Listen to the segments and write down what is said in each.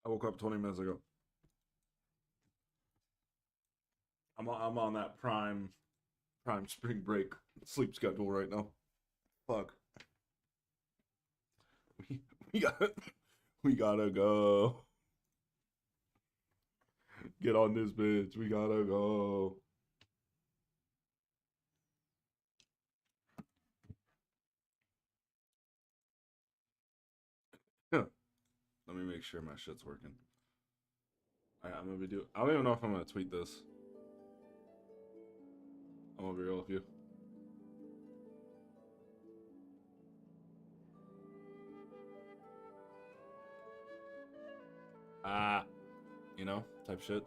I woke up 20 minutes ago. I'm on that prime spring break sleep schedule right now. Fuck. We, we got we gotta go. Get on this bitch. We gotta go. Let me make sure my shit's working. I'm gonna be do. I don't even know if I'm gonna tweet this. I'm gonna be real with you. Ah, you know, type shit.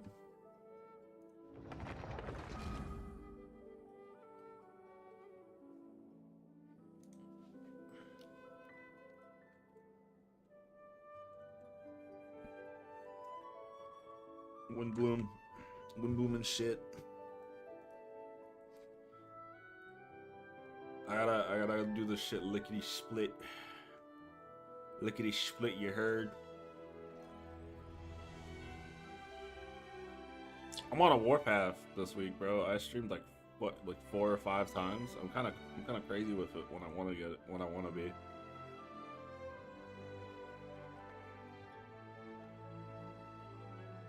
Windblume, Windblume and shit. I gotta do this shit lickety split. Lickety split, you heard? I'm on a warpath this week, bro. I streamed like what, like 4 or 5 times. I'm kind of crazy with it when I want to get it, when I want to be.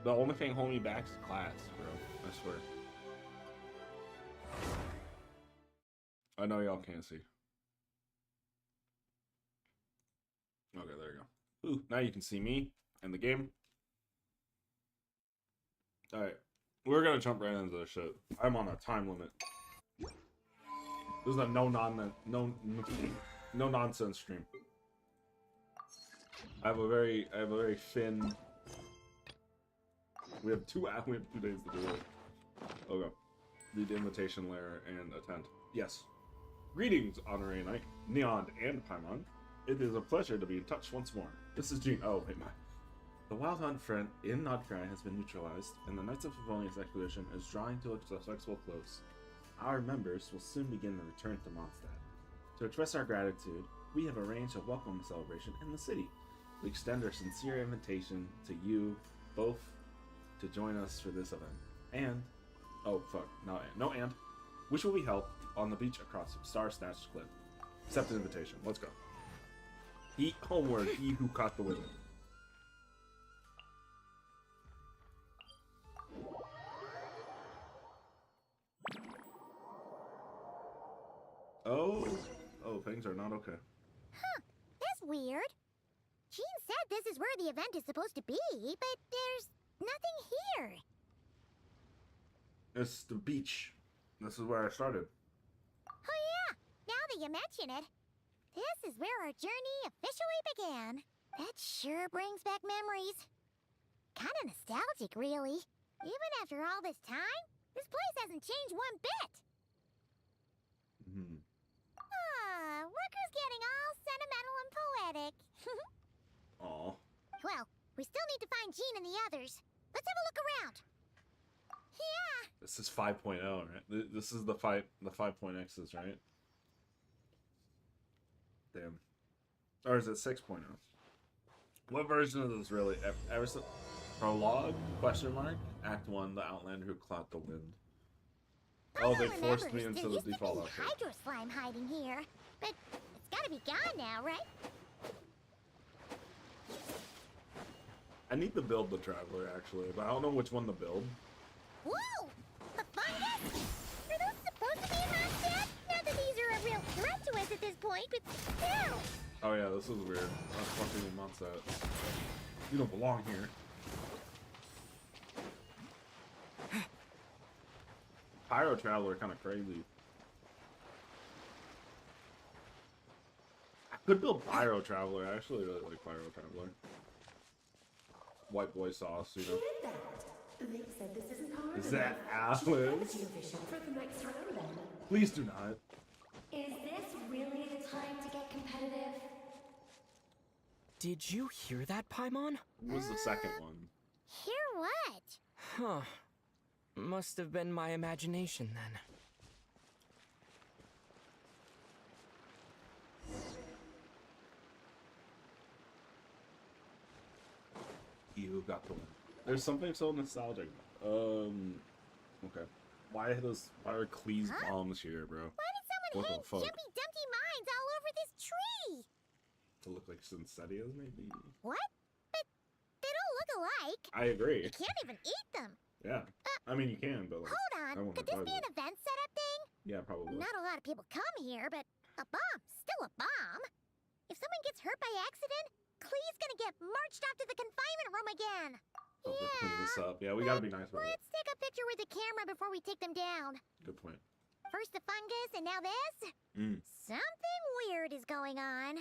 The only thing holding me back is class, bro. I swear. I know y'all can't see. Okay, there you go. Ooh, now you can see me and the game. All right, we're gonna jump right into this shit. I'm on a time limit. This is a no nonsense stream. I have a very thin. We have 2 days to do it. Okay. Read the invitation layer and attend. Yes. Greetings, Honorary Knight, Neon, and Paimon. It is a pleasure to be in touch once more. This is Gene. Oh, wait, my. The Wild Hunt front in Nodcry has been neutralized, and the Knights of Favonius expedition is drawing to a successful close. Our members will soon begin the return to Mondstadt. To express our gratitude, we have arranged a welcome celebration in the city. We extend our sincere invitation to you both to join us for this event. And, oh fuck, no and, which will be held on the beach across from Star Snatch Cliff. Accept the invitation. Let's go. Eat homeward, he who caught the wind. Oh, things are not okay. Huh, that's weird. Jean said this is where the event is supposed to be, but there's nothing here. It's the beach. This is where I started. Oh yeah, now that you mention it, this is where our journey officially began. That sure brings back memories. Kinda nostalgic, really. Even after all this time, this place hasn't changed one bit. Looker's getting all sentimental and poetic. Aw. Well, we still need to find Jean and the others. Let's have a look around. Yeah. This is 5.0, right? This is the 5.x's, right? Damn. Or is it 6.0? What version of this really? Ever since prologue? Question mark. Act 1. The Outlander who caught the wind. Oh, they forced me into the default outfit. Hydro slime hiding here, but it's gotta be gone now, right? I need to build the Traveler, actually, but I don't know which one to build. Whoa! A fungus? Are those supposed to be in Mondstadt? Not that these are a real threat to us at this point, but still. Oh yeah, this is weird. That's fucking in Mondstadt. You don't belong here. Pyro Traveler kind of crazy. I could build Pyro Traveler. I actually really like Pyro Traveler. White boy sauce, you know. They said this isn't hard. Is that Alice? For the next round, then. Please do not. Is this really the time to get competitive? Did you hear that, Paimon? What was the second one? Hear what? Huh. Must have been my imagination then. You got the one. There's something so nostalgic. Okay. Why are Klee's bombs here, bro? Why did someone What the hang fuck? Jumpy Dumpty mines all over this tree? To look like Sincetias, maybe? What? But they don't look alike. I agree. You can't even eat them. Yeah. I mean, you can, but like, Hold I on. won't Could this advise be an it. event setup thing? Yeah, probably. Not a lot of people come here, but a bomb's still a bomb. If someone gets hurt by accident, Klee's gonna get marched off to the confinement room again. Help us clean this up. Yeah, we gotta be nice about it. Let's take a picture with the camera before we take them down. Good point. First the fungus, and now this? Something weird is going on.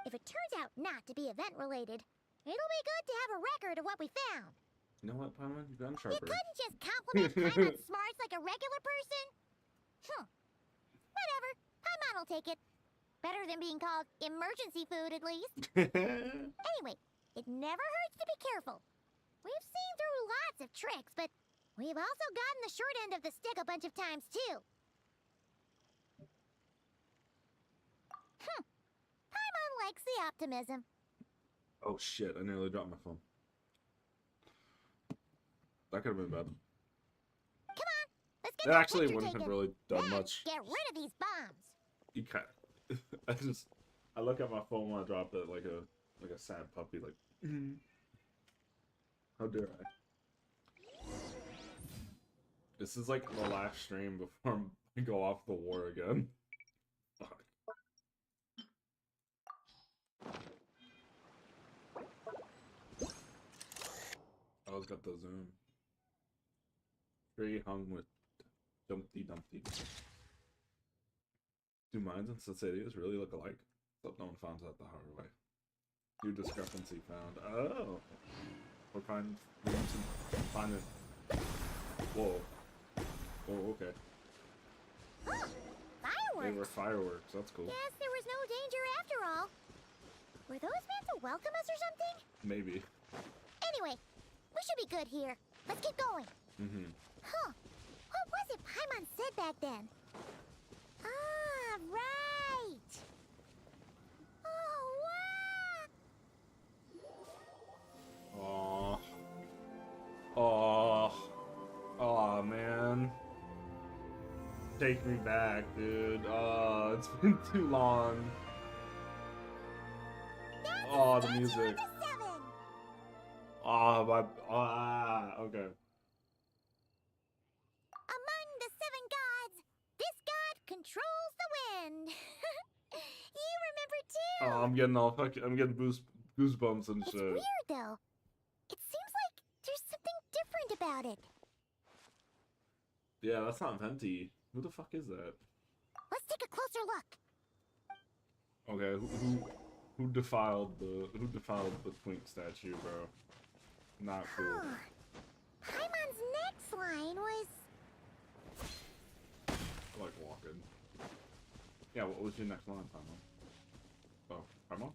If it turns out not to be event-related, it'll be good to have a record of what we found. You know what, Paimon? You've gotten You sharper. couldn't just compliment Paimon's smarts like a regular person? Whatever. Paimon will take it. Better than being called emergency food, at least. Anyway, it never hurts to be careful. We've seen through lots of tricks, but we've also gotten the short end of the stick a bunch of times, too. Paimon likes the optimism. Oh shit, I nearly dropped my phone. That could have been bad. Come on, let's get That that actually picture wouldn't taken. have really done Then much. get rid of these bombs. You can't. I look at my phone when I drop it like a sad puppy, like. How dare I? This is like the last stream before I go off the war again. Fuck. I always got the zoom. Tree hung with Dumpty Dumpty. Do mines and Sicilias really look alike? Except no one found out the hard way. New discrepancy found. Oh! We're finding it. Whoa. Oh, okay. Fireworks! They were fireworks, that's cool. Guess there was no danger after all. Were those meant to welcome us or something? Maybe. Anyway, we should be good here. Let's keep going. Huh. What was it Paimon said back then? Ah, right! Oh, wow! Oh, man. Take me back, dude. It's been too long. That's The statue music. of the Seven! Okay. Among the seven gods, this god controls the wind. You remember too? Oh, I'm getting all fucking. I'm getting goosebumps and It's shit. weird though. It seems like there's something different about it. Yeah, that's not Venti. Who the fuck is that? Let's take a closer look. Okay, who defiled the twink statue, bro? Not cool. Paimon's next line was... I like walking. Yeah, what was your next line, Paimon? Oh, Paimon?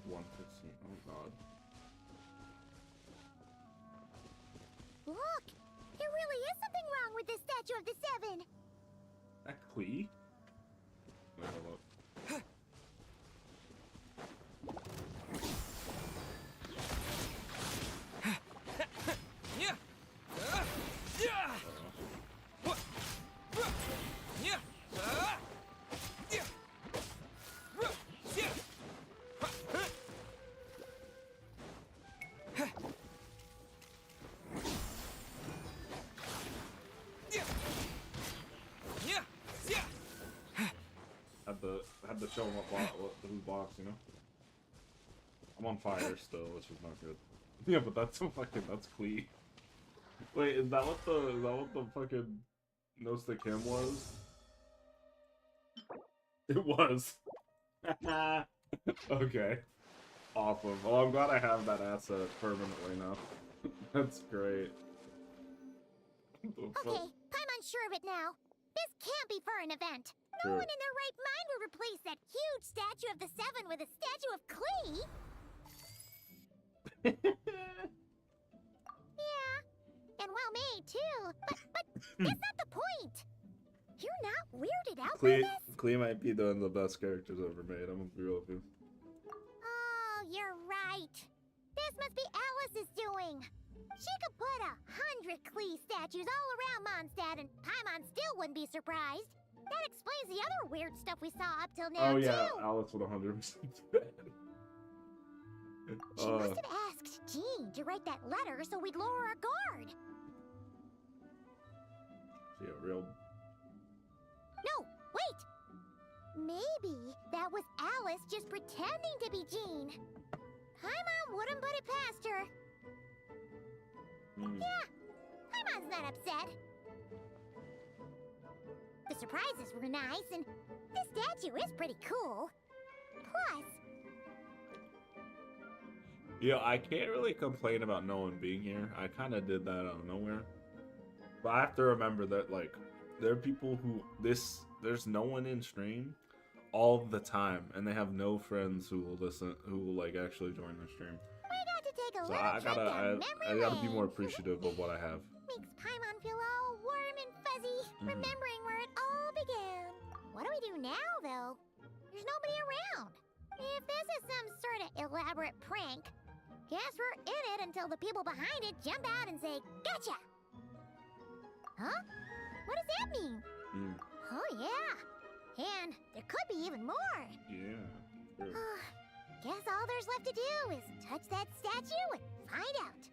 115. Oh god. Look! There really is something wrong with this statue of the Seven! That Klee? Wait, hold up. Had to show him who's boss, you know? I'm on fire still, which is not good. Yeah, but that's Klee. Wait, is that what the fucking Nose to Kim was? It was. Okay. Awesome. Well, I'm glad I have that asset permanently now. That's great. Okay, Paimon's sure of it now. This can't be for an event. No True. one in their right mind would replace that huge statue of the Seven with a statue of Klee. Yeah, and well made too. But that's not the point. You're not weirded out by this? Klee might be one of the best characters ever made. I'm gonna be real with you. right. This must be Alice's doing. She could put 100 Klee statues all around Mondstadt and Paimon still wouldn't be surprised. That explains the other weird stuff we saw up till now, Oh yeah, too. Alice would 100% She must have asked Jean to write that letter so we'd lower our guard. Yeah, real. No, wait! Maybe that was Alice just pretending to be Jean. Paimon wouldn't put it past her. Yeah, Paimon's not upset. The surprises were nice, and this statue is pretty cool. Plus... Yeah, I can't really complain about no one being here. I kind of did that out of nowhere. But I have to remember that, like, there are people who... There's no one in stream all the time, and they have no friends who will listen, who will, like, actually join the stream. We got to take a So little trip down I gotta be memory more lane. appreciative of what I have. Makes Paimon feel all warm and fuzzy, remembering where it all began. What do we do now, though? There's nobody around. If this is some sort of elaborate prank, guess we're in it until the people behind it jump out and say, "Gotcha!" Huh? What does that mean? Oh, yeah. And there could be even more. Yeah. Sure. Guess all there's left to do is touch that statue and find out.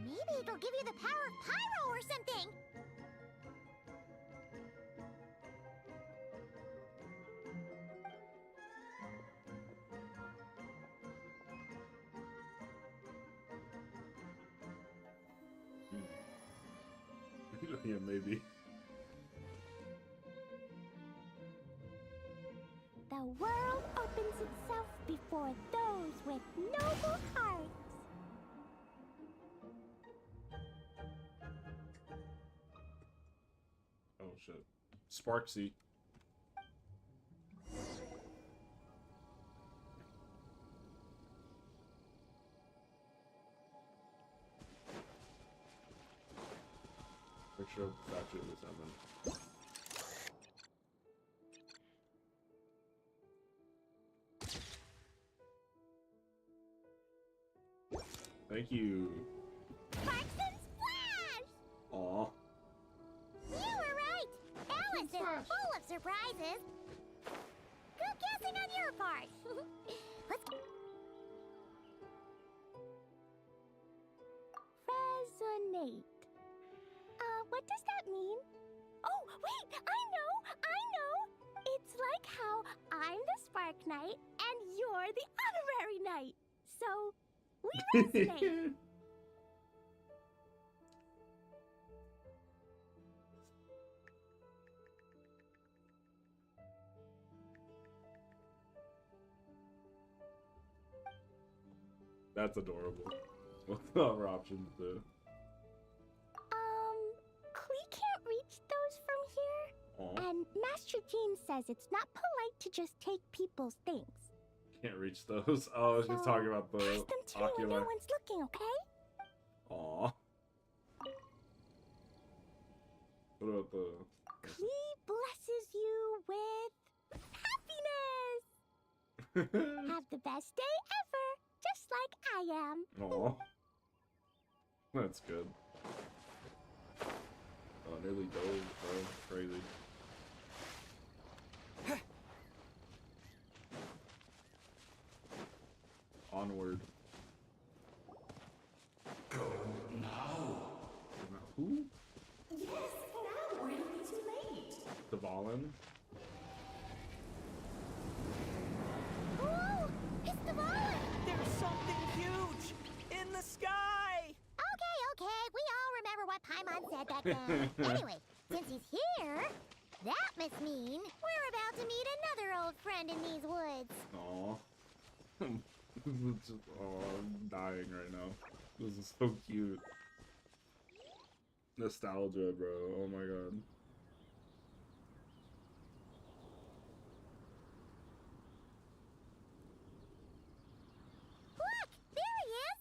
Maybe it'll give you the power of pyro or something. Yeah, maybe. The world opens itself before those with noble hearts. Oh shit. Sparksy. Picture of the statue of the seven. Thank you. Sparks and Splash! Aw. You were right! Alice is full of surprises. Good guessing on your part. Let's go. Resonate. What does that mean? Oh, wait! I know! It's like how I'm the Spark Knight and you're the Honorary Knight. So, we resonate. That's adorable. What the other options do? Klee can't reach those from here. Aw. And Master Jean says it's not polite to just take people's things. Can't reach those. Oh, she's talking about the Pass them to me when no ocular. one's looking, okay? Aw. What about the... Klee blesses you with happiness. Have the best day ever, just like I am. Aw. That's good. Oh, nearly dove, bro. Crazy. Onward. Go now. Who? Yes, now we're gonna be too late. Dvalin? Ooh, it's the Valen! There's something huge in the sky! Okay, we all remember what Paimon said back then. Anyway, since he's here, that must mean we're about to meet another old friend in these woods. Aw. It's just, oh, I'm dying right now. This is so cute. Nostalgia, bro. Oh my god. Look, there he is!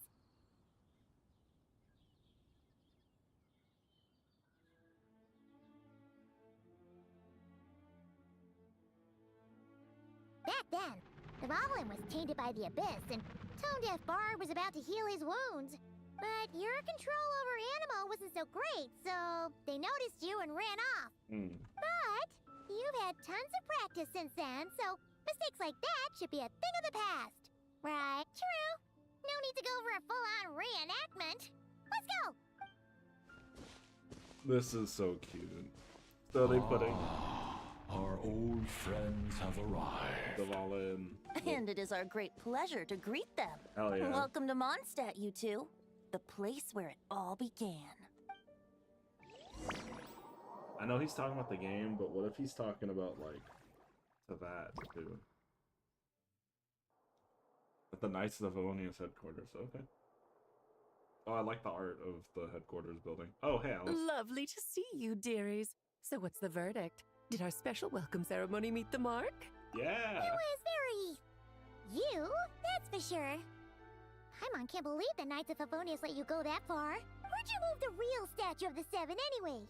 Back then, Dvalin was tainted by the Abyss, and Tone-Deaf Bard was about to heal his wounds. But your control over Animo wasn't so great, so they noticed you and ran off. But you've had tons of practice since then, so mistakes like that should be a thing of the past. Right? True. No need to go for a full-on reenactment. Let's go! This is so cute. So they putting Our old friends have arrived. Dvalin. And it is our great pleasure to greet them. Hell yeah. Welcome to Mondstadt, you two. The place where it all began. I know he's talking about the game, but what if he's talking about, like, to that, too? At the Knights of the Favonius headquarters, okay. Oh, I like the art of the headquarters building. Oh, hey, Alice. Lovely to see you, dearies. So what's the verdict? Did our special welcome ceremony meet the mark? Yeah! It was very... you, that's for sure. Paimon can't believe the Knights of Favonius let you go that far. Where'd you move the real statue of the Seven anyway?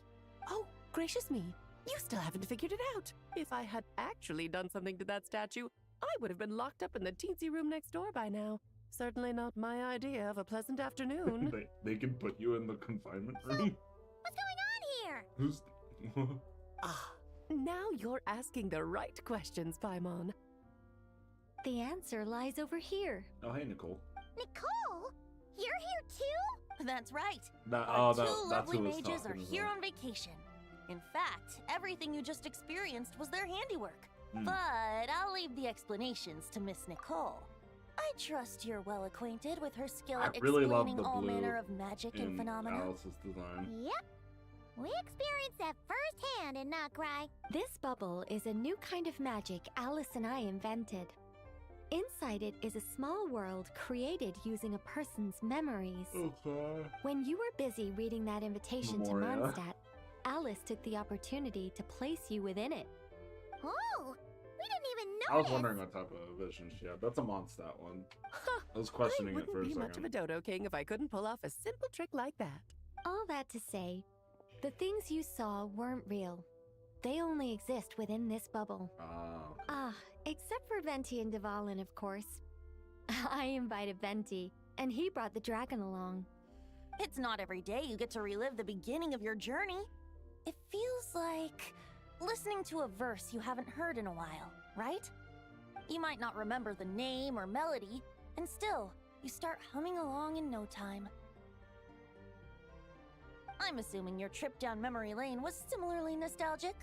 Oh, gracious me. You still haven't figured it out. If I had actually done something to that statue, I would have been locked up in the teensy room next door by now. Certainly not my idea of a pleasant afternoon. they can put you in the confinement room? What's going on here? Who's... Ah, now you're asking the right questions, Paimon. The answer lies over here. Oh, hey, Nicole. Nicole? You're here too? That's right. Oh, Our two that's lovely who was mages are talking here about. on vacation. In fact, everything you just experienced was their handiwork. Hmm. But I'll leave the explanations to Miss Nicole. I trust you're well acquainted with her skill I at really love explaining the all blue manner of magic and in phenomena. Alice's design. Yep. We experienced that firsthand in Not Cry. This bubble is a new kind of magic Alice and I invented. Inside it is a small world created using a person's memories. Okay. When you were busy reading that invitation Memoria. to Mondstadt, Alice took the opportunity to place you within it. Oh, we didn't even notice. I was wondering what type of vision she had. That's a Mondstadt one. I was questioning I it for wouldn't a be much of a second. dodo king if I couldn't pull off a simple trick like that. All that to say, the things you saw weren't real. They only exist within this bubble. Ah. Except for Venti and Dvalin, of course. I invited Venti, and he brought the dragon along. It's not every day you get to relive the beginning of your journey. It feels like listening to a verse you haven't heard in a while, right? You might not remember the name or melody, and still, you start humming along in no time. I'm assuming your trip down memory lane was similarly nostalgic.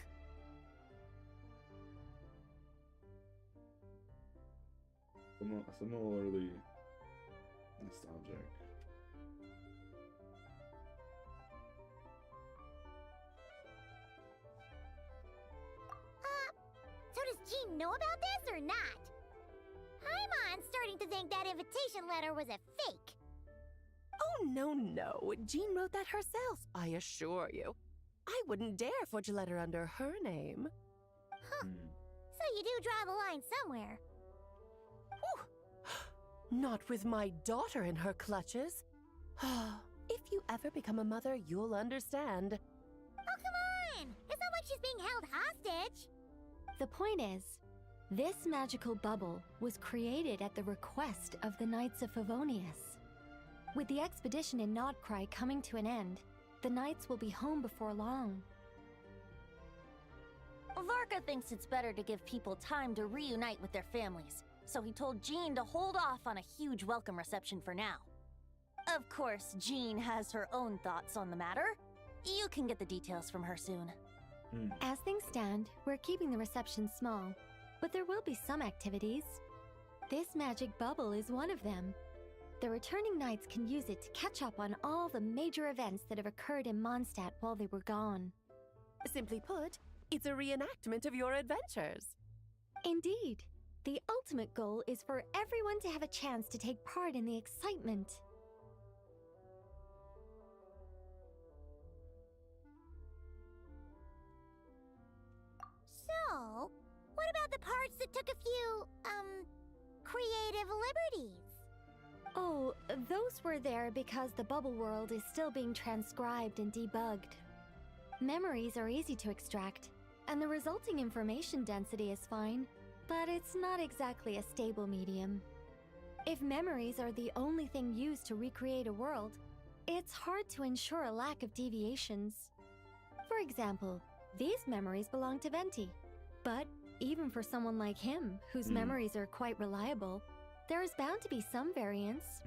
Similarly nostalgic. So does Jean know about this or not? Paimon's starting to think that invitation letter was a fake. Oh, no. Jean wrote that herself, I assure you. I wouldn't dare forge a letter under her name. So you do draw the line somewhere. Not with my daughter in her clutches. If you ever become a mother, you'll understand. Oh, come on! It's not like she's being held hostage. The point is, this magical bubble was created at the request of the Knights of Favonius. With the expedition in Nodcry coming to an end, the Knights will be home before long. Varka thinks it's better to give people time to reunite with their families, so he told Jean to hold off on a huge welcome reception for now. Of course, Jean has her own thoughts on the matter. You can get the details from her soon. As things stand, we're keeping the reception small, but there will be some activities. This magic bubble is one of them. The returning knights can use it to catch up on all the major events that have occurred in Mondstadt while they were gone. Simply put, it's a reenactment of your adventures. Indeed. The ultimate goal is for everyone to have a chance to take part in the excitement. So, what about the parts that took a few, creative liberties? Oh, those were there because the bubble world is still being transcribed and debugged. Memories are easy to extract, and the resulting information density is fine. but it's not exactly a stable medium. If memories are the only thing used to recreate a world, it's hard to ensure a lack of deviations. For example, these memories belong to Venti. But even for someone like him, whose memories are quite reliable, there is bound to be some variance.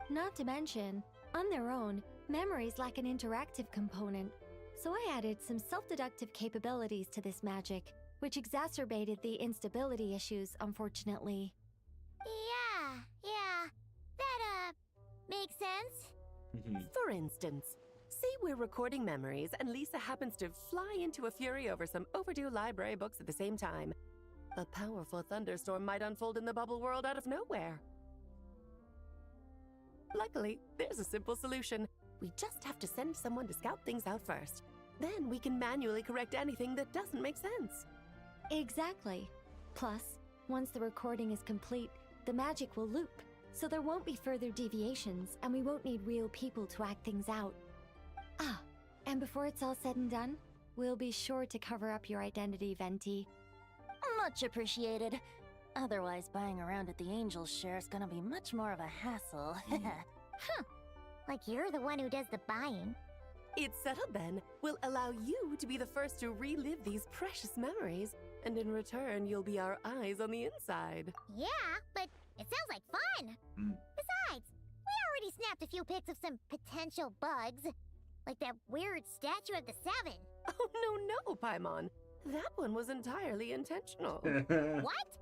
Not to mention, on their own, memories lack an interactive component. So I added some self-deductive capabilities to this magic, which exacerbated the instability issues, unfortunately. Yeah. That, makes sense. For instance, say we're recording memories and Lisa happens to fly into a fury over some overdue library books at the same time. A powerful thunderstorm might unfold in the bubble world out of nowhere. Luckily, there's a simple solution. We just have to send someone to scout things out first. Then we can manually correct anything that doesn't make sense. Exactly. Plus, once the recording is complete, the magic will loop, so there won't be further deviations, and we won't need real people to act things out. Ah, and before it's all said and done, we'll be sure to cover up your identity, Venti. Much appreciated. Otherwise, buying around at the Angel's share is gonna be much more of a hassle. Like you're the one who does the buying. It's settled then. We'll allow you to be the first to relive these precious memories, and in return, you'll be our eyes on the inside. Yeah, but it sounds like fun. Besides, we already snapped a few pics of some potential bugs. Like that weird statue of the Seven. Oh, no, Paimon. That one was entirely intentional. What?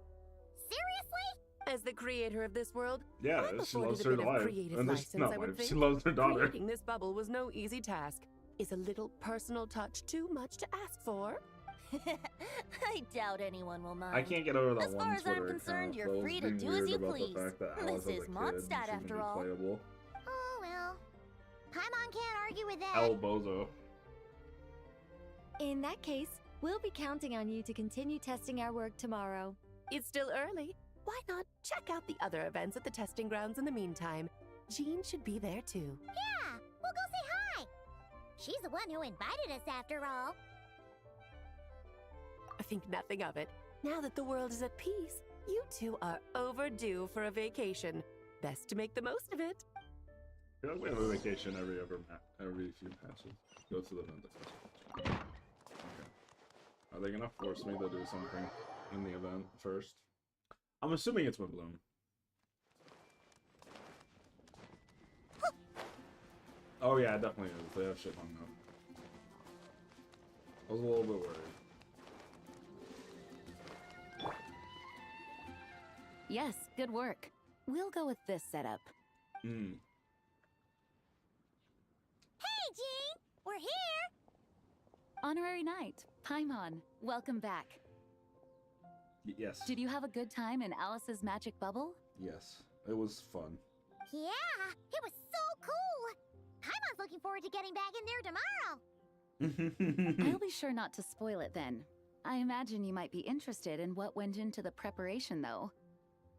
Seriously? As the creator of this world, Yeah, I'm she afforded loves a her bit of life. creative And license, not I would wife, think. she loves her daughter. Creating this bubble was no easy task. Is a little personal touch too much to ask for? I doubt anyone will mind. I can't get over that As one far as I'm Twitter concerned, account you're that was free to being do as weird you about please. The fact that This Alice is as a kid Mondstadt, shouldn't after be all. Playable. Oh well. Paimon can't argue with that. El Bozo. In that case, we'll be counting on you to continue testing our work tomorrow. It's still early. Why not check out the other events at the testing grounds in the meantime? Jean should be there too. Yeah, we'll go say hi. She's the one who invited us after all. I think nothing of it. Now that the world is at peace, you two are overdue for a vacation. Best to make the most of it. I feel like we have a vacation every few patches. Go to the event. Okay. Are they gonna force me to do something in the event first? I'm assuming it's Windblume. Oh yeah, it definitely is. They have shit on them. I was a little bit worried. Yes, good work. We'll go with this setup. Hey, Jean! We're here! Honorary Knight, Paimon, welcome back. Yes. Did you have a good time in Alice's magic bubble? Yes. It was fun. Yeah, it was so cool! Paimon's looking forward to getting back in there tomorrow. I'll be sure not to spoil it then. I imagine you might be interested in what went into the preparation, though.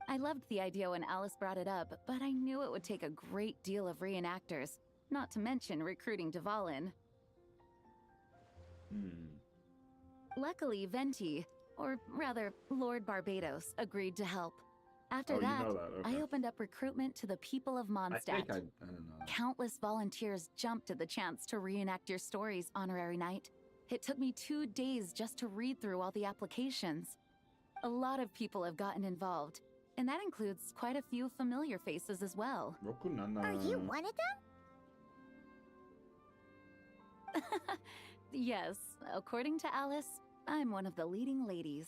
I loved the idea when Alice brought it up, but I knew it would take a great deal of reenactors, not to mention recruiting Dvalin. Luckily, Venti, or rather, Lord Barbados, agreed to help. After Oh, you that, know that, okay. I opened up recruitment to the people of I Mondstadt. think I don't know. Countless volunteers jumped at the chance to reenact your stories, Honorary Knight. It took me 2 days just to read through all the applications. A lot of people have gotten involved, and that includes quite a few familiar faces as well. Rokunana. Are you one of them? Yes, according to Alice, I'm one of the leading ladies.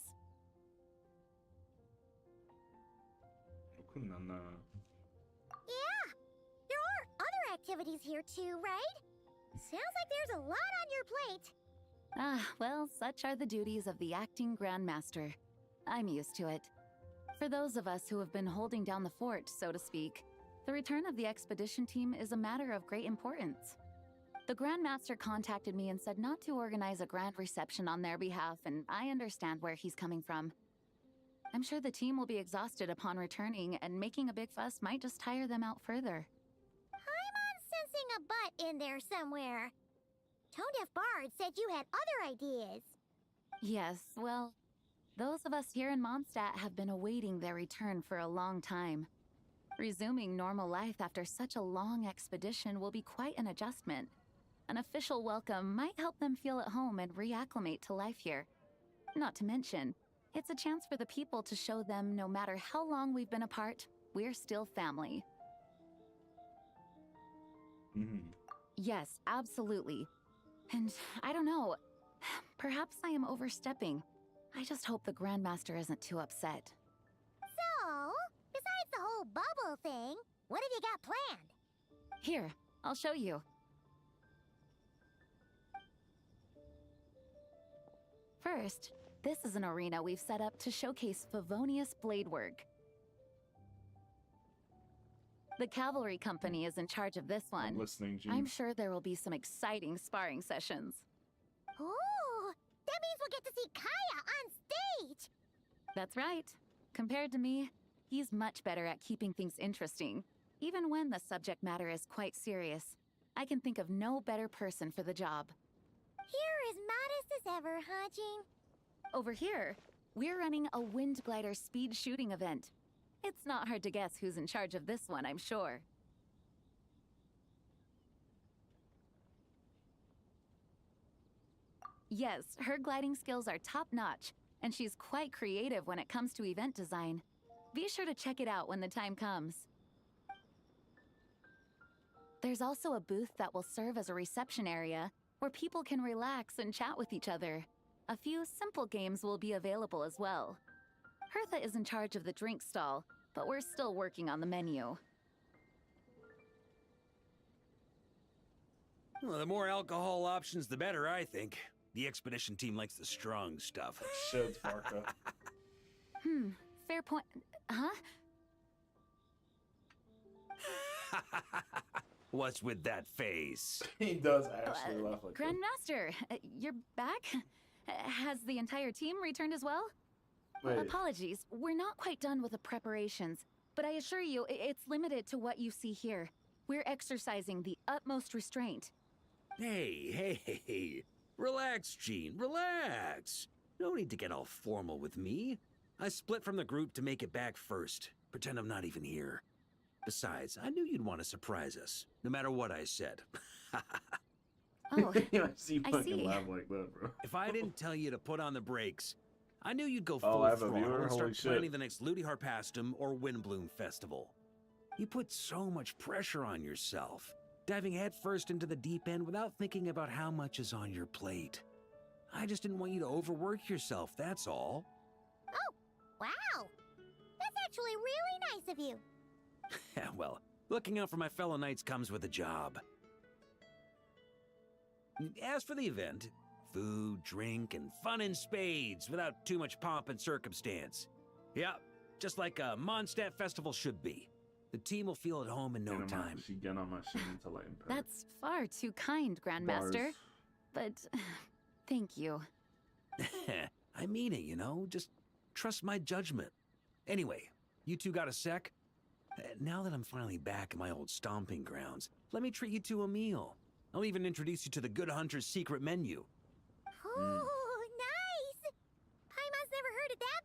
Rokunana. Yeah, there are other activities here too, right? Sounds like there's a lot on your plate. Ah, well, such are the duties of the acting Grandmaster. I'm used to it. For those of us who have been holding down the fort, so to speak, the return of the expedition team is a matter of great importance. The Grandmaster contacted me and said not to organize a grand reception on their behalf, and I understand where he's coming from. I'm sure the team will be exhausted upon returning, and making a big fuss might just tire them out further. I'm sensing a butt in there somewhere. Tone Deaf Bard said you had other ideas. Yes, well, Those of us here in Mondstadt have been awaiting their return for a long time. Resuming normal life after such a long expedition will be quite an adjustment. An official welcome might help them feel at home and reacclimate to life here. Not to mention, it's a chance for the people to show them no matter how long we've been apart, we're still family. Yes, absolutely. And I don't know, perhaps I am overstepping. I just hope the Grandmaster isn't too upset. So, besides the whole bubble thing, what have you got planned? Here, I'll show you. First, this is an arena we've set up to showcase Favonius blade work. The Cavalry Company is in charge of this one. I'm listening, Jean. I'm sure there will be some exciting sparring sessions. Ooh, that means we'll get to see Kaya on stage! That's right. Compared to me, he's much better at keeping things interesting. Even when the subject matter is quite serious, I can think of no better person for the job. You're as modest as ever, huh, Jean? Over here, we're running a wind glider speed shooting event. It's not hard to guess who's in charge of this one, I'm sure. Yes, her gliding skills are top-notch, and she's quite creative when it comes to event design. Be sure to check it out when the time comes. There's also a booth that will serve as a reception area, where people can relax and chat with each other. A few simple games will be available as well. Hertha is in charge of the drink stall, but we're still working on the menu. Well, the more alcohol options, the better, I think. The expedition team likes the strong stuff. Shit, Farka. Fair point. Huh? What's with that face? He does actually laugh like that. Grandmaster, you're back? Has the entire team returned as well? Wait. Apologies, we're not quite done with the preparations, but I assure you, it's limited to what you see here. We're exercising the utmost restraint. Hey. Relax, Jean, relax. No need to get all formal with me. I split from the group to make it back first. Pretend I'm not even here. Besides, I knew you'd want to surprise us, no matter what I said. Oh, I see. I Fucking see. laugh like that, bro. If I didn't tell you to put on the brakes, I knew you'd go Oh, full I have a throttle viewer? and Holy start shit. planning the next Ludi Harpastum or Windblume festival. You put so much pressure on yourself, diving headfirst into the deep end without thinking about how much is on your plate. I just didn't want you to overwork yourself, that's all. Oh, wow! That's actually really nice of you. Well, looking out for my fellow knights comes with a job. As for the event, food, drink, and fun in spades without too much pomp and circumstance. Yeah, just like a Mondstadt festival should be. The team will feel at home in no time. She get on my shin to lighten her. That's far too kind, Grandmaster. Bars. But thank you. I mean it, you know? Just trust my judgment. Anyway, you two got a sec? Now that I'm finally back in my old stomping grounds, let me treat you to a meal. I'll even introduce you to the Good Hunter's secret menu. Oh, nice! Paimon's never heard of that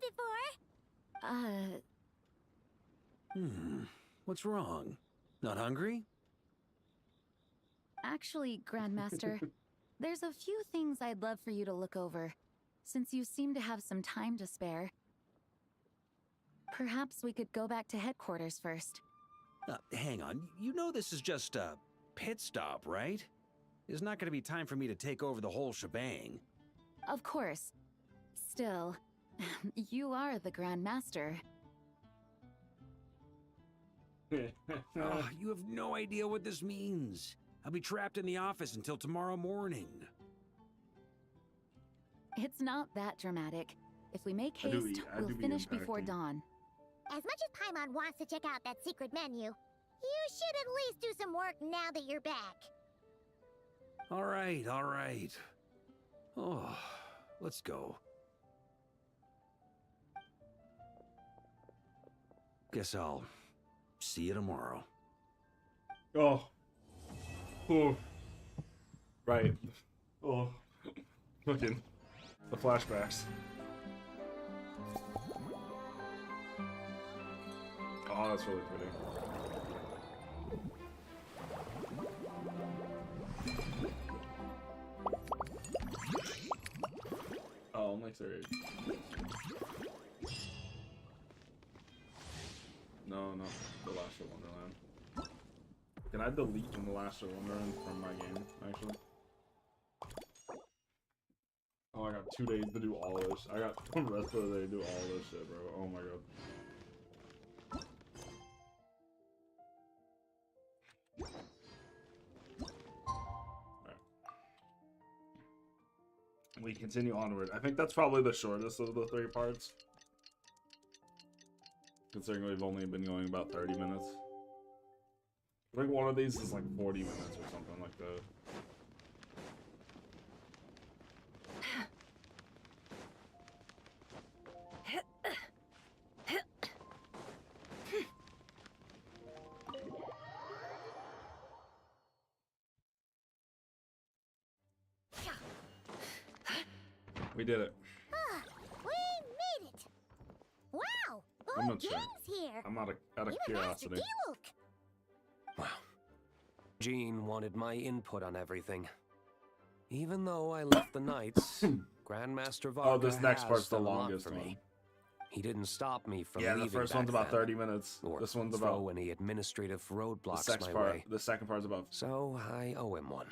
before. What's wrong? Not hungry? Actually, Grandmaster, there's a few things I'd love for you to look over, since you seem to have some time to spare. Perhaps we could go back to headquarters first. Hang on. You know this is just a pit stop, right? There's not going to be time for me to take over the whole shebang. Of course. Still, you are the Grandmaster. Oh, you have no idea what this means. I'll be trapped in the office until tomorrow morning. It's not that dramatic. If we make I do haste, be- I we'll do be finish before impacting. dawn. As much as Paimon wants to check out that secret menu, you should at least do some work now that you're back. All right. Oh, let's go. Guess I'll see you tomorrow. Oh. Oh. Right. Oh. Fucking. The flashbacks. Oh, that's really pretty. Oh, only 3. No, no, the Last of Wonderland. Can I delete the Last of Wonderland from my game, actually? Oh, I got 2 days to do all this. I got the rest of the day to do all this shit, bro. Oh my god. We continue onward. I think that's probably the shortest of the 3 parts. Considering we've only been going about 30 minutes. I think one of these is like 40 minutes or something like that. We did it. We made it! Wow! The I'm whole not sure. gang's here! I'm out of Even Master curiosity. Diluc! Wow. Jean wanted my input on everything. Even though I left the Knights, Grandmaster Varga Oh, this next has part's the done a lot longest for one. me. He didn't stop me from Yeah, leaving the first back one's about then, 30 minutes. or This one's throw about any administrative the roadblocks second my part. way. The second part's about So I owe him one.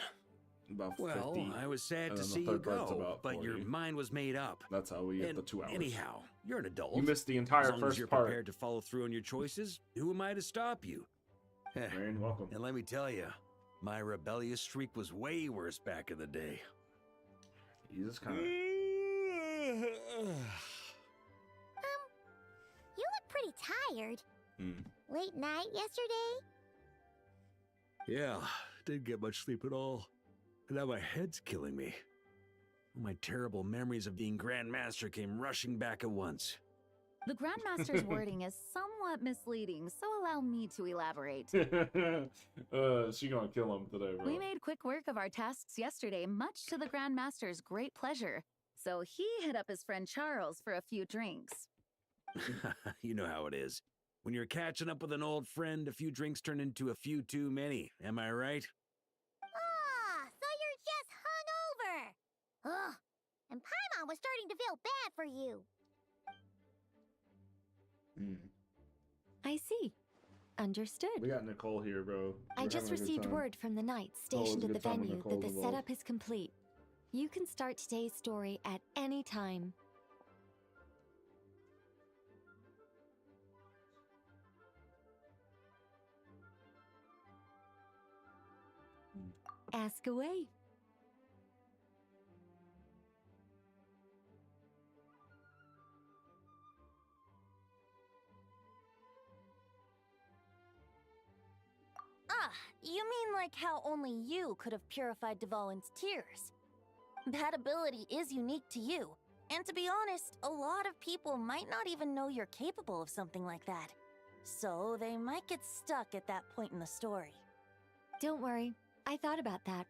about 50. Well, I was sad and to then the see you third part's go, about but your 40. mind was made up. That's how we get And the 2 hours. anyhow, you're an adult. You missed the As entire long as first you're part. prepared to follow through on your choices, who am I to stop you? Very welcome. And let me tell you, my rebellious streak was way worse back in the day. You just kind of. You look pretty tired. Late night yesterday? Yeah, didn't get much sleep at all. And now my head's killing me. My terrible memories of being Grandmaster came rushing back at once. The Grandmaster's wording is somewhat misleading, so allow me to elaborate. She gonna kill him today, bro. We made quick work of our tasks yesterday, much to the Grandmaster's great pleasure. So he hit up his friend Charles for a few drinks. You know how it is. When you're catching up with an old friend, a few drinks turn into a few too many. Am I right? Ah, so you're just hungover! Ugh, and Paimon was starting to feel bad for you. I see. Understood. We got Nicole here, bro. I We're just having a good received time. word from the knights Always a stationed at the good time when venue Nicole's that the involved. setup is complete. You can start today's story at any time. Ask away. Ah, you mean like how only you could have purified Dvalin's tears? That ability is unique to you, and to be honest, a lot of people might not even know you're capable of something like that. So they might get stuck at that point in the story. Don't worry, I thought about that.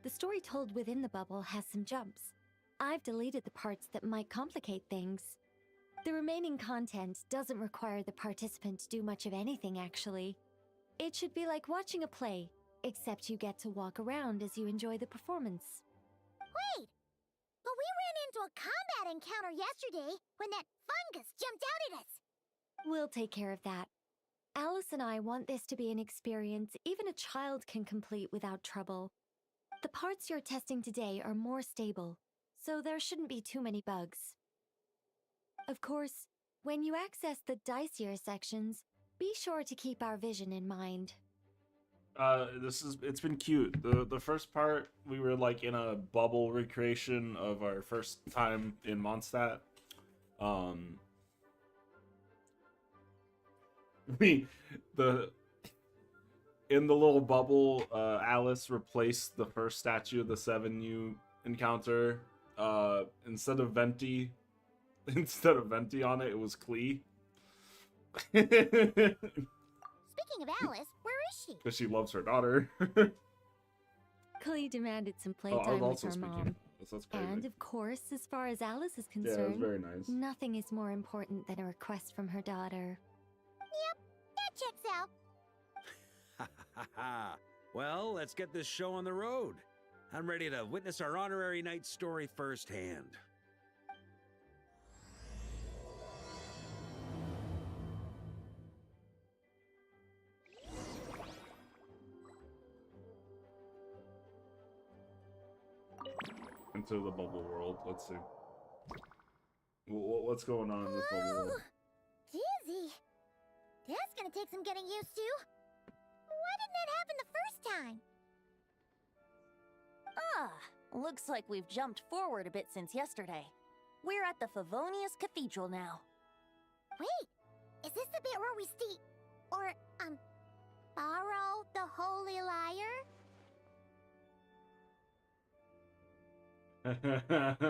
The story told within the bubble has some jumps. I've deleted the parts that might complicate things. The remaining content doesn't require the participant to do much of anything, actually. It should be like watching a play, except you get to walk around as you enjoy the performance. Wait! But we ran into a combat encounter yesterday when that fungus jumped out at us! We'll take care of that. Alice and I want this to be an experience even a child can complete without trouble. The parts you're testing today are more stable, so there shouldn't be too many bugs. Of course, when you access the dicier sections, be sure to keep our vision in mind. It's been cute. The first part, we were like in a bubble recreation of our first time in Mondstadt. In the little bubble, Alice replaced the first statue of the 7 you encounter. Instead of Venti on it, it was Klee. Speaking of Alice, where is she? Because she loves her daughter. Klee demanded some Oh, I was playtime with also her speaking. mom. That's crazy. And of course, as far as Alice is Yeah, it was concerned, very nice. nothing is more important than a request from her daughter. Yep, checks out. Ha ha ha. Well, let's get this show on the road. I'm ready to witness our honorary knight story firsthand. Into the bubble world. Let's see. What's going on in this bubble world? Dizzy. That's gonna take some getting used to. Why didn't that happen the first time? Looks like we've jumped forward a bit since yesterday. We're at the Favonius Cathedral now. Wait, is this the bit where we borrow the Holy Liar? Yeah,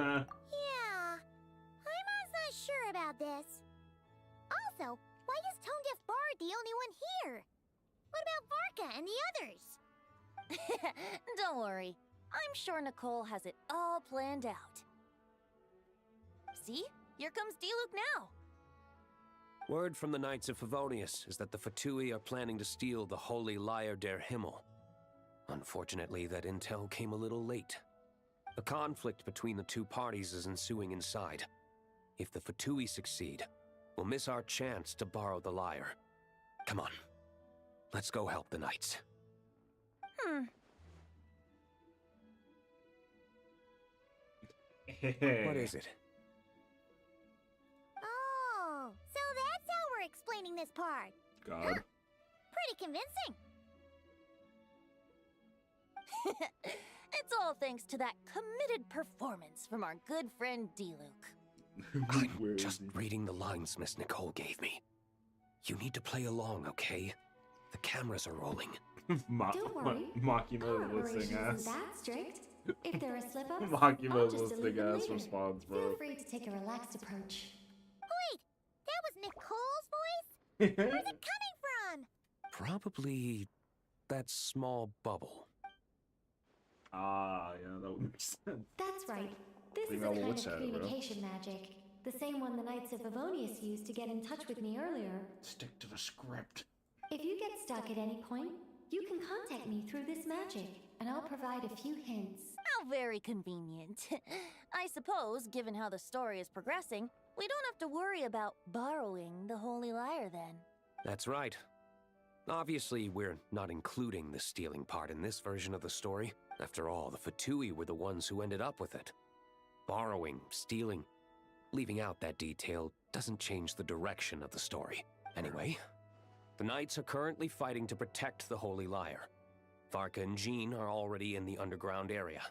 I'm not sure about this. Also, why is Tone Deaf Bard the only one here? What about Varka and the others? Don't worry. I'm sure Nicole has it all planned out. See? Here comes Diluc now. Word from the Knights of Favonius is that the Fatui are planning to steal the Holy Lyre der Himmel. Unfortunately, that intel came a little late. A conflict between the two parties is ensuing inside. If the Fatui succeed, we'll miss our chance to borrow the lyre. Come on. Let's go help the Knights. What is it? Oh, so that's how we're explaining this part. God. Pretty convincing. It's all thanks to that committed performance from our good friend Diluc. I'm just reading the lines Miss Nicole gave me. You need to play along, okay? The cameras are rolling. Don't worry. Makima's Our listening operation ass. isn't that strict. If there are slip-ups, I'll Makima's just delete listening them ass later. response, Feel bro. free to take a relaxed approach. Wait, that was Nicole's voice? Where's it coming from? Probably that small bubble. Ah, yeah, that would make sense. That's right. This is a kind of communication magic. The same one the Knights of Favonius used to get in touch with me earlier. Stick to the script. If you get stuck at any point, you can contact me through this magic, and I'll provide a few hints. How very convenient. I suppose, given how the story is progressing, we don't have to worry about borrowing the Holy Lyre then. That's right. Obviously, we're not including the stealing part in this version of the story. After all, the Fatui were the ones who ended up with it. Borrowing, stealing, leaving out that detail doesn't change the direction of the story. Anyway, the Knights are currently fighting to protect the Holy Lyre. Varka and Jean are already in the underground area.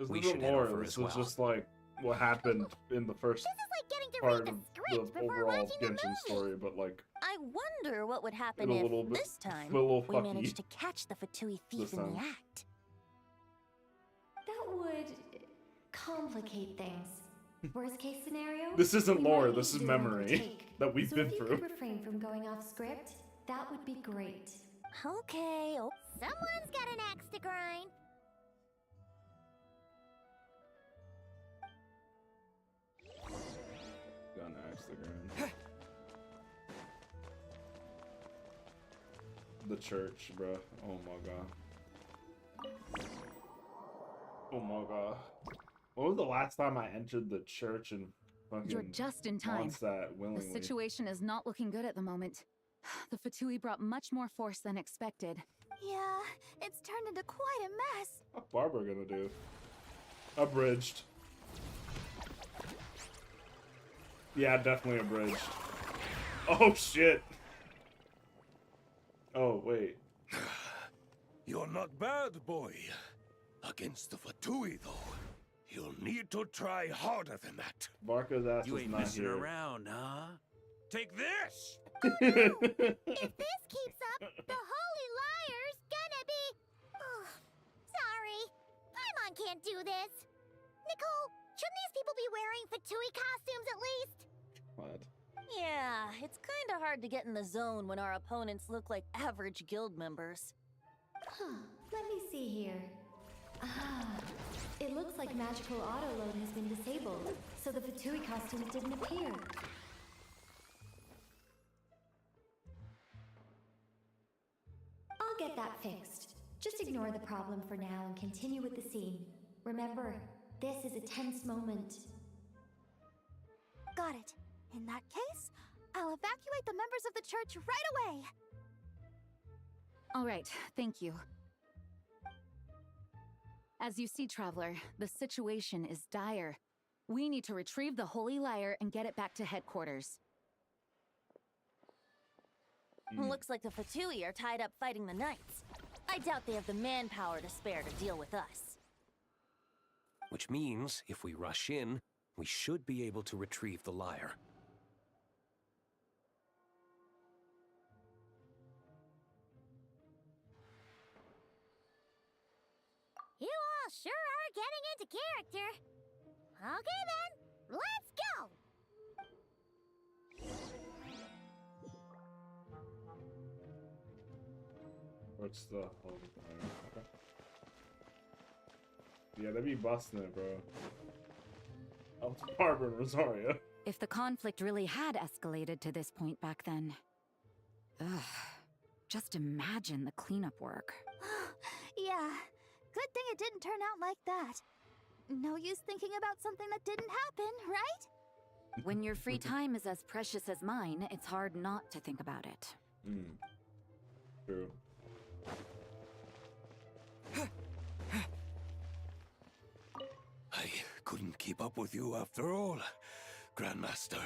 We should head over as well. This is just like what happened in the first This is like getting to part read the of script the before overall watching the Genshin movie. story, but like I wonder what would happen a little if, bit- this time, a little we fucky managed to catch the Fatui thief this in the time. act. That would complicate things. Worst case scenario? This isn't we might lore, need this to is do another memory take. that we've So been if you through. could refrain from going off script, that would be great. Okay, Someone's got an axe to grind. got an axe to grind. The church, bruh. Oh my god. Oh my god. When was the last time I entered the church and fucking You're just in time. wants that The willingly? situation is not looking good at the moment. The Fatui brought much more force than expected. Yeah, it's turned into quite a mess. What's Barbara gonna do? Abridged. Yeah, definitely abridged. Oh shit. Oh wait. You're not bad, boy. Against the Fatui, though, you'll need to try harder than that. Barca's ass You is ain't not messing here. around, huh? Take this! If this keeps up, the Holy Liar's gonna be... Oh, sorry. Paimon can't do this. Nicole, shouldn't these people be wearing Fatui costumes at least? What? Yeah, it's kinda hard to get in the zone when our opponents look like average guild members. Huh, let me see here. Ah, it looks like magical autoload has been disabled, so the Fatui costumes didn't appear. get that fixed. Just ignore the problem for now and continue with the scene. Remember, this is a tense moment. Got it. In that case, I'll evacuate the members of the church right away. All right, thank you. As you see, Traveler, the situation is dire. We need to retrieve the Holy Lyre and get it back to headquarters. Looks like the Fatui are tied up fighting the Knights. I doubt they have the manpower to spare to deal with us. Which means, if we rush in, we should be able to retrieve the lyre. You all sure are getting into character. Okay then, let's go! What's the holy fire? Okay. Yeah, they be busting it, bro. Oh, it's Barbara and Rosaria. If the conflict really had escalated to this point back then... Ugh. Just imagine the cleanup work. Yeah, good thing it didn't turn out like that. No use thinking about something that didn't happen, right? When your free time is as precious as mine, it's hard not to think about it. True. I couldn't keep up with you after all, Grandmaster.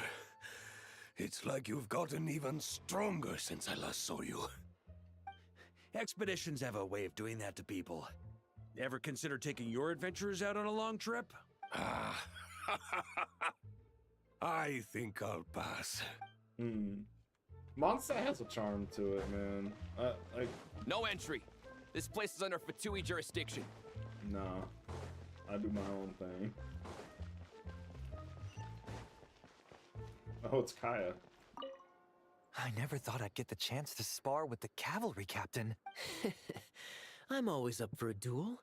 It's like you've gotten even stronger since I last saw you. Expeditions have a way of doing that to people. Ever consider taking your adventurers out on a long trip? Ah, I think I'll pass. Mondstadt has a charm to it, man. Like, No entry. This place is under Fatui jurisdiction. nah. I do my own thing. Oh, it's Kaya. I never thought I'd get the chance to spar with the cavalry captain. I'm always up for a duel.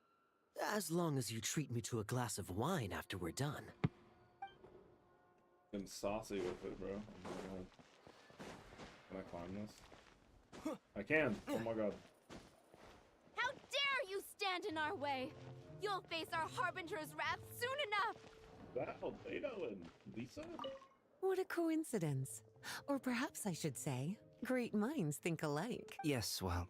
As long as you treat me to a glass of wine after we're done. I'm saucy with it, bro. Can I climb this? I can. Oh my god. How dare you stand in our way! You'll face our Harbinger's wrath soon enough! Wow, Beto and Lisa? What a coincidence. Or perhaps I should say, great minds think alike. Yes, well,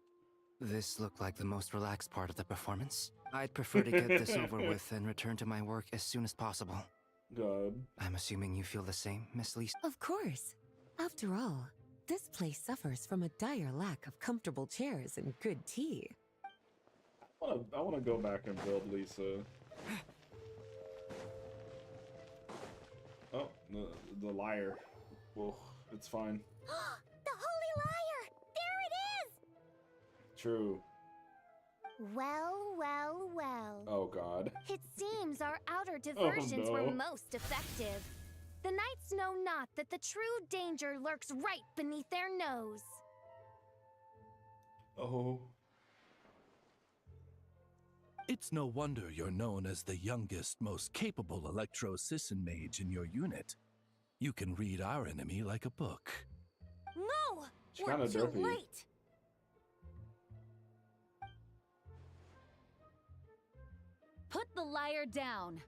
this looked like the most relaxed part of the performance. I'd prefer to get this over with and return to my work as soon as possible. Good. I'm assuming you feel the same, Miss Lisa? Of course. After all, this place suffers from a dire lack of comfortable chairs and good tea. I wanna go back and build Lisa. Oh, the lyre. Well, it's fine. The Holy Lyre! There it is! True. Well, well, well. Oh god. It seems our outer diversions no. were most effective. The knights know not that the true danger lurks right beneath their nose. Oh. It's no wonder you're known as the youngest, most capable electro-Sisson mage in your unit. You can read our enemy like a book. No! She's We're kinda too derpy. late! Put the lyre down.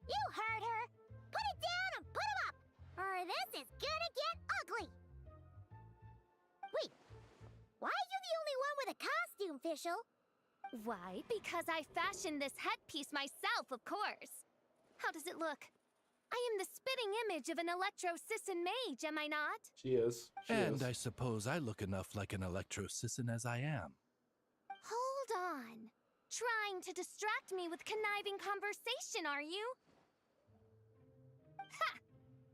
You heard her! Put it down and put him up! Or this is gonna get ugly! Wait, why are you the only one with a costume, Fischl? Why, because I fashioned this headpiece myself, of course. How does it look? I am the spitting image of an electro-Sisson mage, am I not? She is. She And is. I suppose I look enough like an electro-Sisson as I am. Hold on. Trying to distract me with conniving conversation, are you? Ha!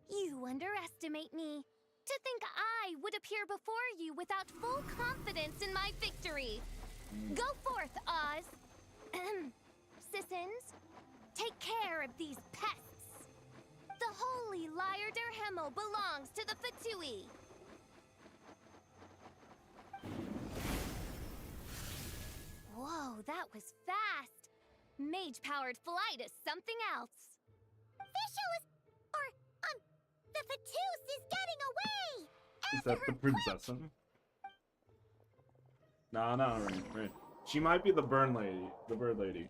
You underestimate me. To think I would appear before you without full confidence in my victory. Go forth, Oz. Sissons, take care of these pests. The holy Lyre der Himmel belongs to the Fatui. Whoa, that was fast. Mage-powered flight is something else. Fischl is... the Fatus is getting away! Is that the princess? Nah, not Rain. She might be the bird lady,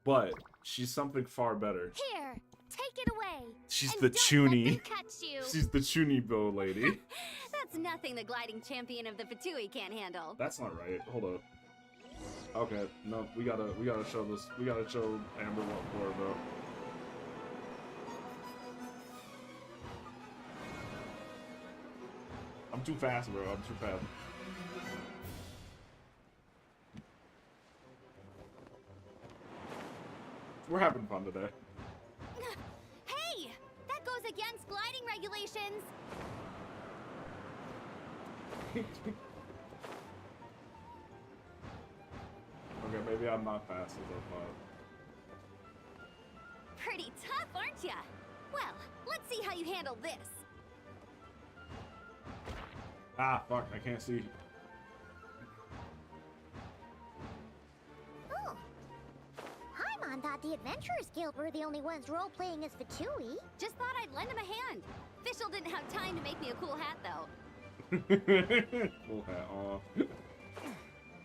but she's something far better. Here, take it away. She's and the don't let them Chuny. catch you. She's the Chuny bow lady. That's nothing the gliding champion of the Fatui can't handle. That's not right. Hold up. Okay, no, we gotta show this. We gotta show Amber what for, bro. I'm too fast, bro. I'm too fast. We're having fun today. Hey! That goes against gliding regulations! Okay, maybe I'm not fast as I thought. Pretty tough, aren't ya? Well, let's see how you handle this. Ah, fuck, I can't see. Oh. Paimon thought the Adventurers Guild were the only ones role-playing as Fatui. Just thought I'd lend him a hand. Fischl didn't have time to make me a cool hat, though. Cool hat, aw.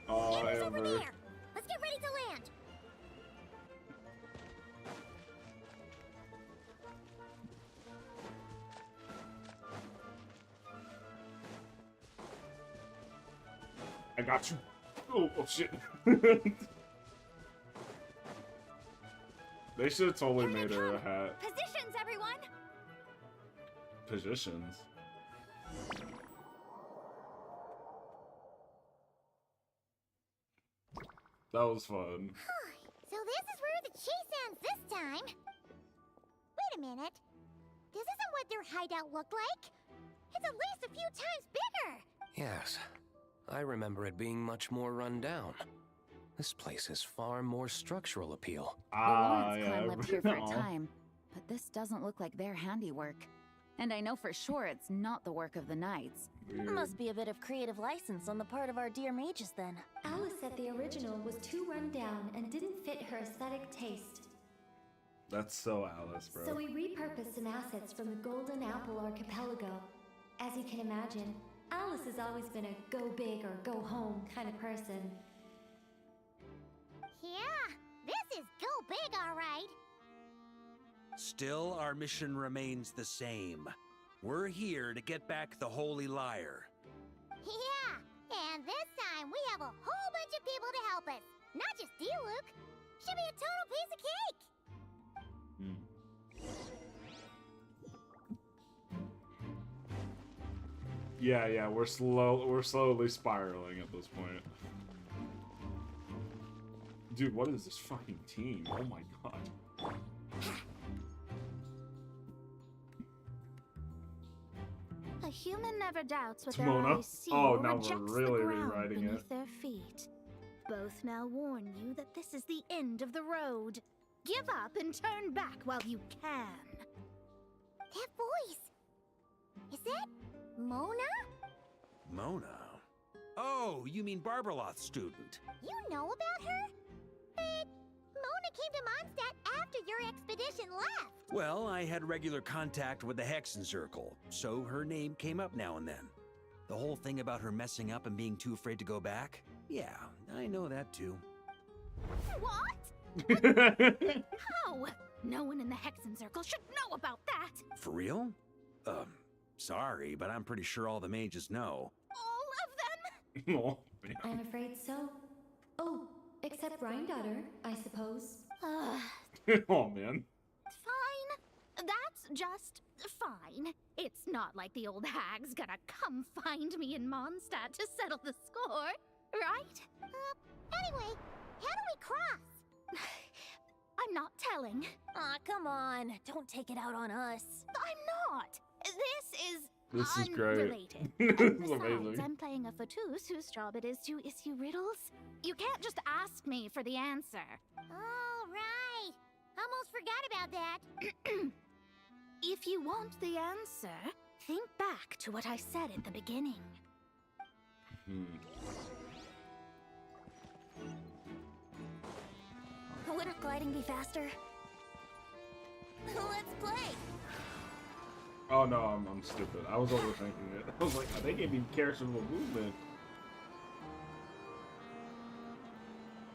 Aw, Amber's over Amber. there. Let's get ready to land. I got you. Oh shit. They should have totally made her a hat. Positions, everyone! Positions. That was fun. So this is where the chase ends this time. Wait a minute. This isn't what their hideout looked like. It's at least a few times bigger. Yes, I remember it being much more run down. This place has far more structural appeal. The Lawrence clan lived here for a time, but this doesn't look like their handiwork. And I know for sure it's not the work of the knights. Must be a bit of creative license on the part of our dear mages then. Alice said the original was too run down and didn't fit her aesthetic taste. That's so Alice, bro. So we repurposed some assets from the Golden Apple Archipelago. As you can imagine, Alice has always been a go big or go home kind of person. Yeah, this is go big, all right. Still, our mission remains the same. We're here to get back the Holy Lyre. Yeah, and this time we have a whole bunch of people to help us. Not just D-Luke. Should be a total piece of cake. Yeah, we're slowly spiraling at this point. Dude, what is this fucking team? Oh my god. A human never doubts what Timona? their eyes see Oh, or now we're rejects really the ground rewriting beneath it. their feet. Both now warn you that this is the end of the road. Give up and turn back while you can. That voice. Is that Mona? Mona? Oh, you mean Barbarloth's student. You know about her? But Mona came to Mondstadt after your expedition left. Well, I had regular contact with the Hexen Circle, so her name came up now and then. The whole thing about her messing up and being too afraid to go back? Yeah, I know that too. What? How? No one in the Hexen Circle should know about that. For real? Sorry, but I'm pretty sure all the mages know. All of them? Oh, man. I'm afraid so. Oh, except Rhindaughter, I suppose. Oh, man. Fine. That's just fine. It's not like the old hag's gonna come find me in Mondstadt to settle the score, right? Anyway, how do we cross? I'm not telling. Aw, come on. Don't take it out on us. I'm not. This is great. Unrelated. This And is besides, amazing. I'm playing a Fatus whose job it is to issue riddles. You can't just ask me for the answer. All right. Almost forgot about that. If you want the answer, think back to what I said at the beginning. Wouldn't gliding be faster? Let's play! Oh no, I'm stupid. I was overthinking it. I was like, they gave me characterable movement.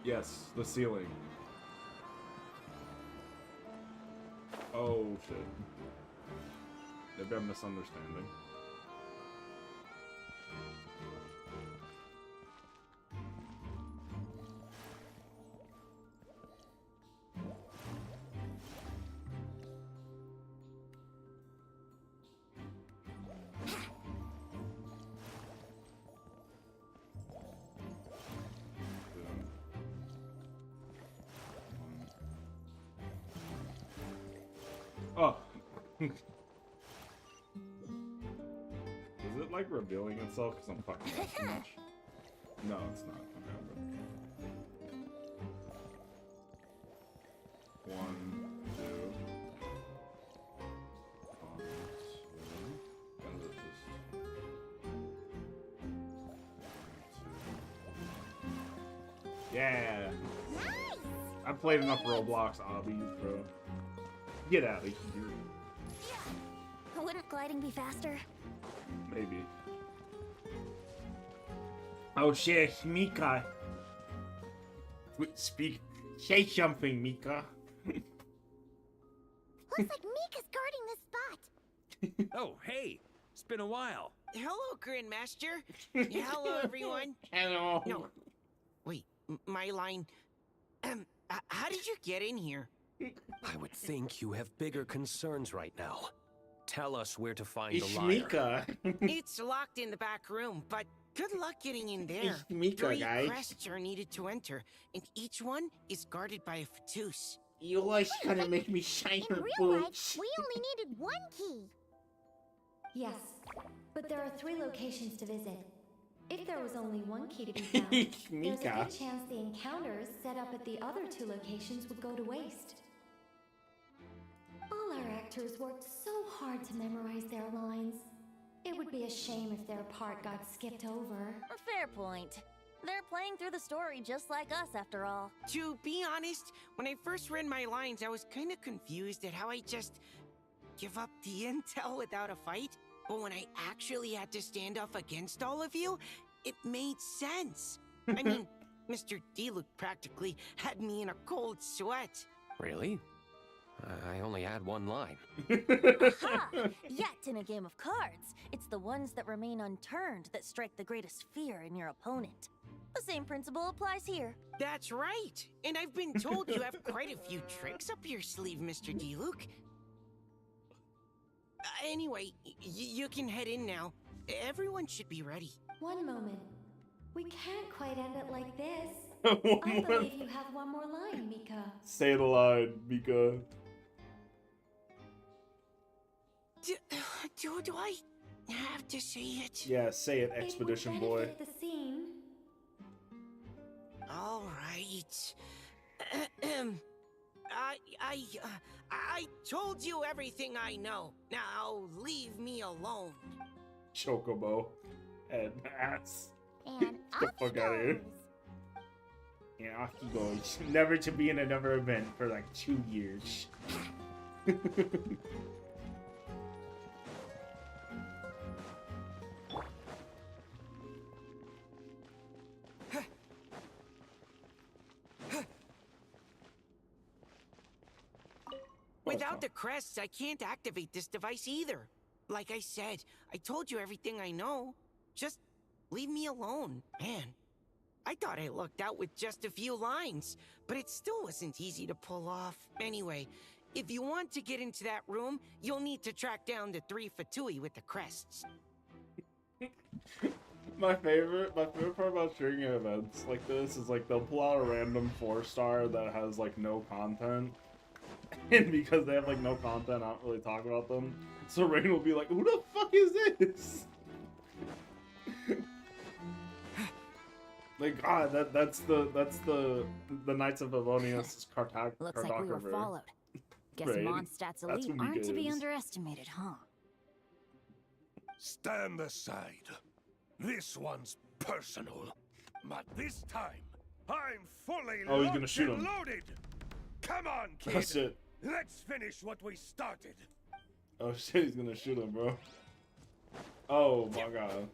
Yes, the ceiling. Oh shit. They've got a misunderstanding. Oh. Is it like revealing itself because I'm fucking up too much? No, it's not. Okay, one, two. And it's just... Yeah. Nice. I played enough Roblox obbies, bro. Get out of here. Wouldn't gliding be faster? Maybe. Oh shit, Mika. Speak. Say something, Mika. Looks like Mika's guarding this spot. Oh, hey. It's been a while. Hello, Grandmaster. Hello, everyone. Hello. No. Wait, my line. How did you get in here? I would think you have bigger concerns right now. Tell us where to find It's the liar. Mika. It's locked in the back room, but good luck getting in there. It's Mika, 3 guys. crests are needed to enter, and each one is guarded by a Fatus. You always gonna make me shine In her real life, boots. we only needed 1 key. Yes, but there are 3 locations to visit. If there was only 1 key to be found, It's there's a Mika. good chance the encounters set up at the other 2 locations would go to waste. All our actors worked so hard to memorize their lines. It would be a shame if their part got skipped over. A fair point. They're playing through the story just like us, after all. To be honest, when I first read my lines, I was kind of confused at how I just give up the intel without a fight. But when I actually had to stand up against all of you, it made sense. I mean, Mr. D-Luke practically had me in a cold sweat. Really? I only had one line. Aha! Yet in a game of cards, it's the ones that remain unturned that strike the greatest fear in your opponent. The same principle applies here. That's right. And I've been told you have quite a few tricks up your sleeve, Mr. D-Luke. Anyway, you can head in now. Everyone should be ready. One moment. We can't quite end it like this. I believe you have one more line, Mika. Say the line, Mika. Do I have to say it? Yeah, say it, Expedition Boy. It would benefit the scene. All right. I told you everything I know. Now leave me alone. Chocobo and ass. And Get the fuck out of here. Yeah, off he goes. Never to be in another event for like 2 years. Without the crests, I can't activate this device either. Like I said, I told you everything I know. Just leave me alone, man. I thought I lucked out with just a few lines, but it still wasn't easy to pull off. Anyway, if you want to get into that room, you'll need to track down the 3 Fatui with the crests. My favorite part about triggering events like this is like they'll pull out a random 4-star that has like no content. And because they have like no content, I don't really talk about them. So Rain will be like, "Who the fuck is this?" Like, God, that's the Knights of Avonius cartographer. Looks like we were followed. Guess Right. Mondstadt's That's elite who Mika aren't to be is. underestimated, huh? Stand aside. This one's personal. But this time, I'm fully Oh, he's gonna locked shoot and him. loaded. Come on, kid. That's it. Let's finish what we started. Oh shit, he's gonna shoot him, bro. Oh my God.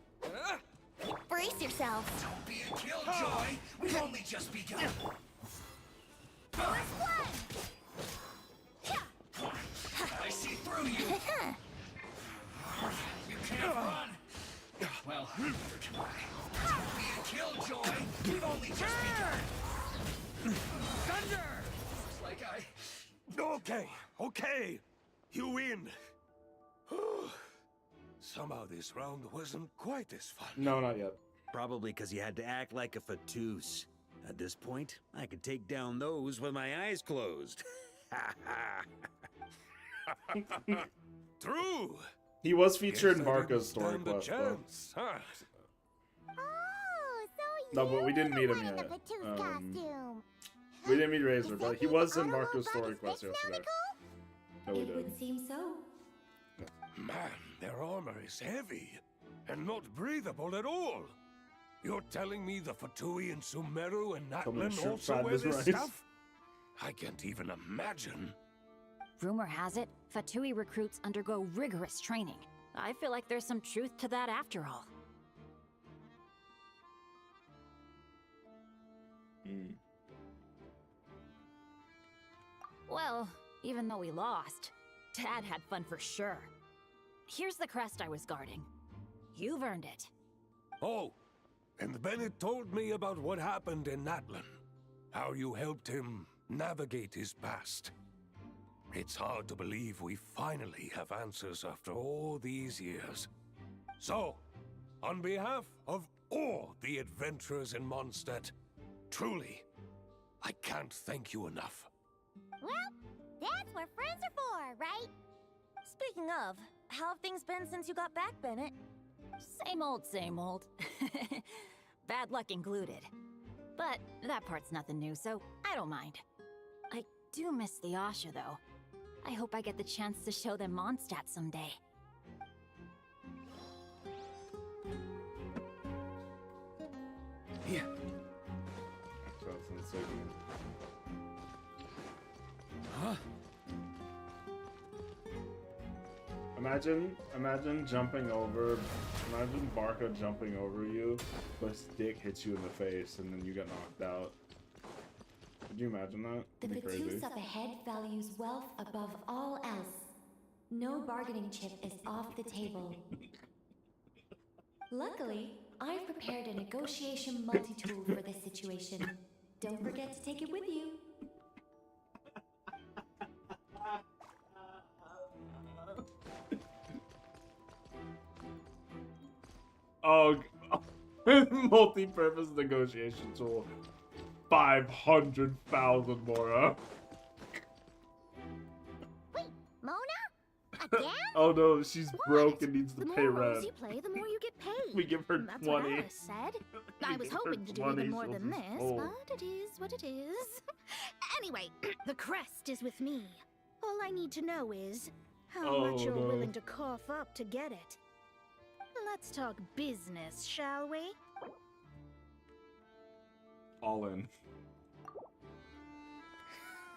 Brace yourselves. Don't be a killjoy. We've only just begun. I see through you. You can't run. Well, neither can I. Don't be a killjoy. We've only just begun. Thunder! Looks like Okay, okay. You win. Somehow this round wasn't quite as fun. No, not yet. Probably because you had to act like a fatous. At this point, I could take down those with my eyes closed. True. He was featured in Guess I Barca's didn't story stand a quest, though. chance, huh? Oh, so No, but we didn't meet him in the yet. Fatou's costume. We didn't meet Razor, Does but that he mean was the in auto Marco's robot story is quest fixed now, yesterday. No, we It did. would seem so. Man, their armor is heavy and not breathable at all. You're telling me the Fatui and Sumeru and Tell me the Natlan shrimp also fried wear this this rice. stuff? I can't even imagine. Rumor has it, Fatui recruits undergo rigorous training. I feel like there's some truth to that after all. Well, even though we lost, Dad had fun for sure. Here's the crest I was guarding. You've earned it. Oh, and Bennett told me about what happened in Natlan. How you helped him navigate his past. It's hard to believe we finally have answers after all these years. So, on behalf of all the adventurers in Mondstadt, truly, I can't thank you enough. Well, that's what friends are for, right? Speaking of, how have things been since you got back, Bennett? Same old, same old. Bad luck included. But that part's nothing new, so I don't mind. I do miss the Asha, though. I hope I get the chance to show them Mondstadt someday. Yeah. Huh? Imagine jumping over, imagine Barca jumping over you, but his dick hits you in the face and then you get knocked out. Could you imagine that? The It'd be crazy. Fatous up ahead values wealth above all else. No bargaining chip is off the table. Luckily, I've prepared a negotiation multi-tool for this situation. Don't forget to take it with you. Oh, multi-purpose negotiation tool. 500,000 more, huh? Wait, Mona? Again? Oh no, she's broke and needs to The pay more roles rent. you play, the more you get paid. We give her That's 20. what Alice said. I was give her hoping to do 20, even more she'll than just this, fold. but it is what it is. Anyway, the crest is with me. All I need to know is how much you're no. willing to cough up to get it. Let's talk business, shall we? All in.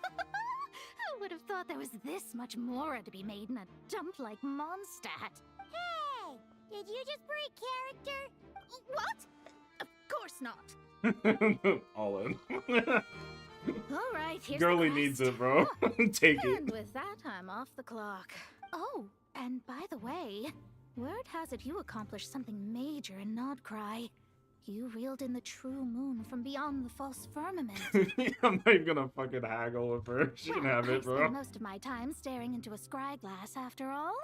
I would have thought there was this much more to be made in a dump like Mondstadt. Hey! Did you just break character? What? Of course not. All in. All right, here's Girlie the needs crest. it, bro. Take And it. with that, I'm off the clock. Oh, and by the way, word has it you accomplished something major in Nodcry. You reeled in the true moon from beyond the false firmament. I'm not even gonna fucking haggle with her. She can have I it, bro. spend most of my time staring into a scry glass, after all.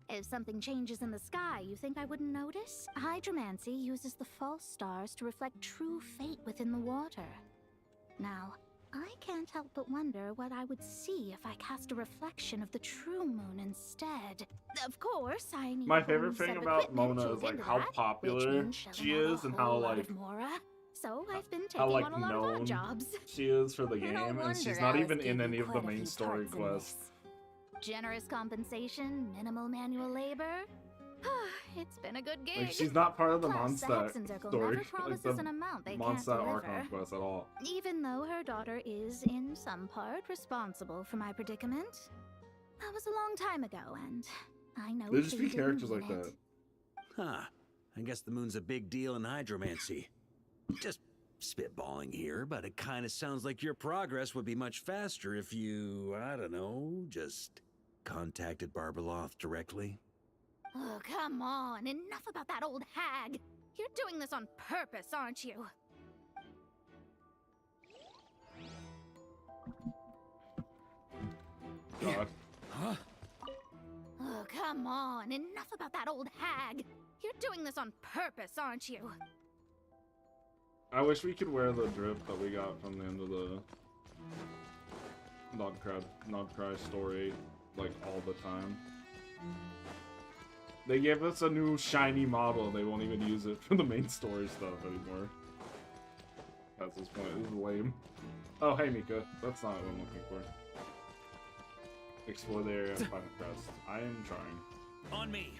If something changes in the sky, you think I wouldn't notice? Hydromancy uses the false stars to reflect true fate within the water. Now, I can't help but wonder what I would see if I cast a reflection of the true moon instead. Of course, I need My a whole favorite new set thing of about equipment Mona to is like into how that, which popular means she shelling out is a and whole how lot like of Mora. So I've been taking how like on a lot of odd known jobs. she is for the game, No and wonder she's not Alice even gave in you any of the quite a main few story parts in quests. Generous compensation, minimal manual labor. It's been a good gig. Like she's not part of the Plus, the Mondstadt Hexen Circle story, never like promises the an amount they can't Mondstadt deliver. Archon quest at all. Even though her daughter is, in some part, responsible for my predicament. That was a long time ago, and I know There'd just she be didn't characters mean like it. that. Huh. I guess the moon's a big deal in hydromancy. Just spitballing here, but it kind of sounds like your progress would be much faster if you, I don't know, just contacted Barbeloth directly. Oh, come on. Enough about that old hag. You're doing this on purpose, aren't you? God. Huh? Oh, come on. Enough about that old hag. You're doing this on purpose, aren't you? I wish we could wear the drip that we got from the end of the Nodcry story, like, all the time. They gave us a new shiny model. They won't even use it for the main story stuff anymore. At this point, this is lame. Oh, hey, Mika. That's not what I'm looking for. Explore the area and find the crest. I am trying. On me.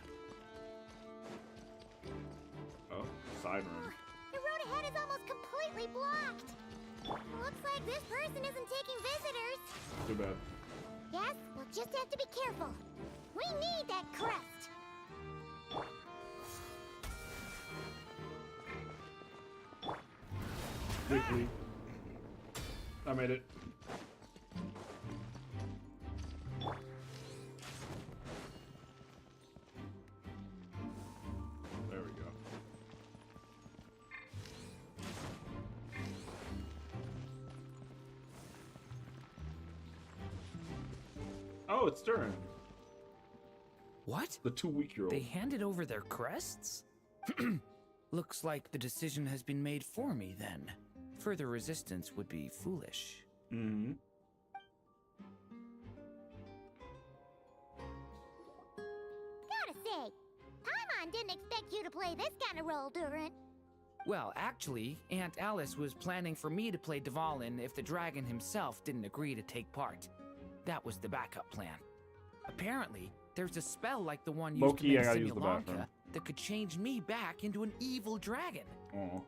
Oh, side room. The road ahead is almost completely blocked. Looks like this person isn't taking visitors. Too bad. Yes, we'll just have to be careful. We need that crest. Quickly. I made it. There we go. Oh, it's Durin. What? The 2-week-old. They handed over their crests? Looks like the decision has been made for me then. Further resistance would be foolish. Mm-hmm. Gotta say, Paimon didn't expect you to play this kind of role, Durin. Well, actually, Aunt Alice was planning for me to play Dvalin if the dragon himself didn't agree to take part. That was the backup plan. Apparently, there's a spell like the one used Loki, to I make gotta use the bathroom. Simulanka that could change me back into an evil dragon. Oh.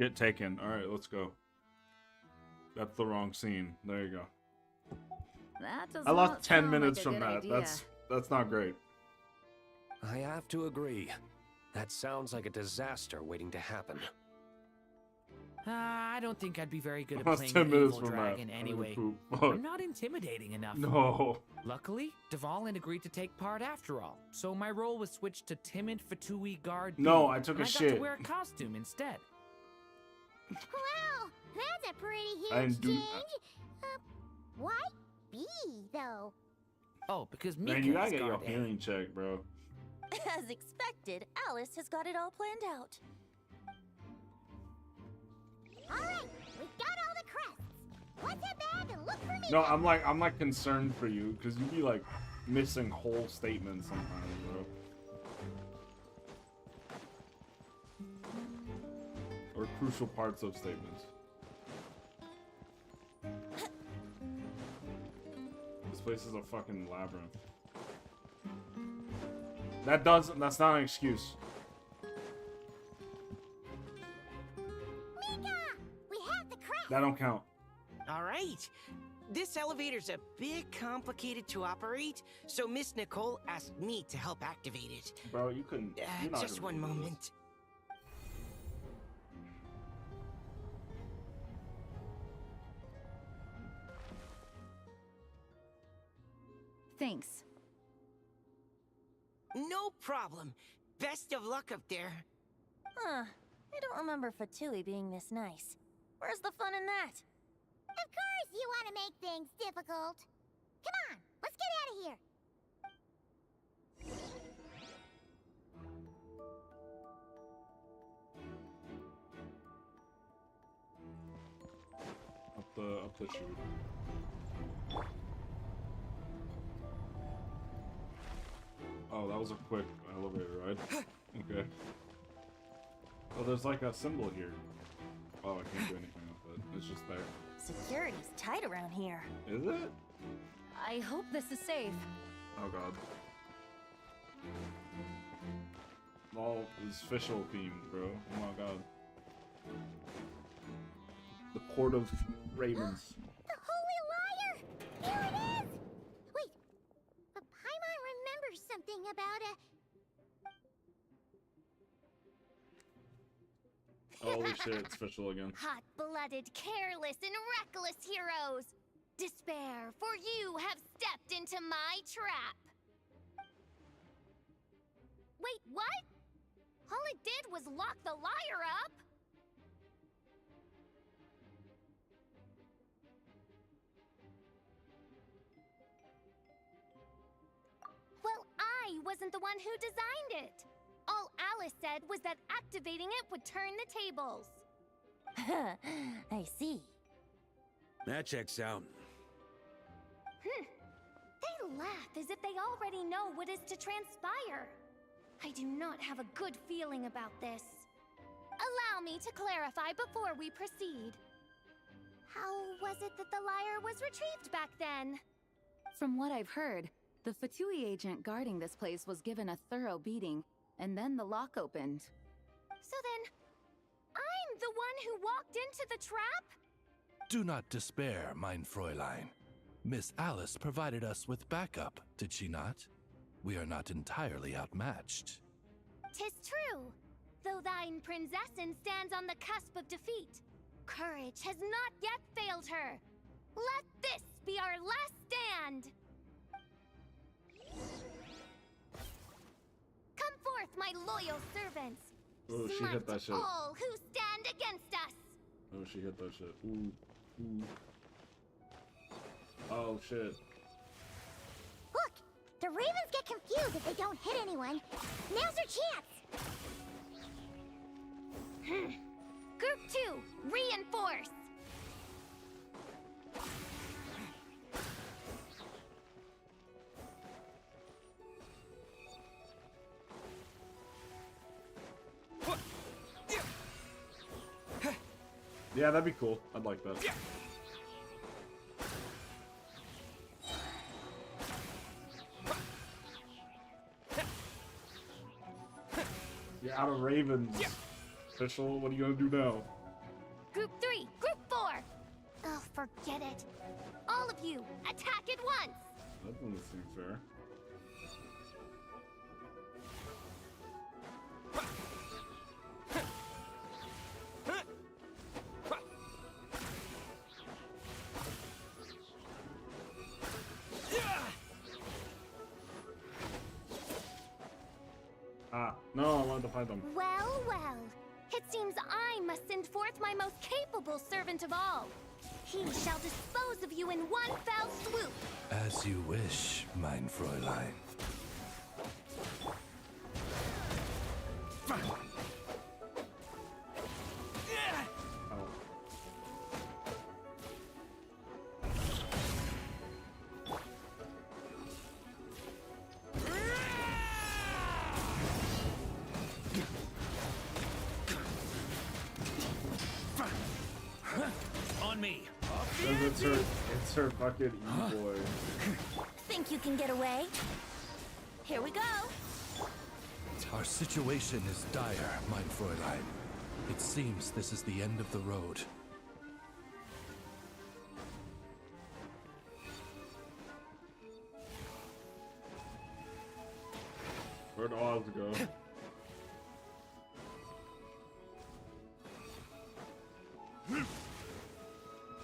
Get taken. All right, let's go. That's the wrong scene. There you go. That does I lost not 10 sound minutes like a from good that. idea. That's not great. I have to agree. That sounds like a disaster waiting to happen. I don't think I'd be very good at Lost playing 10 an minutes evil from that. dragon I'm gonna anyway. poop. I'm not intimidating enough. No. Luckily, Dvalin agreed to take part after all, so my role was switched to timid Fatui guard. No, B, I took and a I got shit. to wear a costume instead. Wow, that's a pretty I huge didn't do- change. Why B, though? Oh, because Mika Man, you gotta is get your guard A. hearing checked, bro. As expected, Alice has got it all planned out. All right, we've got all the crests. Let's head back and look for me. No, I'm like concerned for you because you be like missing whole statements sometimes, bro. Or crucial parts of statements. This place is a fucking labyrinth. That's not an excuse. Mika, we have the crest. That don't count. All right. This elevator's a bit complicated to operate, so Miss Nicole asked me to help activate it. Bro, you couldn't. You're not Just gonna one do this. moment. Thanks. No problem. Best of luck up there. Huh. I don't remember Fatui being this nice. Where's the fun in that? Of course you want to make things difficult. Come on, let's get out of here. Up the chute. Oh, that was a quick elevator ride. Okay. Oh, there's like a symbol here. Oh, I can't do anything with it. It's just there. Security's tight around here. Is it? I hope this is safe. Oh god. All is official themed, bro. Oh my god. The Court of Ravens. The Holy Liar! Here it is! Wait, but Paimon remembers something about a... Holy shit, it's official again. Hot-blooded, careless, and reckless heroes! Despair, for you have stepped into my trap! Wait, what? All it did was lock the liar up! Well, I wasn't the one who designed it! All Alice said was that activating it would turn the tables. I see. That checks out. They laugh as if they already know what is to transpire. I do not have a good feeling about this. Allow me to clarify before we proceed. How was it that the liar was retrieved back then? From what I've heard, the Fatui agent guarding this place was given a thorough beating, and then the lock opened. So then, I'm the one who walked into the trap? Do not despair, mein Fräulein. Miss Alice provided us with backup, did she not? We are not entirely outmatched. 'Tis true. Though thine Prinzessin stands on the cusp of defeat, courage has not yet failed her. Let this be our last stand! Come forth, my loyal servants! Oh, she Smite hit that shit. all who stand against us! Oh, she hit that shit. Ooh. Ooh. Oh, shit. Look, the Ravens get confused if they don't hit anyone. Now's their chance! Group 2, reinforce! Yeah, that'd be cool. I'd like that. You're out of Ravens. Official, what are you gonna do now? Group 3, Group 4! Oh, forget it. All of you, attack at once! That doesn't seem fair. Ah, no, I wanted to fight them. Well, well. It seems I must send forth my most capable servant of all. He shall dispose of you in one fell swoop. As you wish, mein Fräulein. On me. It's her fucking E-boy. Think you can get away? Here we go. Our situation is dire, mein Fräulein. It seems this is the end of the road. Where'd Oz go?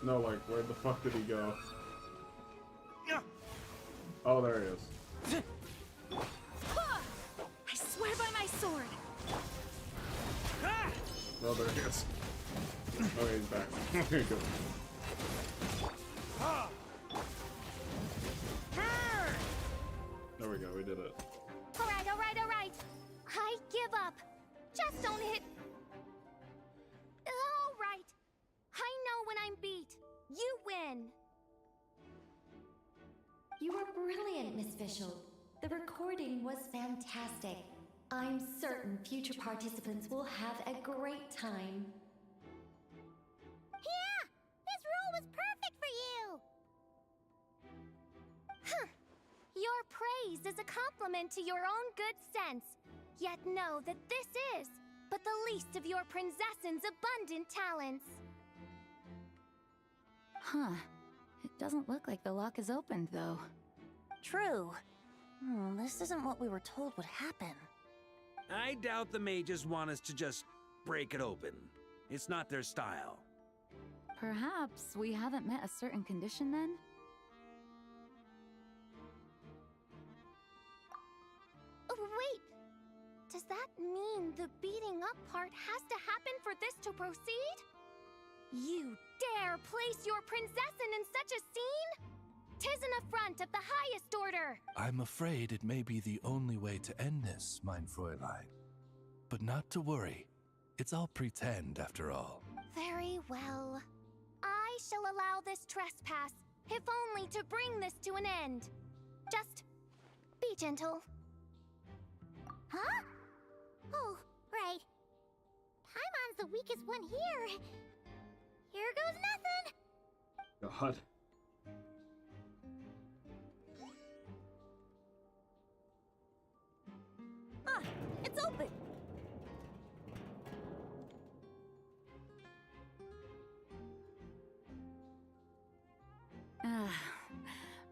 No, like, where the fuck did he go? Oh, there he is. I swear by my sword. Oh, there he is. Oh, he's back. Okay, good. There we go, we did it. Alright, alright, alright. I give up. Just don't hit. Alright. I know when I'm beat. You win. You were brilliant, Miss Fischl. The recording was fantastic. I'm certain future participants will have a great time. Yeah! This role was perfect for you! Huh. Your praise is a compliment to your own good sense. Yet know that this is but the least of your princess's abundant talents. Huh. It doesn't look like the lock is opened, though. True. This isn't what we were told would happen. I doubt the mages want us to just break it open. It's not their style. Perhaps we haven't met a certain condition then? Oh, wait! Does that mean the beating up part has to happen for this to proceed? You dare place your princessin in such a scene? 'Tis an affront of the highest order! I'm afraid it may be the only way to end this, mein Fräulein. But not to worry. It's all pretend, after all. Very well. I shall allow this trespass, if only to bring this to an end. Just be gentle. Huh? Oh, right. Paimon's the weakest one here. Here goes nothing. God. Ah, it's open.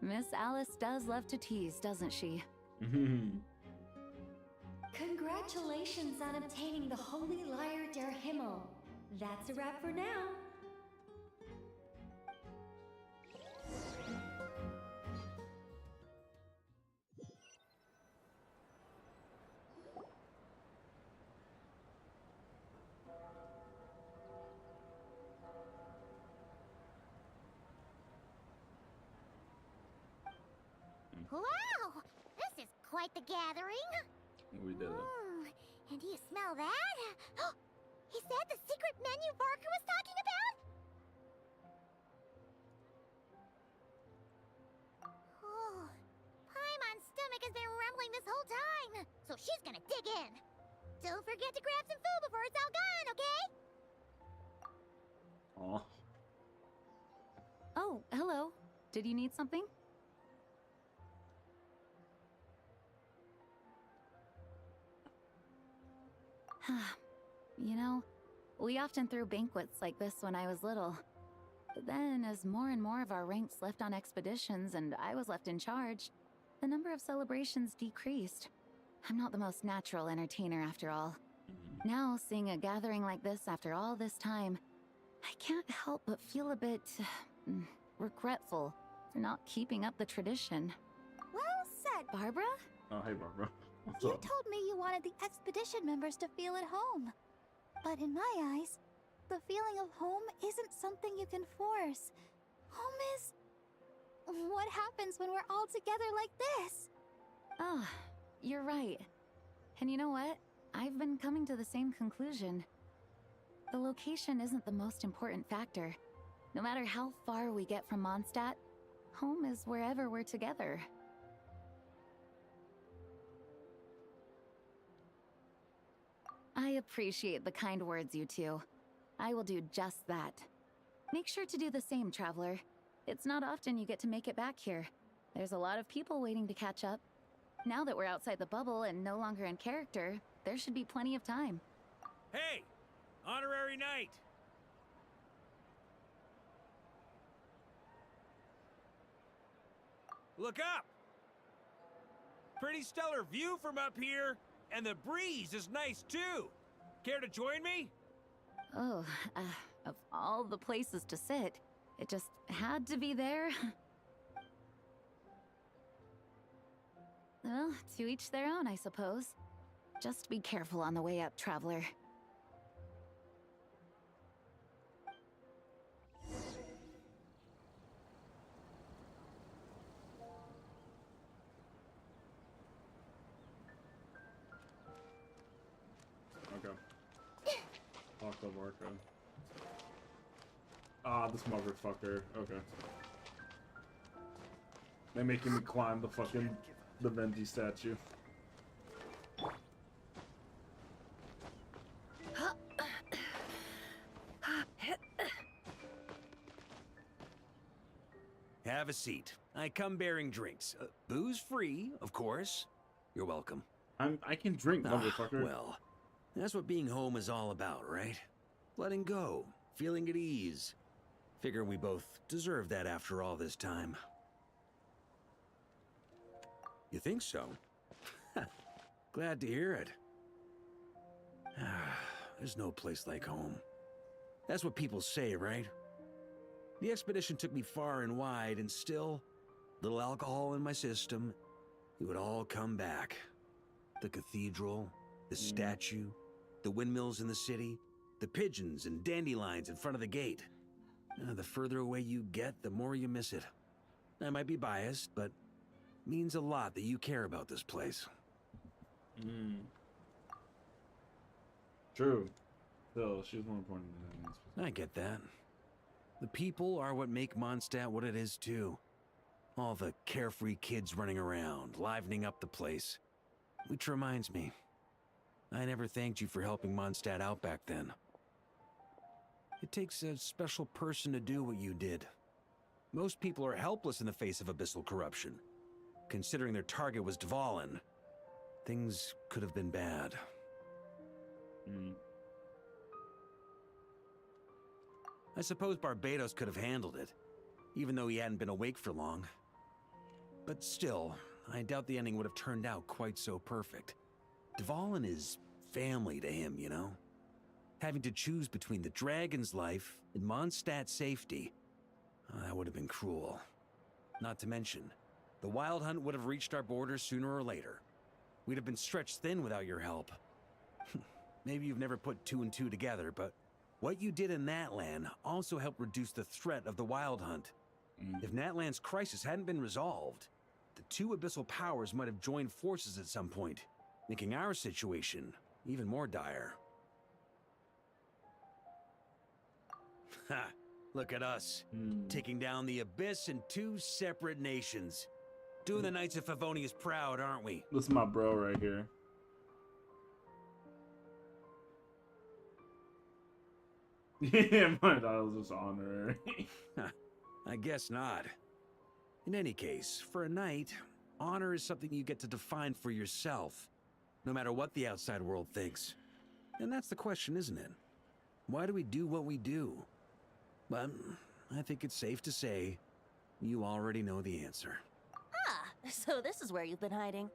Miss Alice does love to tease, doesn't she? Congratulations on obtaining the Holy Lyre der Himmel. That's a wrap for now. Wow! This is quite the gathering. We did it. And do you smell that? Is that the secret menu Barker was talking about? Oh, Paimon's stomach has been rumbling this whole time, so she's gonna dig in. Don't forget to grab some food before it's all gone, okay? Aw. Oh, hello. Did you need something? You know, We often threw banquets like this when I was little. But then, as more and more of our ranks left on expeditions and I was left in charge, the number of celebrations decreased. I'm not the most natural entertainer after all. Now, seeing a gathering like this after all this time, I can't help but feel a bit regretful for not keeping up the tradition. Well said, Barbara. Oh, hey, Barbara. What's You up? told me you wanted the expedition members to feel at home. But in my eyes, the feeling of home isn't something you can force. Home is what happens when we're all together like this. Ah, you're right. And you know what? I've been coming to the same conclusion. The location isn't the most important factor. No matter how far we get from Mondstadt, home is wherever we're together. I appreciate the kind words, you two. I will do just that. Make sure to do the same, Traveler. It's not often you get to make it back here. There's a lot of people waiting to catch up. Now that we're outside the bubble and no longer in character, there should be plenty of time. Hey! Honorary Knight! Look up! Pretty stellar view from up here, and the breeze is nice too. Care to join me? Oh, of all the places to sit, it just had to be there. Well, to each their own, I suppose. Just be careful on the way up, Traveler. Okay. Lock the Marco. Ah, this motherfucker. Okay. They're making me climb the Venti statue. Have a seat. I come bearing drinks. Booze free, of course. You're welcome. I can drink, motherfucker. Well, that's what being home is all about, right? Letting go, feeling at ease. Figure we both deserve that after all this time. You think so? Glad to hear it. There's no place like home. That's what people say, right? The expedition took me far and wide, and still, little alcohol in my system, it would all come back. The cathedral, the statue, the windmills in the city, the pigeons and dandelions in front of the gate. The further away you get, the more you miss it. I might be biased, but it means a lot that you care about this place. True. Still, she's more important than I get that. The people are what make Mondstadt what it is, too. All the carefree kids running around, livening up the place. Which reminds me, I never thanked you for helping Mondstadt out back then. It takes a special person to do what you did. Most people are helpless in the face of abyssal corruption. Considering their target was Dvalin, things could have been bad. I suppose Barbados could have handled it, even though he hadn't been awake for long. But still, I doubt the ending would have turned out quite so perfect. Dvalin is family to him, you know? Having to choose between the dragon's life and Mondstadt's safety, that would have been cruel. Not to mention, the Wild Hunt would have reached our borders sooner or later. We'd have been stretched thin without your help. Maybe you've never put two and two together, but what you did in Natlan also helped reduce the threat of the Wild Hunt. If Natlan's crisis hadn't been resolved, the two abyssal powers might have joined forces at some point, making our situation even more dire. Ha! Look at us, taking down the Abyss in two separate nations. Doing the Knights of Favonius proud, aren't we? This is my bro right here. Yeah, my that was just honorary. I guess not. In any case, for a knight, honor is something you get to define for yourself, no matter what the outside world thinks. And that's the question, isn't it? Why do we do what we do? But I think it's safe to say you already know the answer. Ah, so this is where you've been hiding.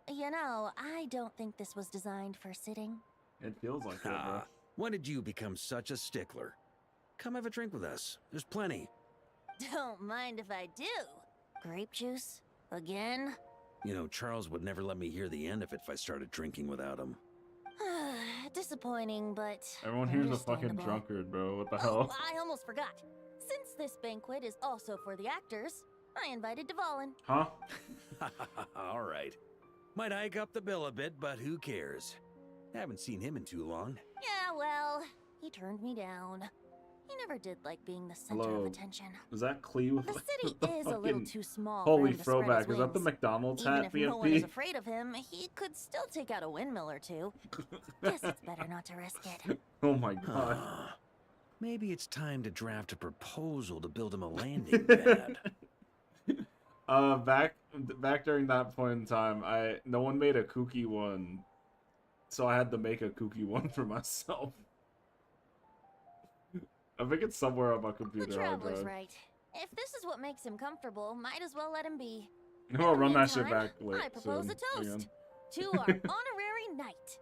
You know, I don't think this was designed for sitting. It feels like it, bro. When did you become such a stickler? Come have a drink with us. There's plenty. Don't mind if I do. Grape juice? Again? You know, Charles would never let me hear the end of it if I started drinking without him. Disappointing, but Everyone here's a fucking understandable. drunkard, bro. What the hell? I almost forgot. Since this banquet is also for the actors, I invited Dvalin. Huh? All right. Might hike up the bill a bit, but who cares? Haven't seen him in too long. Yeah, well, he turned me down. He never did like being the center Hello. of attention. Is that Clee with The like, city the is a little fucking- too small for Holy him to spread his throwback. Is that the wings. McDonald's Even hat, if no one is BFB? afraid of him, he could still take out a windmill or two. Guess it's better not to risk it. Oh my god. Maybe it's time to draft a proposal to build him a landing pad. Back during that point in time, no one made a kooky one, so I had to make a kooky one for myself. I think it's somewhere on my The computer hard traveler's drive. right. If this is what makes him comfortable, might as well let him be. I'm gonna run that shit Meantime, back late I propose soon, a toast again. to our honorary knight.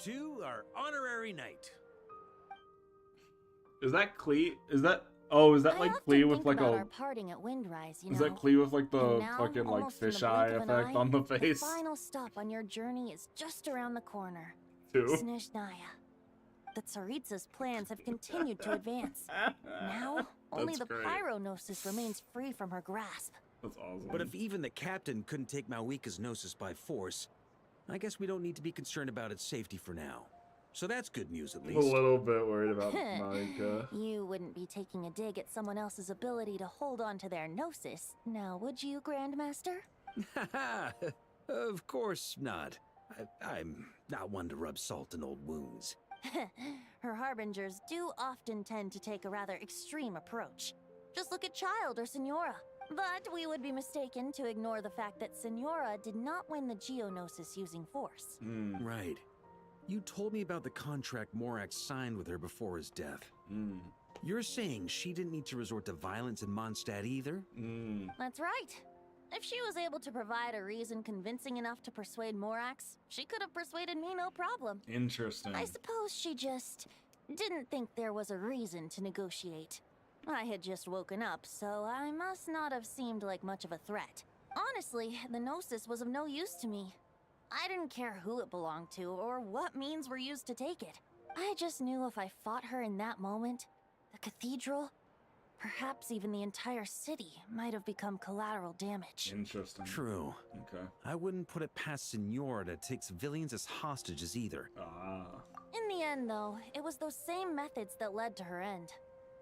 To our honorary knight. Is that Clee? Is that? Oh, is that I like often Clee with think like about a? our parting at Windrise, you Is know. that Clee with like the And now, fucking like almost in the fisheye blink of an effect eye, on the face? The final stop on your journey is just around the corner. Two. Snezhnaya. The Tsaritsa's plans have continued to advance. Now, only That's the great. Pyronosis remains free from her grasp. That's awesome. But if even the captain couldn't take Malwika's Gnosis by force, I guess we don't need to be concerned about its safety for now. So that's good news at a least. little bit worried about Monica. You wouldn't be taking a dig at someone else's ability to hold on to their Gnosis, now would you, Grandmaster? Of course not. I'm not one to rub salt in old wounds. Her harbingers do often tend to take a rather extreme approach. Just look at Child or Senora. But we would be mistaken to ignore the fact that Senora did not win the Geonosis using force. Right. You told me about the contract Morax signed with her before his death. You're saying she didn't need to resort to violence in Mondstadt either? That's right. If she was able to provide a reason convincing enough to persuade Morax, she could have persuaded me no problem. Interesting. I suppose she just didn't think there was a reason to negotiate. I had just woken up, so I must not have seemed like much of a threat. Honestly, the Gnosis was of no use to me. I didn't care who it belonged to or what means were used to take it. I just knew if I fought her in that moment, the cathedral, perhaps even the entire city, might have become collateral damage. Interesting. True. Okay. I wouldn't put it past Senora to take civilians as hostages either. In the end, though, it was those same methods that led to her end.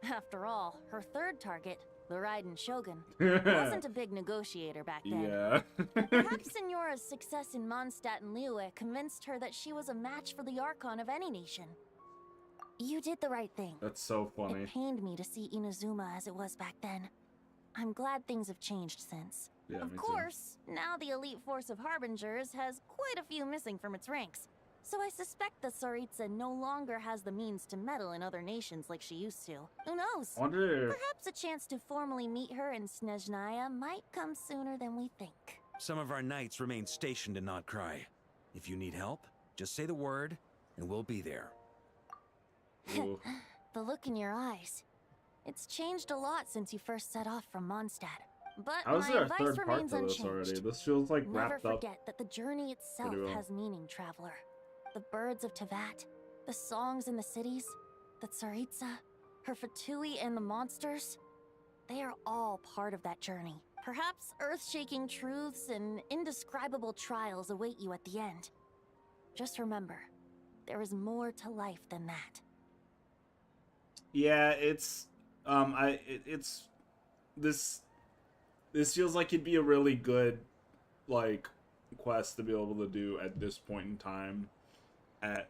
After all, her third target, the Raiden Shogun, wasn't a big negotiator back then. Yeah. Perhaps Senora's success in Mondstadt and Liyue convinced her that she was a match for the Archon of any nation. You did the right thing. That's so funny. It pained me to see Inazuma as it was back then. I'm glad things have changed since. Yeah, Of me too. course, now the elite force of Harbingers has quite a few missing from its ranks. So I suspect that Tsaritsa no longer has the means to meddle in other nations like she used to. Who knows? Wonder- Perhaps a chance to formally meet her in Snezhnaya might come sooner than we think. Some of our knights remain stationed in Not Cry. If you need help, just say the word, and we'll be there. The look in your eyes. It's changed a lot since you first set off from Mondstadt. But How is my there a advice third part remains to this unchanged. already? This feels like Never wrapped up. forget that the journey itself pretty well. has meaning, traveler. The birds of Tevat, the songs in the cities, the Tsaritsa, her Fatui and the monsters. They are all part of that journey. Perhaps earth-shaking truths and indescribable trials await you at the end. Just remember, there is more to life than that. Yeah, it's this feels like it'd be a really good like quest to be able to do at this point in time, at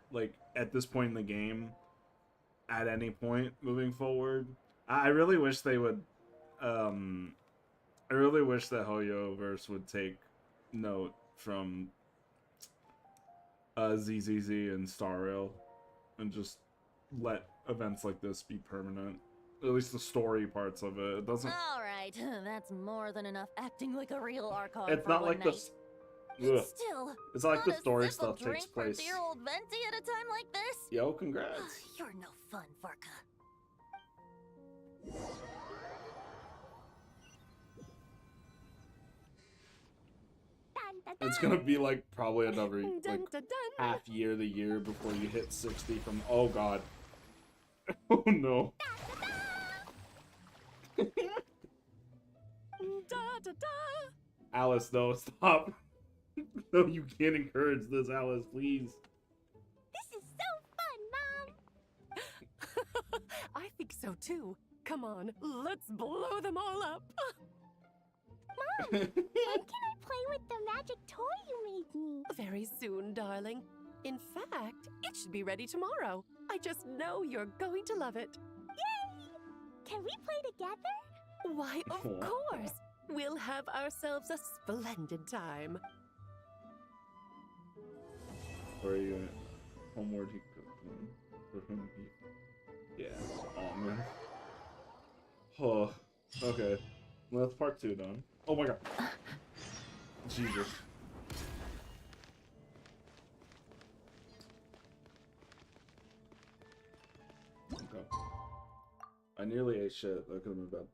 this point in the game, at any point moving forward. I really wish they would I really wish that Hoyoverse would take note from ZZZ and Star Rail and just let events like this be permanent. At least the story parts of it. It doesn't. All right, that's more than enough acting like a real Archon It's for not one like night. this. Still, It's not like the not a story sip of stuff drink takes for place. dear old Venti at a time like this. Yo, congrats. You're no fun, Varka. It's gonna be like probably another like half year the year before you hit 60 from. Oh god. Oh no. Alice, no, stop. No, you can't encourage this, Alice, please. This is so fun, Mom! I think so too. Come on, let's blow them all up. Mom, when can I play with the magic toy you made me? Very soon, darling. In fact, it should be ready tomorrow. I just know you're going to love it. Yay! Can we play together? Why, of course. We'll have ourselves a splendid time. Where are you at? Homeward he for him he... Yeah. Oh man. Oh. Okay. Well, that's part 2 done. Oh my god. Jesus. Okay. I nearly ate shit. That could have been bad.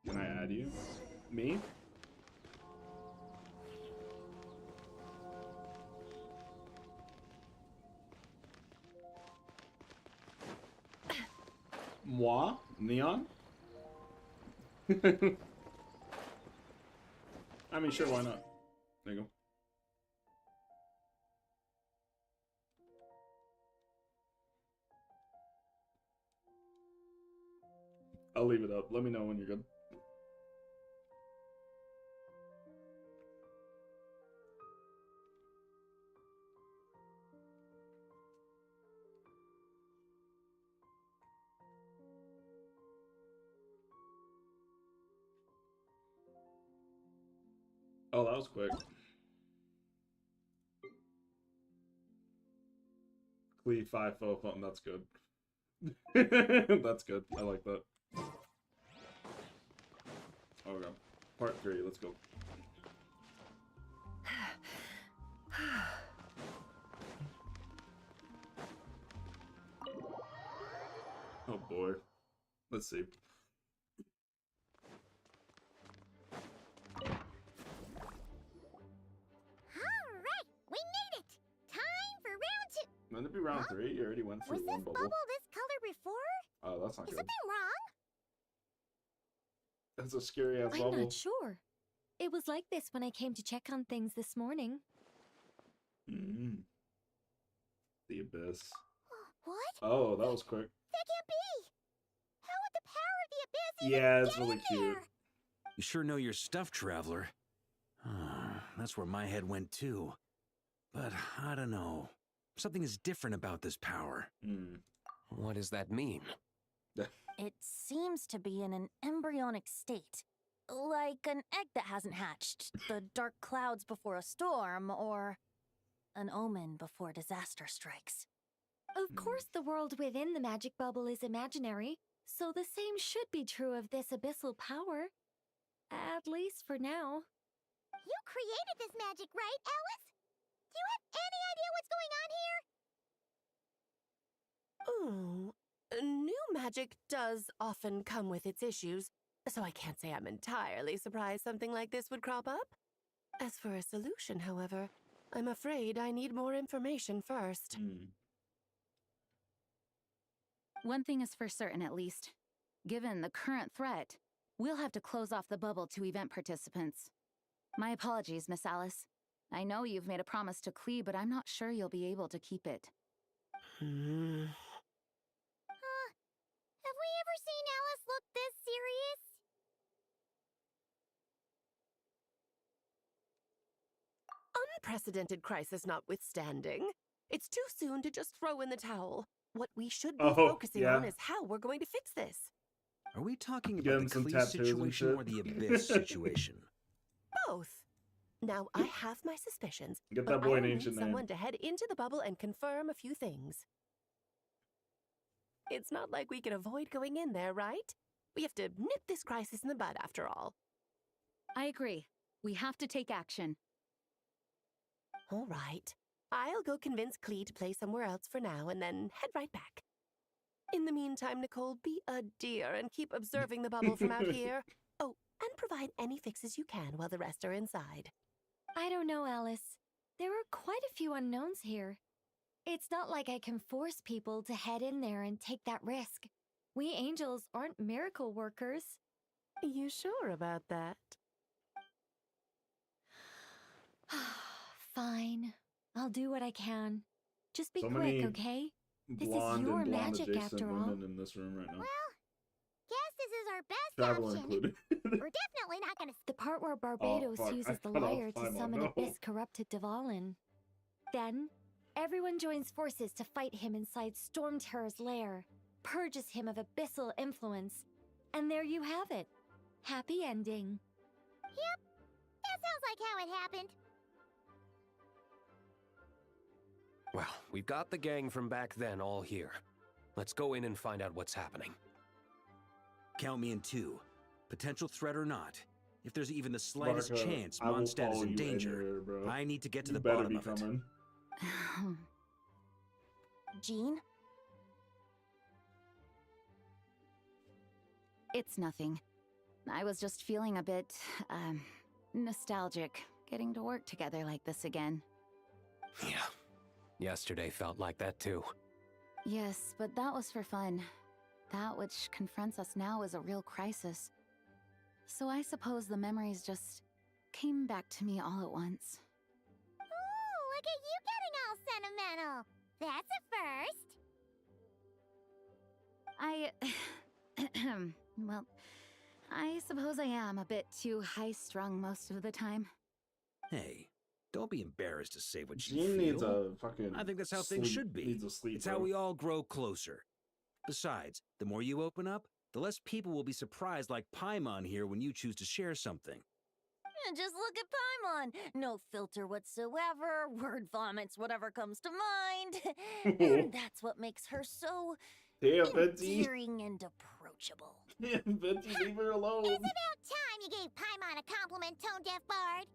Can I add you? Me? Moi? Neon? I mean, sure, why not? There you go. I'll leave it up. Let me know when you're good. Oh, that was quick. Cleave 5 foe fun. That's good. That's good. I like that. Okay. Part 3. Let's go. Oh boy. Let's see. Alright, we made it! Time for round 2! Wouldn't it be round 3? You already went through Was one this bubble. bubble this color before? Oh, that's not Is good. something wrong? That's a scary ass I'm bubble. not sure. It was like this when I came to check on things this morning. Mm. The abyss. What? Oh, that was quick. That can't be! How would the power of the abyss even Yeah, get it's really in cute. there? You sure know your stuff, traveler. That's where my head went too. But I don't know. Something is different about this power. What does that mean? It seems to be in an embryonic state. Like an egg that hasn't hatched, the dark clouds before a storm, or an omen before disaster strikes. Of course, the world within the magic bubble is imaginary, so the same should be true of this abyssal power. At least for now. You created this magic, right, Alice? Do you have any idea what's going on here? Ooh, new magic does often come with its issues, so I can't say I'm entirely surprised something like this would crop up. As for a solution, however, I'm afraid I need more information first. One thing is for certain, at least. Given the current threat, we'll have to close off the bubble to event participants. My apologies, Miss Alice. I know you've made a promise to Klee, but I'm not sure you'll be able to keep it. Have we ever seen Alice look this serious? Unprecedented crisis notwithstanding, it's too soon to just throw in the towel. What we should be Oh, focusing yeah. on is how we're going to fix this. Are we talking Get about him the some Klee tattoos and situation shit. or the Abyss situation? Both. Now, I have my suspicions, Get but that boy I an need ancient someone name. to head into the bubble and confirm a few things. It's not like we can avoid going in there, right? We have to nip this crisis in the bud, after all. I agree. We have to take action. All right. I'll go convince Klee to play somewhere else for now and then head right back. In the meantime, Nicole, be a dear and keep observing the bubble from out here. Oh, and provide any fixes you can while the rest are inside. I don't know, Alice. There are quite a few unknowns here. It's not like I can force people to head in there and take that risk. We angels aren't miracle workers. You sure about that? Fine. I'll do what I can. Just be So quick, many okay? This is blonde your and blonde magic adjacent after all. women in this room right now. Guess this is our best Travel option. included. We're definitely not gonna. The part where Barbados fuck, I uses the cut off lyre to Paimon, summon no. abyss-corrupted Dvalin. Then, everyone joins forces to fight him inside Storm Terror's lair, purges him of abyssal influence, and there you have it. Happy ending. Yep, that sounds like how it happened. Well, we've got the gang from back then all here. Let's go in and find out what's happening. Count me in 2. Potential threat or not. If there's even the slightest Barca, chance I will Mondstadt is follow in you danger, anywhere, bro. I need to get to You the better bottom be of it. coming. Jean? It's nothing. I was just feeling a bit, nostalgic, getting to work together like this again. Yeah. Yesterday felt like that too. Yes, but that was for fun. That which confronts us now is a real crisis. So I suppose the memories just came back to me all at once. Ooh, look at you getting all sentimental. That's a first. Well, I suppose I am a bit too high-strung most of the time. Hey, don't be embarrassed to say what you Jean feel. needs a fucking I think that's how things should be. Needs a sleep, It's how we all grow closer. Besides, the more you open up, the less people will be surprised like Paimon here when you choose to share something. Just look at Paimon. No filter whatsoever, word vomits whatever comes to mind. And that's what makes her so Damn, Betsy. endearing and approachable. Damn, Betsy, leave her alone. It's about time you gave Paimon a compliment, Tone Deaf Bard.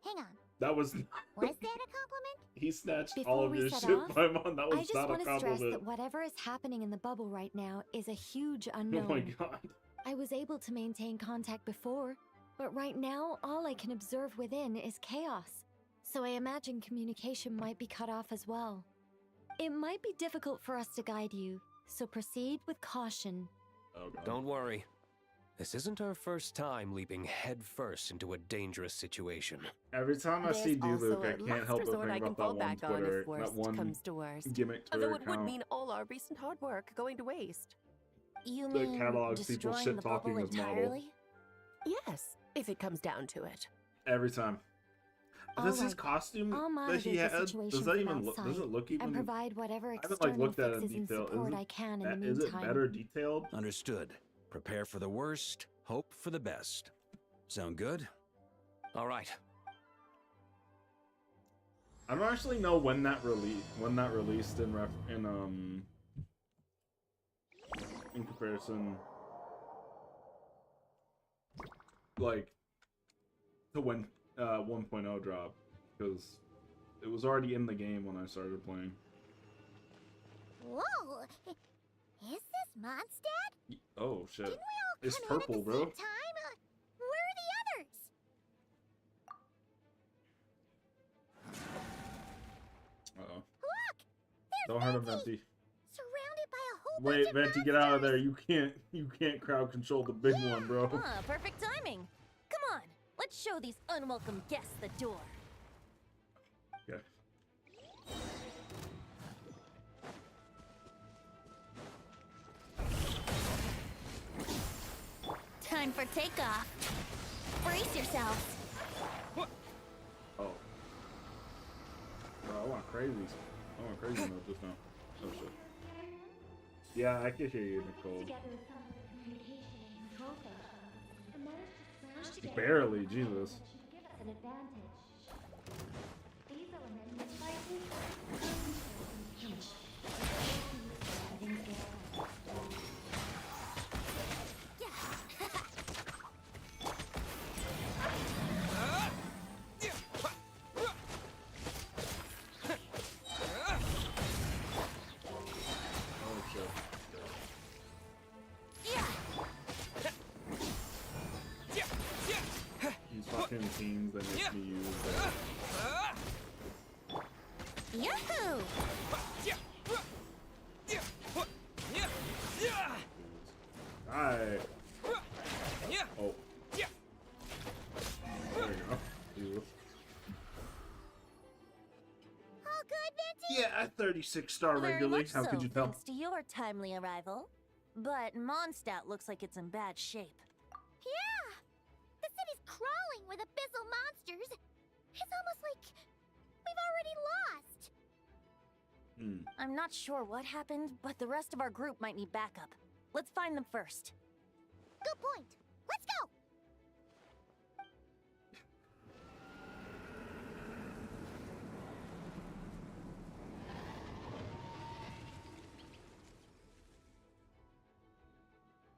Hang on. That was... Was that a compliment? He snatched Before all of we your set shit, off, Paimon. That was I just not want a to stress compliment. that whatever is happening in the bubble right now is a huge Oh unknown. my god. I was able to maintain contact before, but right now all I can observe within is chaos. So I imagine communication might be cut off as well. It might be difficult for us to guide you, so proceed with caution. Oh god. Don't worry. This isn't our first time leaping headfirst into a dangerous situation. Every time I There's see Duke, also I a can't last help but resort I think can about fall that one back on Twitter, if worst that one comes to worst. gimmick Twitter Although it would account. mean all our recent hard work going to waste. You That mean catalogs people destroying shit the talking bubble as model. entirely? Yes, if it comes down to it. Every time. All Does his right. costume I'll that monitor he the had, situation does that from even look, does outside it look even... and provide whatever I haven't like external looked at it in fixes and detail. support I can in the Is it meantime. better detailed? Understood. Prepare for the worst, hope for the best. Sound good? All right. I don't actually know when that released in comparison, like, to when 1.0 dropped, because it was already in the game when I started playing. Whoa! Is this Mondstadt? Oh shit! Didn't we all It's come purple, in at the bro. same time? Where are the others? Uh-oh. Look! Don't hurt him, Venti. Surrounded by a whole Wait, bunch of Venti, get out of there! You can't crowd control the big one, bro. Ah, perfect timing. Come on, let's show these unwelcome guests the door. Okay. Time for takeoff. Brace yourselves. Oh. Bro, I want crazy mode just now. Oh shit. Yeah, I can hear you, Nicole. Barely, Jesus. an advantage. These elemental devices Fucking teams that make me use that. Yahoo! Alright. Oh. There we go. Ew. All good, Venti? Yeah, 36-star Very regularly. much How so, could you tell? thanks to your timely arrival. But Mondstadt looks like it's in bad shape. Yeah! The city's crawling with abyssal monsters. It's almost like we've already lost. I'm not sure what happened, but the rest of our group might need backup. Let's find them first. Good point. Let's go!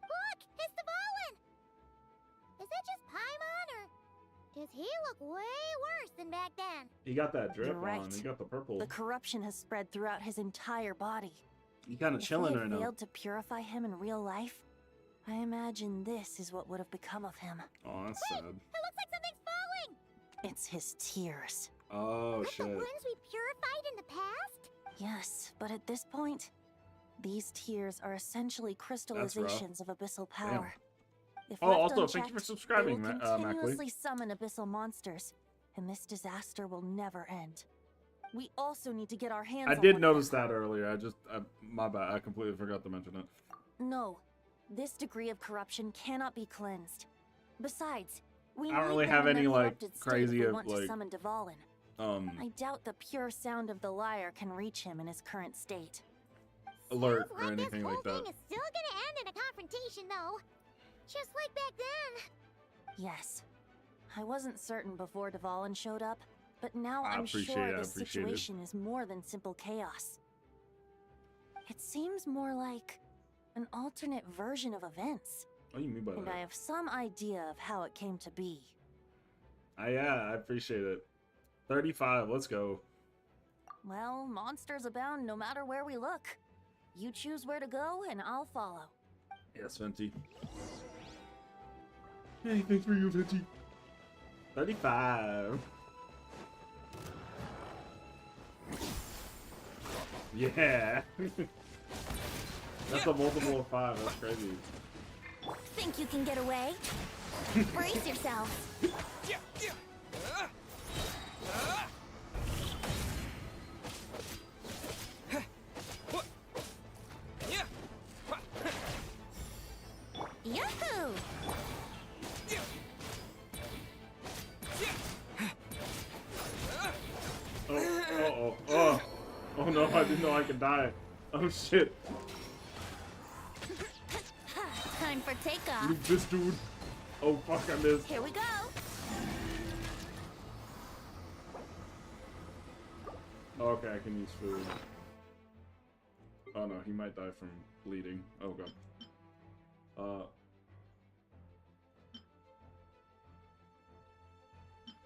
Look! It's the Volin! Is that just Paimon, or does he look way worse than back then? He got that drip You're right. on. He got the purple. The corruption has spread throughout his entire body. He kind of If chilling we right had now. failed to purify him in real life, I imagine this is what would have become of him. Oh, that's Wait, sad. it looks like something's falling! It's his tears. Oh, Like the shit. ones we purified in the past? Yes, but at this point, these tears are essentially crystallizations of abyssal power. If Oh, left also, thank you for unchecked, subscribing, they will Mackley. continuously summon abyssal monsters, and this disaster will never end. We also need to get our hands I on did one of notice that earlier. My bad. I completely forgot to mention it. No, this degree of corruption cannot be cleansed. Besides, we I don't need really them have in any, their like, corrupted state crazy, if we want to like, summon Dvalin. I doubt the pure sound of the lyre can reach him in his current state. Alert Sounds or like this anything whole like that. thing is still gonna end in a confrontation, though. Just like back then. Yes. I wasn't certain before Dvalin showed up, but now I I'm appreciate sure it, I this appreciate it. situation is more than simple chaos. It seems more like an alternate version of events. What do you mean by And that? I have some idea of how it came to be. Yeah, I appreciate it. 35, let's go. Well, monsters abound no matter where we look. You choose where to go, and I'll follow. Yes, Venti. Anything for you, Venti. 35. Yeah. That's a multiple of 5. That's crazy. Think you can get away? Brace yourself. Yahoo! Oh no, I didn't know I could die. Oh shit. Time for takeoff. Leave this dude. Oh fuck, I missed. Here we go. Okay, I can use food. Oh no, he might die from bleeding. Oh god.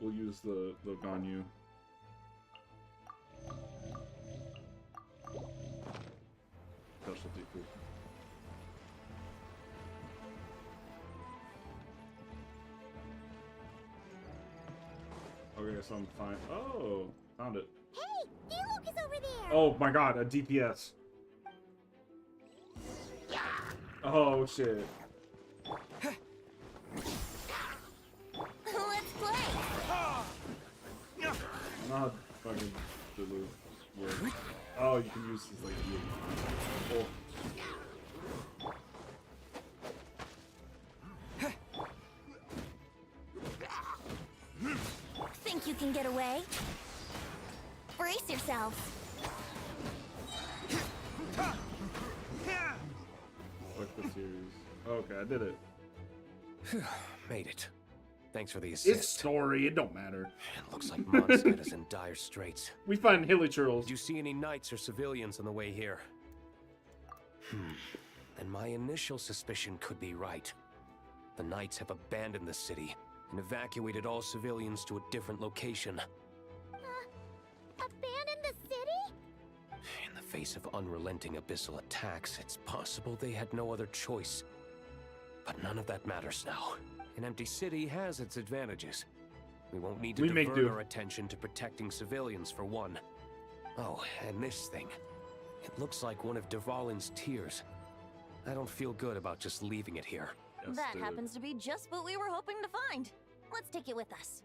We'll use the Ganyu. Specialty food. Okay, so I'm fine. Oh, found it. Hey, Diluc is over there. Oh my god, a DPS. Oh shit. Let's play. Not fucking Duluth. Oh, you can use this like heal. Think you can get away? Brace yourself. Fuck the series. Okay, I did it. Made it. Thanks for the assist. It's story, it don't matter. It looks like Mondstadt is in dire straits. We find hilichurls. Did you see any knights or civilians on the way here? And my initial suspicion could be right. The knights have abandoned the city and evacuated all civilians to a different location. Abandon the city? In the face of unrelenting abyssal attacks, it's possible they had no other choice. But none of that matters now. An empty city has its advantages. We won't need to divert our attention to protecting civilians, for one. Oh, and this thing. It looks like one of Dvalin's tears. I don't feel good about just leaving it here. Yes, that happens to be just what we were hoping to find. Let's take it with us.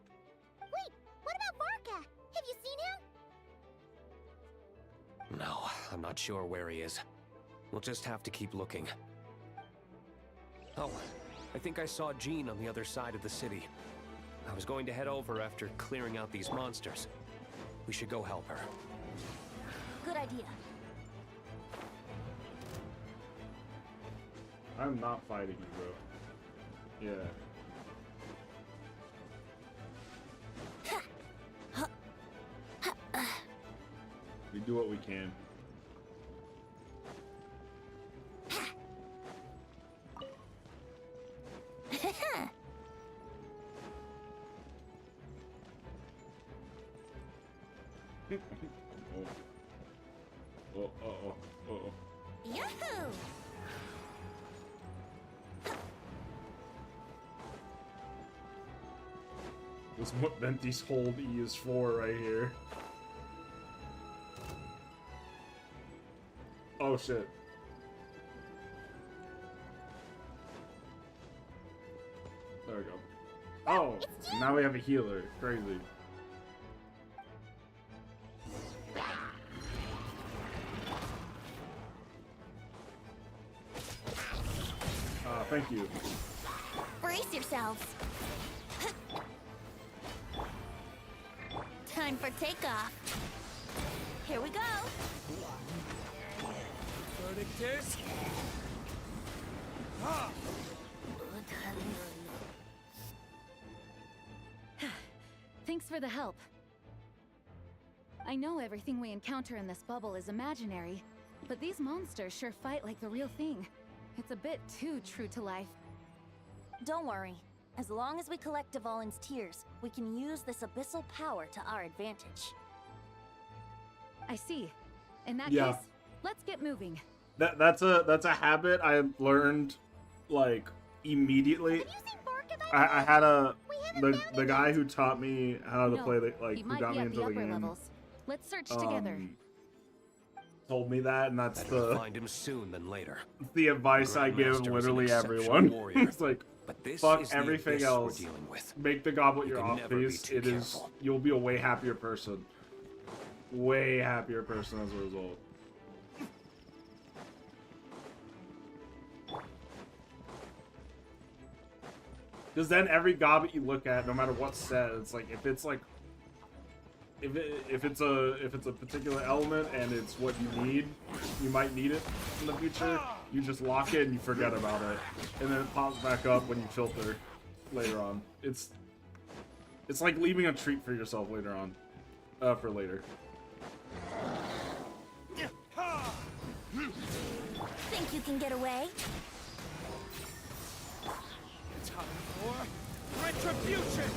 Wait, what about Varka? Have you seen him? No, I'm not sure where he is. We'll just have to keep looking. Oh, I think I saw Jean on the other side of the city. I was going to head over after clearing out these monsters. We should go help her. Good idea. I'm not fighting you, bro. Yeah. We do what we can. Yahoo! This is what Venti's hold E is for right here. Oh shit. There we go. Oh, now we have a healer. Crazy. Thank you. Brace yourselves. Time for takeoff. Here we go. Verdictus. Thanks for the help. I know everything we encounter in this bubble is imaginary, but these monsters sure fight like the real thing. It's a bit too true to life. Don't worry. As long as we collect Dvalin's tears, we can use this abyssal power to our advantage. I see. In that Yeah. case, let's get moving. That's a habit I learned like immediately. I had the guy who taught me how to play he who might got be me at into the the upper game. levels. Let's search together. Told me that, and that's Better find him soon than later. the advice I give Grandmaster is an literally exceptional everyone. warrior. It's like, But this fuck is the everything abyss we're else. dealing with. Make the goblet You your can off never be base. too It is. careful. You'll be a way happier person. Way happier person as a result. Because then every goblet you look at, no matter what set, it's like if it's like if it's a particular element and it's what you need, you might need it in the future. You just lock it and you forget about it, and then it pops back up when you filter later on. It's like leaving a treat for yourself later on, for later. Think you can get away? Time for retribution.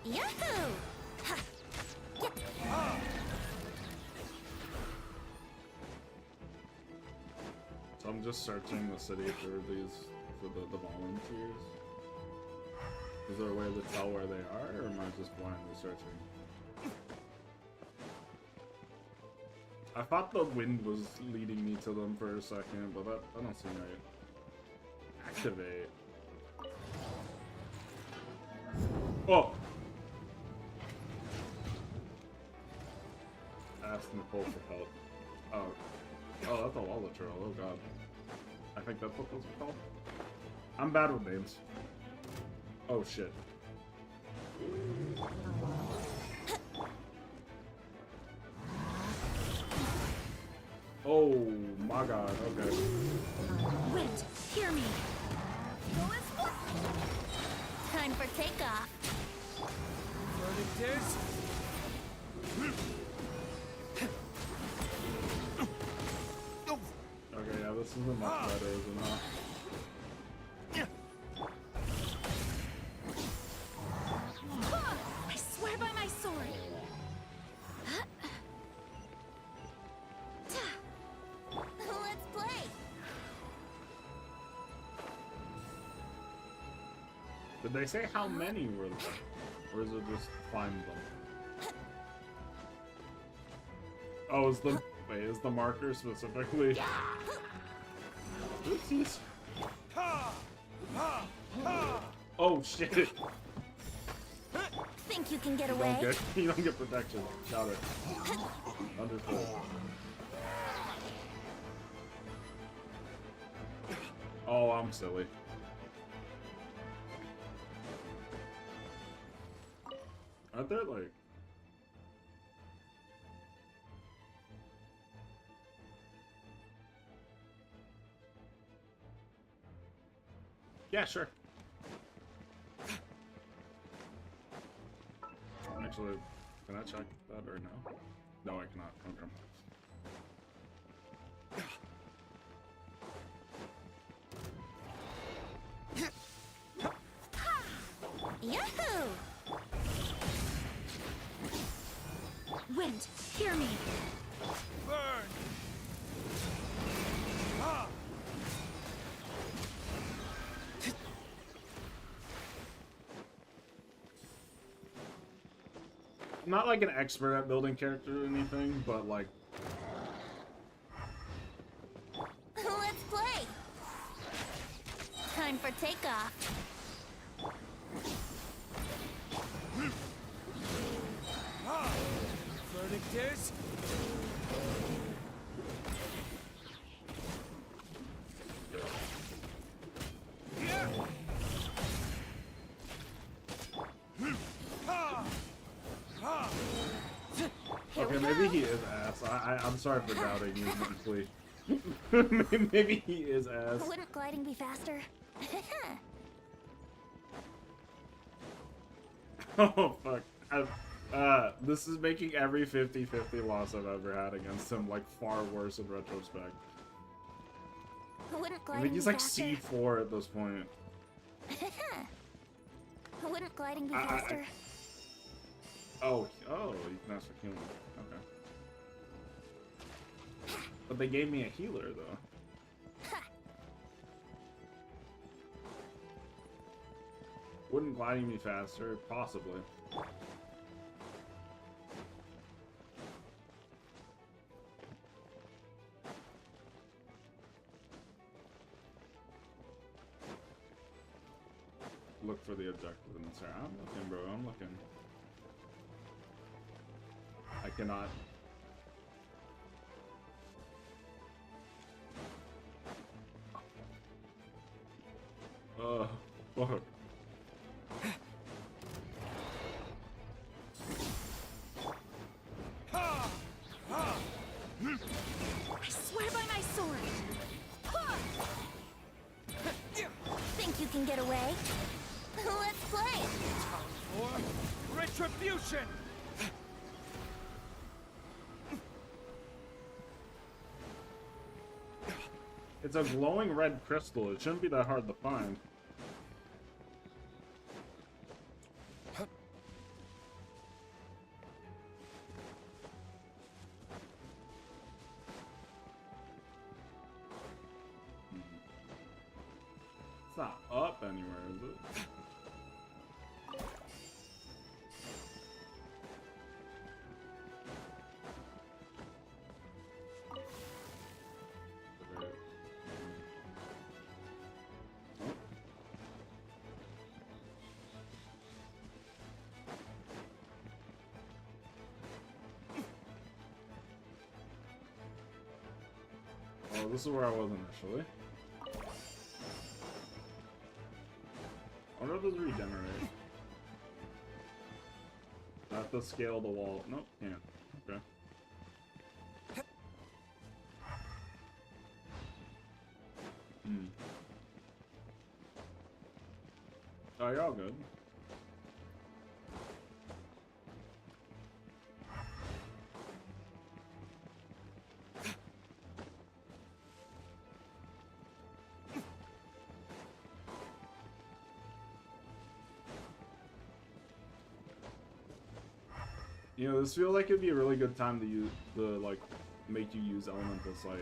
Yahoo! Ha! Get. So I'm just searching the city for the volunteers. Is there a way to tell where they are, or am I just blindly searching? I thought the wind was leading me to them for a second, but that don't seem right. Activate. Oh! Ask Nicole for help. Oh, that's a Loliturl. Oh god. I think that's what those are called. I'm bad with names. Oh shit. Oh my god, okay. Wait, hear me. Time for takeoff. Verdict is... Okay, yeah, this isn't much better, is it not? I swear by my sword. Let's play. Did they say how many were there? Or is it just find them? Oh, is the wait, is the marker specifically? Oopsies. Oh shit. Think you can get You away? you don't get protection. Got it. Understood. Oh, I'm silly. Aren't there like... Yeah, sure. Actually, can I check that or no? No, I cannot. Okay. Yahoo! Wind, hear me. Burn! I'm not like an expert at building character or anything, but like... Let's play. Time for takeoff. Verdict is... Okay, maybe he is ass. I'm sorry for doubting you, please. Maybe he is ass. Wouldn't gliding be faster? Oh, fuck. This is making every 50-50 loss I've ever had against him, like, far worse in retrospect. Wouldn't I gliding think he's be like faster? C4 at this point. Wouldn't gliding be faster? Oh, you can ask for healing. Okay. But they gave me a healer, though. Wouldn't gliding be faster? Possibly. Look for the objective in this area. I'm looking, bro. I'm looking. I cannot. Fuck. I swear by my sword. Think you can get away? Let's play. For retribution! It's a glowing red crystal. It shouldn't be that hard to find. It's not up anywhere, is it? Oh, this is where I was initially. I wonder if those regenerate. I have to scale the wall. Nope, can't. Okay. Hmm. Oh, you're all good. You know, this feels like it'd be a really good time to use make you use elemental sight.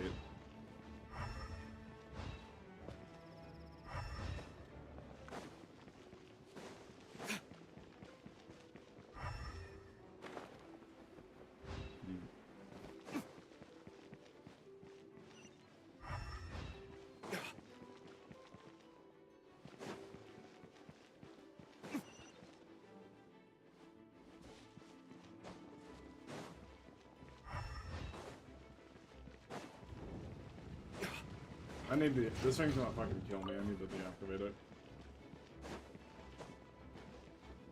I need to. This thing's gonna fucking kill me. I need to deactivate it.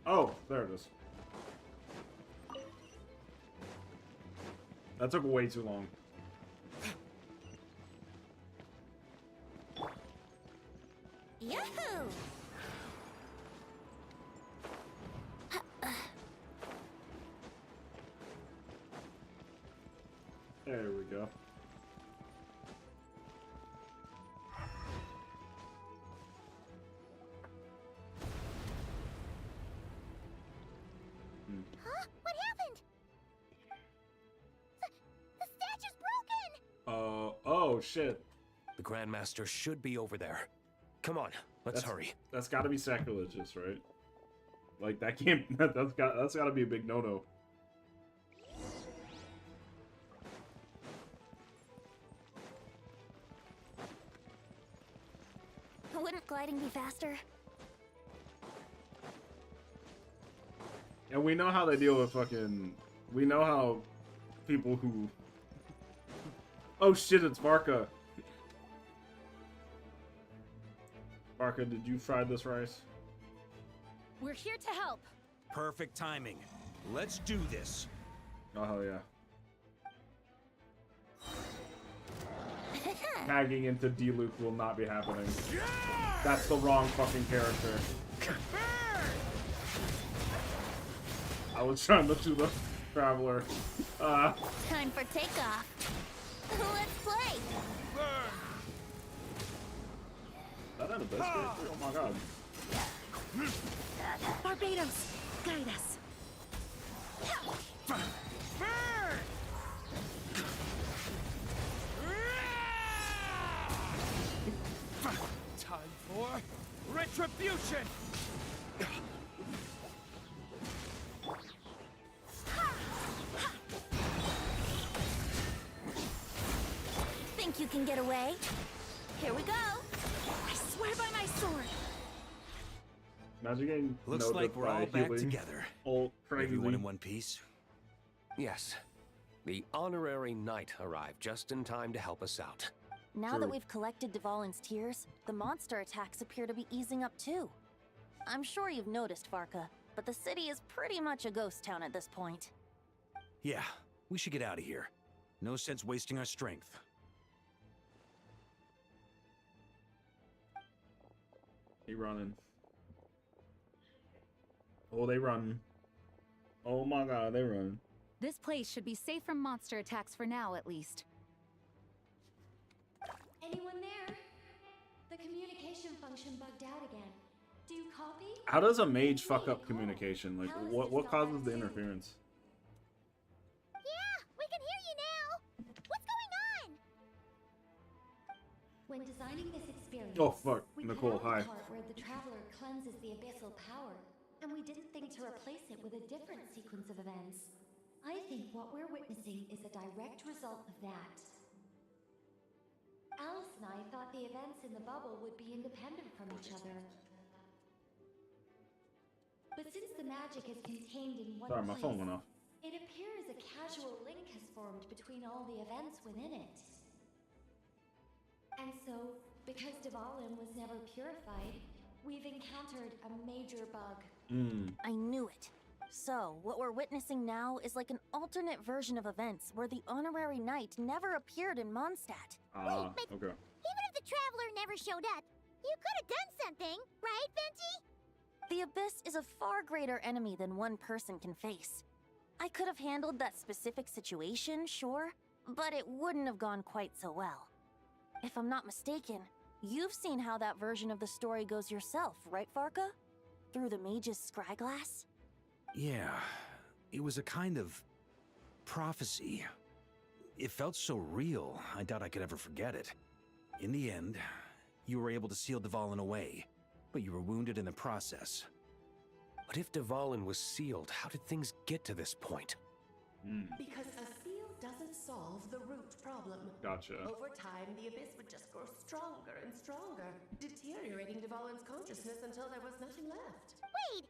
Oh, there it is. That took way too long. Yahoo! There we go. Huh? What happened? The statue's broken! Oh shit. The Grandmaster should be over there. Come on, let's hurry. That's gotta be sacrilegious, right? Like, that can't... That's gotta be a big no-no. Wouldn't gliding be faster? And we know how they deal with fucking... We know how people who... Oh shit, it's Barca. Barca, did you fry this rice? We're here to help. Perfect timing. Let's do this. Oh, hell yeah. Tagging into D-Luke will not be happening. That's the wrong fucking character. I was trying to do the Traveler. Time for takeoff. Let's play! That had a biscuit? Oh my god. Barbados, guide us. Time for retribution! Think you can get away? Here we go! I swear by my sword. Imagine getting Looks noted like we're by all back healing. together. All crazy. Everyone in one piece. Yes. The honorary knight arrived just in time to help us out. Now that we've collected Dvalin's tears, the monster attacks appear to be easing up too. I'm sure you've noticed, Varka, but the city is pretty much a ghost town at this point. Yeah, we should get out of here. No sense wasting our strength. He running. Oh, they run. Oh my god, they run. This place should be safe from monster attacks for now, at least. Anyone there? The communication function bugged out again. Do you copy? How does a mage fuck up communication? Like, what causes the interference? Yeah, we can hear you now! What's going on? When designing this experience, Oh fuck, we Nicole, cut out hi. the part where the traveler cleanses the abyssal power, and we didn't think to replace it with a different sequence of events. I think what we're witnessing is a direct result of that. Alice and I thought the events in the bubble would be independent from each other. But since the magic is contained in one Sorry, my place, phone went off. it appears a casual link has formed between all the events within it. And so, because Dvalin was never purified, we've encountered a major bug. I knew it. So, what we're witnessing now is like an alternate version of events where the honorary knight never appeared in Mondstadt. Ah, okay. Even if the Traveler never showed up, you could have done something, right, Venti? The Abyss is a far greater enemy than one person can face. I could have handled that specific situation, sure, but it wouldn't have gone quite so well. If I'm not mistaken, you've seen how that version of the story goes yourself, right, Farka? Through the mage's scryglass? Yeah, it was a kind of prophecy. It felt so real, I doubt I could ever forget it. In the end, you were able to seal Dvalin away, but you were wounded in the process. But if Dvalin was sealed, how did things get to this point? Because a seal doesn't solve the root problem. Gotcha. Over time, the Abyss would just grow stronger and stronger, deteriorating Dvalin's consciousness until there was nothing left. Wait!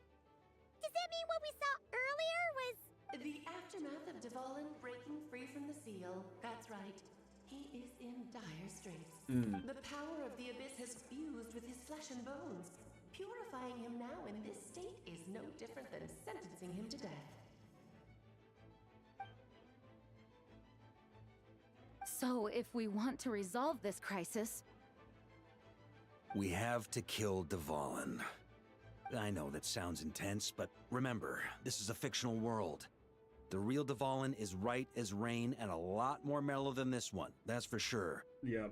Does that mean what we saw earlier was... The aftermath of Dvalin breaking free from the seal. That's right. He is in dire straits. The power of the Abyss has fused with his flesh and bones. Purifying him now in this state is no different than sentencing him to death. So, if we want to resolve this crisis, We have to kill Dvalin. I know that sounds intense, but remember, this is a fictional world. The real Dvalin is right as rain and a lot more mellow than this one, that's for sure. Yeah.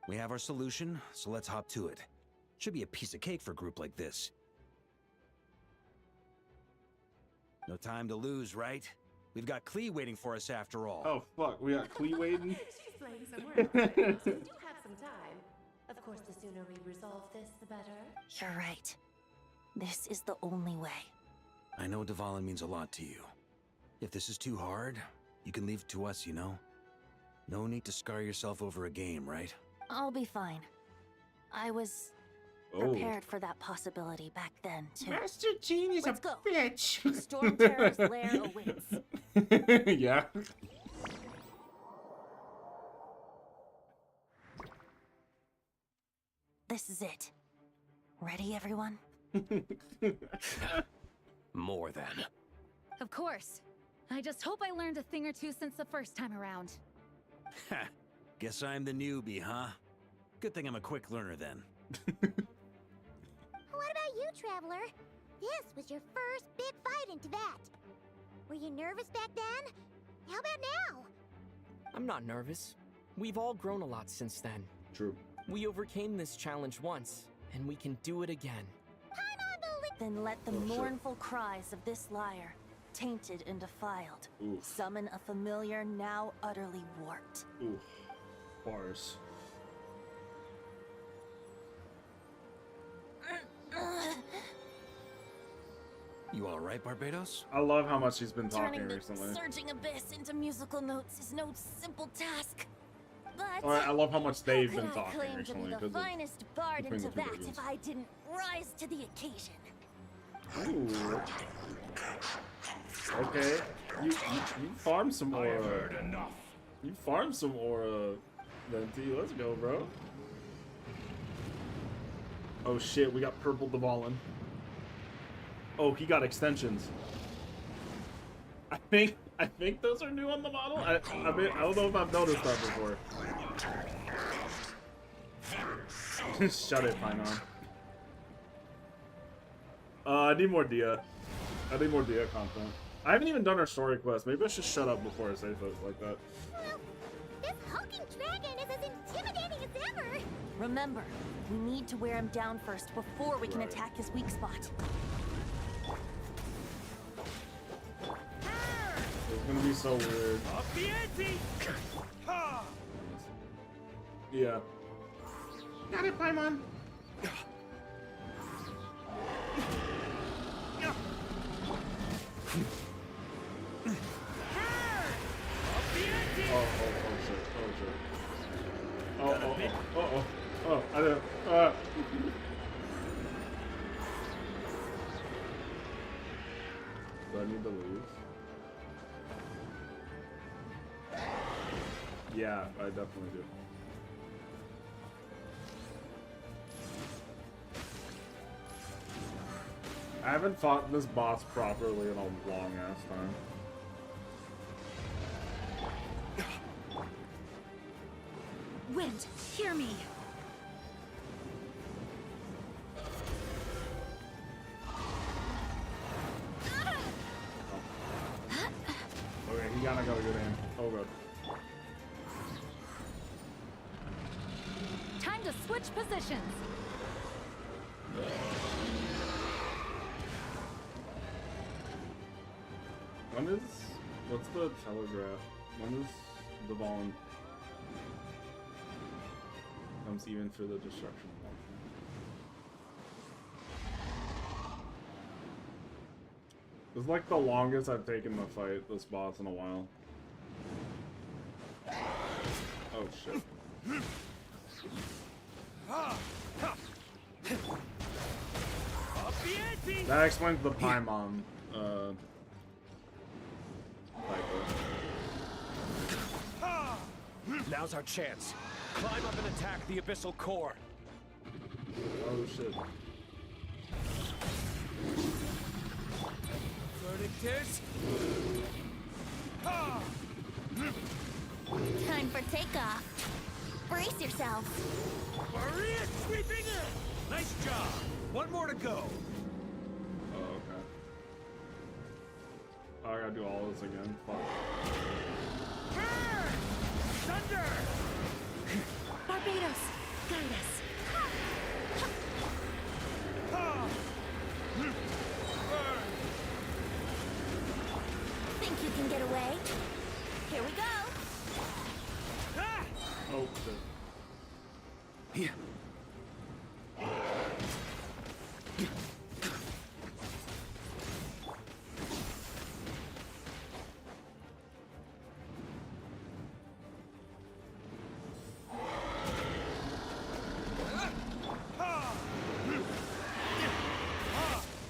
We have our solution, so let's hop to it. Should be a piece of cake for a group like this. No time to lose, right? We've got Klee waiting for us after all. Oh, fuck. We got Klee waiting? She's playing somewhere else, so we do have some time. Of course, the sooner we resolve this, the better. You're right. This is the only way. I know Dvalin means a lot to you. If this is too hard, you can leave it to us, you know? No need to scar yourself over a game, right? I'll be fine. I was prepared for that possibility back then, too. Master Jean is Let's a go. bitch. Storm Terror's lair awaits. Yeah. This is it. Ready, everyone? More than. of course. I just hope I learned a thing or two since the first time around. Ha! Guess I'm the newbie, huh? Good thing I'm a quick learner then. What about you, Traveler? This was your first big fight in Teyvat. Were you nervous back then? How about now? I'm not nervous. We've all grown a lot since then. True. We overcame this challenge once, and we can do it again. Then let the Oh, shit. mournful cries of this lyre, tainted and defiled, Oof. summon a familiar now utterly warped. Oof. Bars. You alright, Barbados? I love how much she's been talking Turning the recently. surging abyss into musical notes is no simple task. But I love how much they've been could I talking claim to recently be the because finest bard in between the two Teyvat versions. if I didn't rise to the occasion? Ooh. Okay. You farm some aura. I have heard enough. You farm some aura, Venti. Let's go, bro. Oh shit, we got purple Dvalin. Oh, he got extensions. I think those are new on the model. I mean, I don't know if I've noticed that before. Shut it, Pinon. I need more Dia. I need more Dia content. I haven't even done our story quest. Maybe I should shut up before I say things like that. Well, this hulking dragon is as intimidating as ever. Remember, we need to wear him down first before we can Right. attack his weak spot. It's gonna be so weird. Yeah. Got it, Paimon. Oh, I didn't. Do I need to leave? Yeah, I definitely do. I haven't fought this boss properly in a long ass time. Wind, hear me. to switch positions. What's the telegraph? When is the Vaughn comes even for the destruction of all? This is like the longest I've taken to fight this boss in a while. Oh shit. That explains the Paimon Now's our chance. Climb up and attack the abyssal core. Oh shit. Verdictus. Time for takeoff. Brace yourself. Maria sweeping in! Nice job! One more to go. Oh, okay. Oh, I gotta do all this again. Fuck. Burn! Thunder! Barbados, guide us. Think you can get away? Here we go. Oh shit. Yeah.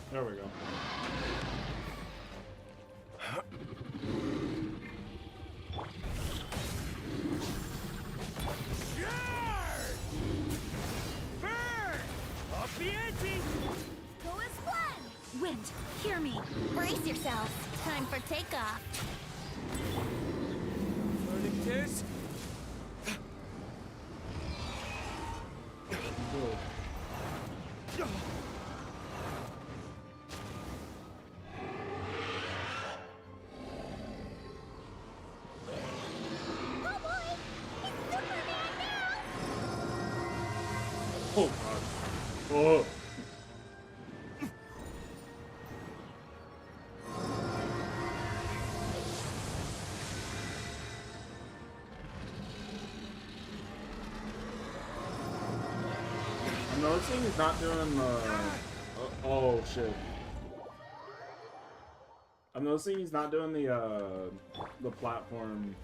There we go. Go as one. Wind, hear me. Brace yourself. Time for takeoff. Verdictus. Oh god. Oh. I'm noticing he's not doing the. Oh shit. I'm noticing he's not doing the platform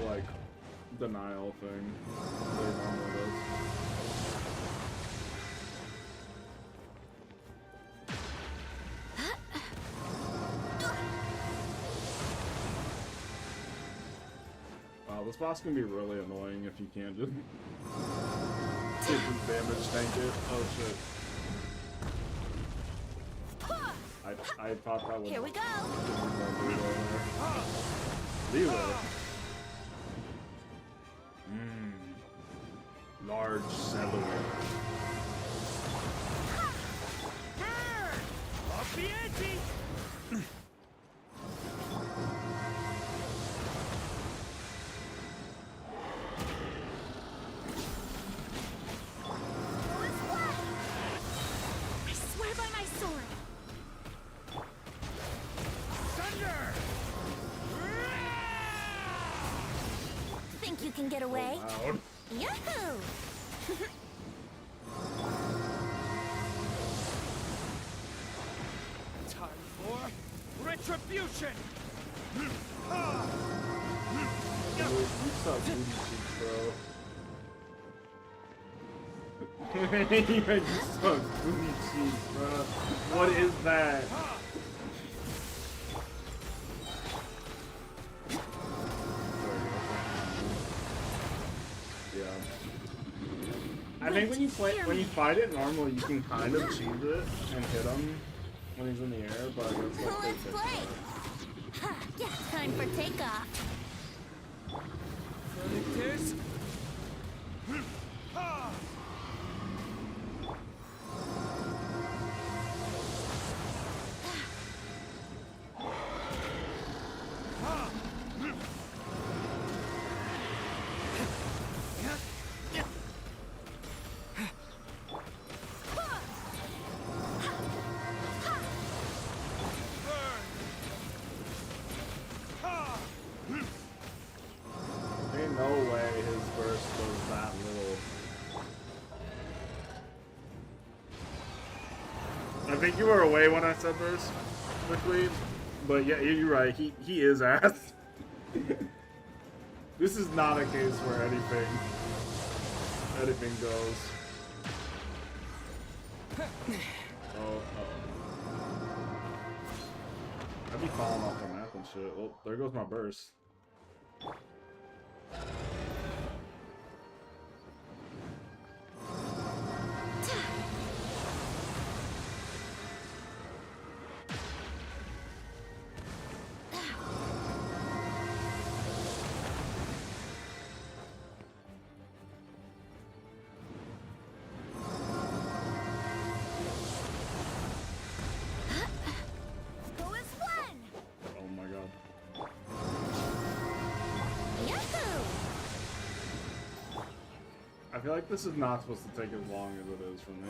like denial thing. That he normally does. Wow, this boss can be really annoying if you can't just get his damage tank it. Oh shit. I thought that was. Here we go. Leeway. Large cellular. Off the ante! I swear by my sword. Thunder! Think you can get away? Loud. Yahoo! Time for retribution! You suck booty cheeks, bro. You suck booty cheeks, bro. What is that? Yeah. I think when you fight it normally, you can kind of cheese it and hit him when he's in the air, but it's like Let's play. Yeah, time for takeoff. Verdictus. think you were away when I said this quickly, but yeah, you're right. He is ass. This is not a case where anything goes. Oh. I'd be falling off the map and shit. Well, there goes my burst. I feel like this is not supposed to take as long as it is for me.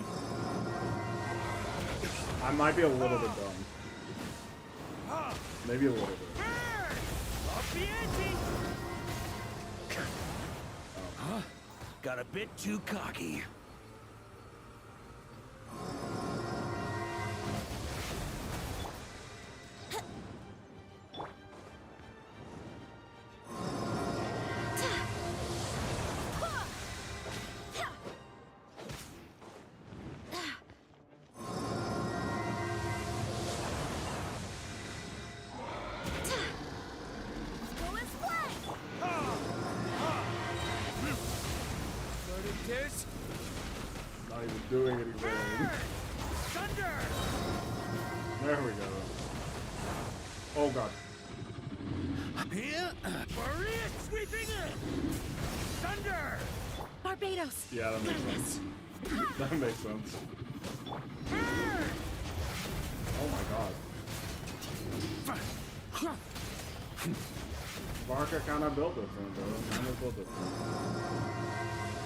I might be a little bit dumb. Maybe a little bit. Got a bit too cocky. Not even doing anything. There we go. Oh god. Here, Maria sweeping in. Thunder. Barbados. Yeah, that makes sense. That makes sense. Oh my god. Barca kind of built it for him, bro. Kind of built it for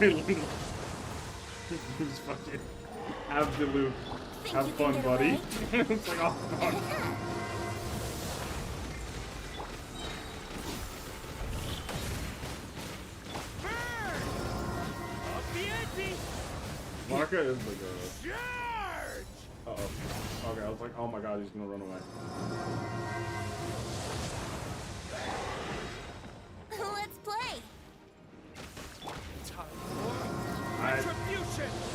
him. Just fucking have the loop. Have fun, buddy. It's like, oh fuck. Barca is like a... Uh-oh. Okay, I was like, oh my god, he's gonna run away. Let's play.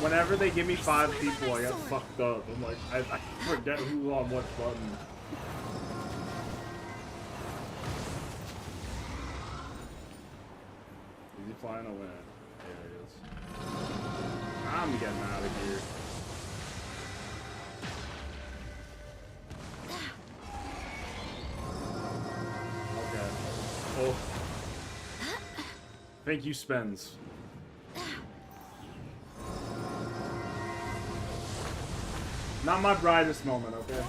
Whenever they give me 5 people, I get fucked up. I'm like, I forget who's on what button. Is he flying away? There he is. I'm getting out of here. Okay. Oh. Thank you, Spence. Not my brightest moment, okay?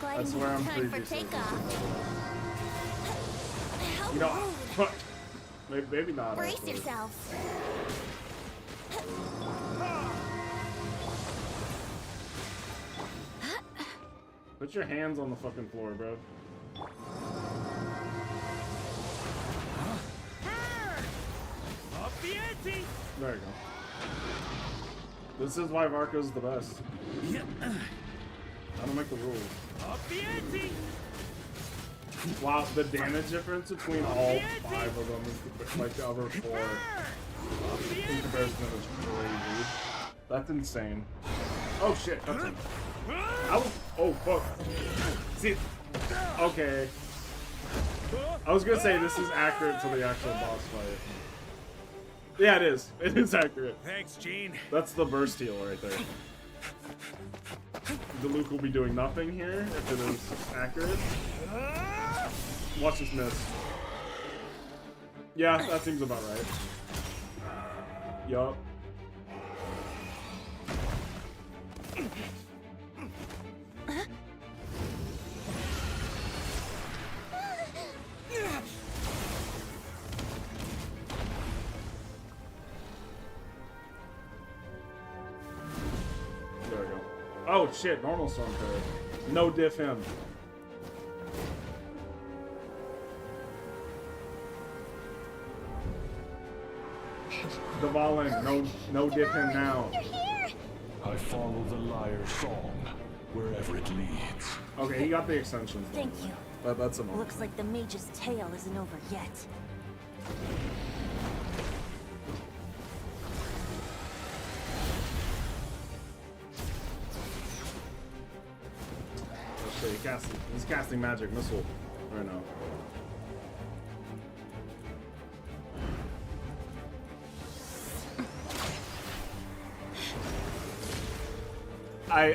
That's where I'm previously. You know, maybe not. Brace actually. yourself. Put your hands on the fucking floor, bro. There you go. This is why Varco's the best. I don't make the rules. Wow, the damage difference between all 5 of them is like the other 4 in comparison is crazy. That's insane. Oh shit, that's him. Oh fuck. See, okay. I was gonna say this is accurate to the actual boss fight. Yeah, it is. It is accurate. Thanks, Gene. That's the burst heal right there. The Luke will be doing nothing here if it is accurate. Watch this miss. Yeah, that seems about right. Yup. There we go. Oh shit, normal storm code. No diff him. Devalin, no diff him now. You're here! I follow the lyre's song, wherever it leads. Okay, he got the extensions. Thank you. But that's enough. Looks like the mage's tale isn't over yet. Oh shit, he's casting magic missile right now.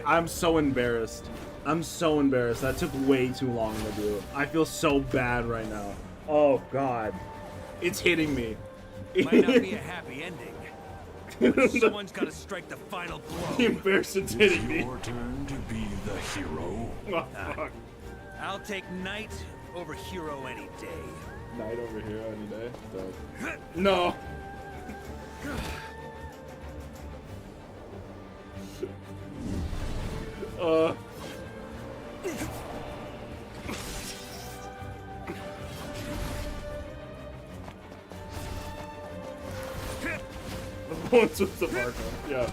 I'm so embarrassed. I'm so embarrassed. That took way too long to do. I feel so bad right now. Oh god. It's hitting me. Might not be a happy ending. But someone's gotta strike the final blow. The embarrassment's hitting me. Your turn to be the hero. Oh, fuck. I'll take knight over hero any day. Knight over hero any day? Dope. No. The ones with the marker, yeah.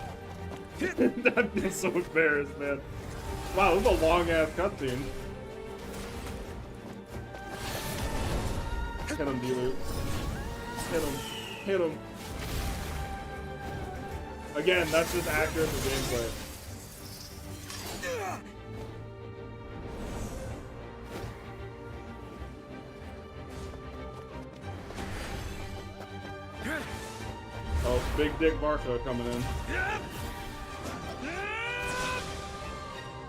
I'd be so embarrassed, man. Wow, this is a long ass cutscene. Hit him, D-Loop. Hit him. Hit him. Again, that's just accurate for gameplay. Oh, Big Dick Barca coming in.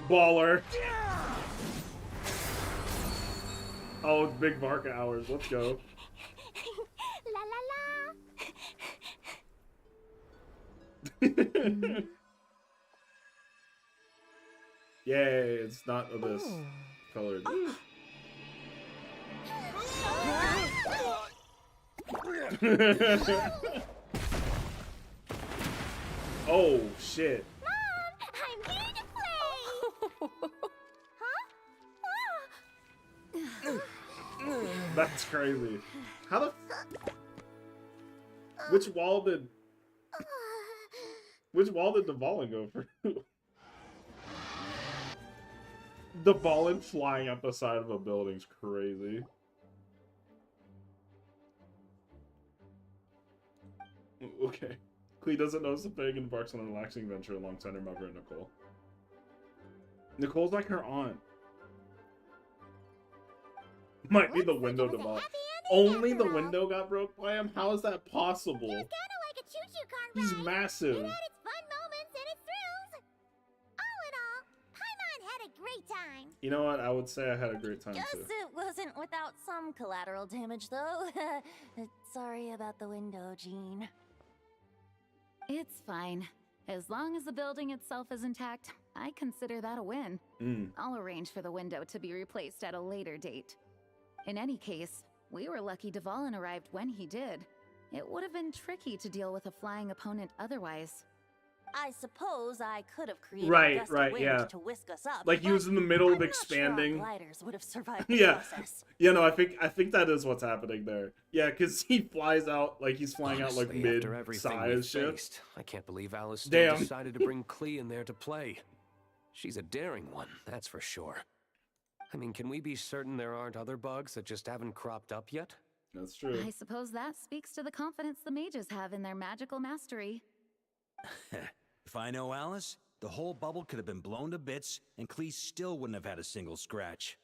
Baller. Oh, it's Big Barca hours. Let's go. La la Yay, it's not this colored. Oh, shit. Mom, I'm here to play! Huh? That's crazy. How the Which wall did Dvalin go for? Dvalin flying up the side of a building's crazy. Okay. Clee doesn't notice the thing and embarks on a relaxing adventure alongside her mother and Nicole. Nicole's like her aunt. Might be the window Dvalin. Only the window got broke by him? How is that possible? It was kind of like a choo-choo car ride. He's massive. It had its fun moments and its thrills. All in all, Paimon had a great time. You know what? I would say I had a great time Guess too. it wasn't without some collateral damage, though. Sorry about the window, Jean. It's fine. As long as the building itself is intact, I consider that a win. I'll arrange for the window to be replaced at a later date. In any case, we were lucky Dvalin arrived when he did. It would have been tricky to deal with a flying opponent otherwise. I suppose I could have created Right, a gust right, of wind yeah. to whisk us up. Like he was in the middle I'm of not expanding. Sure our gliders would have survived the Yeah. process. Yeah, no, I think that is what's happening there. Yeah, because he flies out like he's flying Honestly, out like after everything we mid-size ship. faced, I can't believe Alice still Damn. decided to bring Clee in there to play. She's a daring one, that's for sure. I mean, can we be certain there aren't other bugs that just haven't cropped up yet? That's true. I suppose that speaks to the confidence the mages have in their magical mastery. If I know Alice, the whole bubble could have been blown to bits, and Clee still wouldn't have had a single scratch.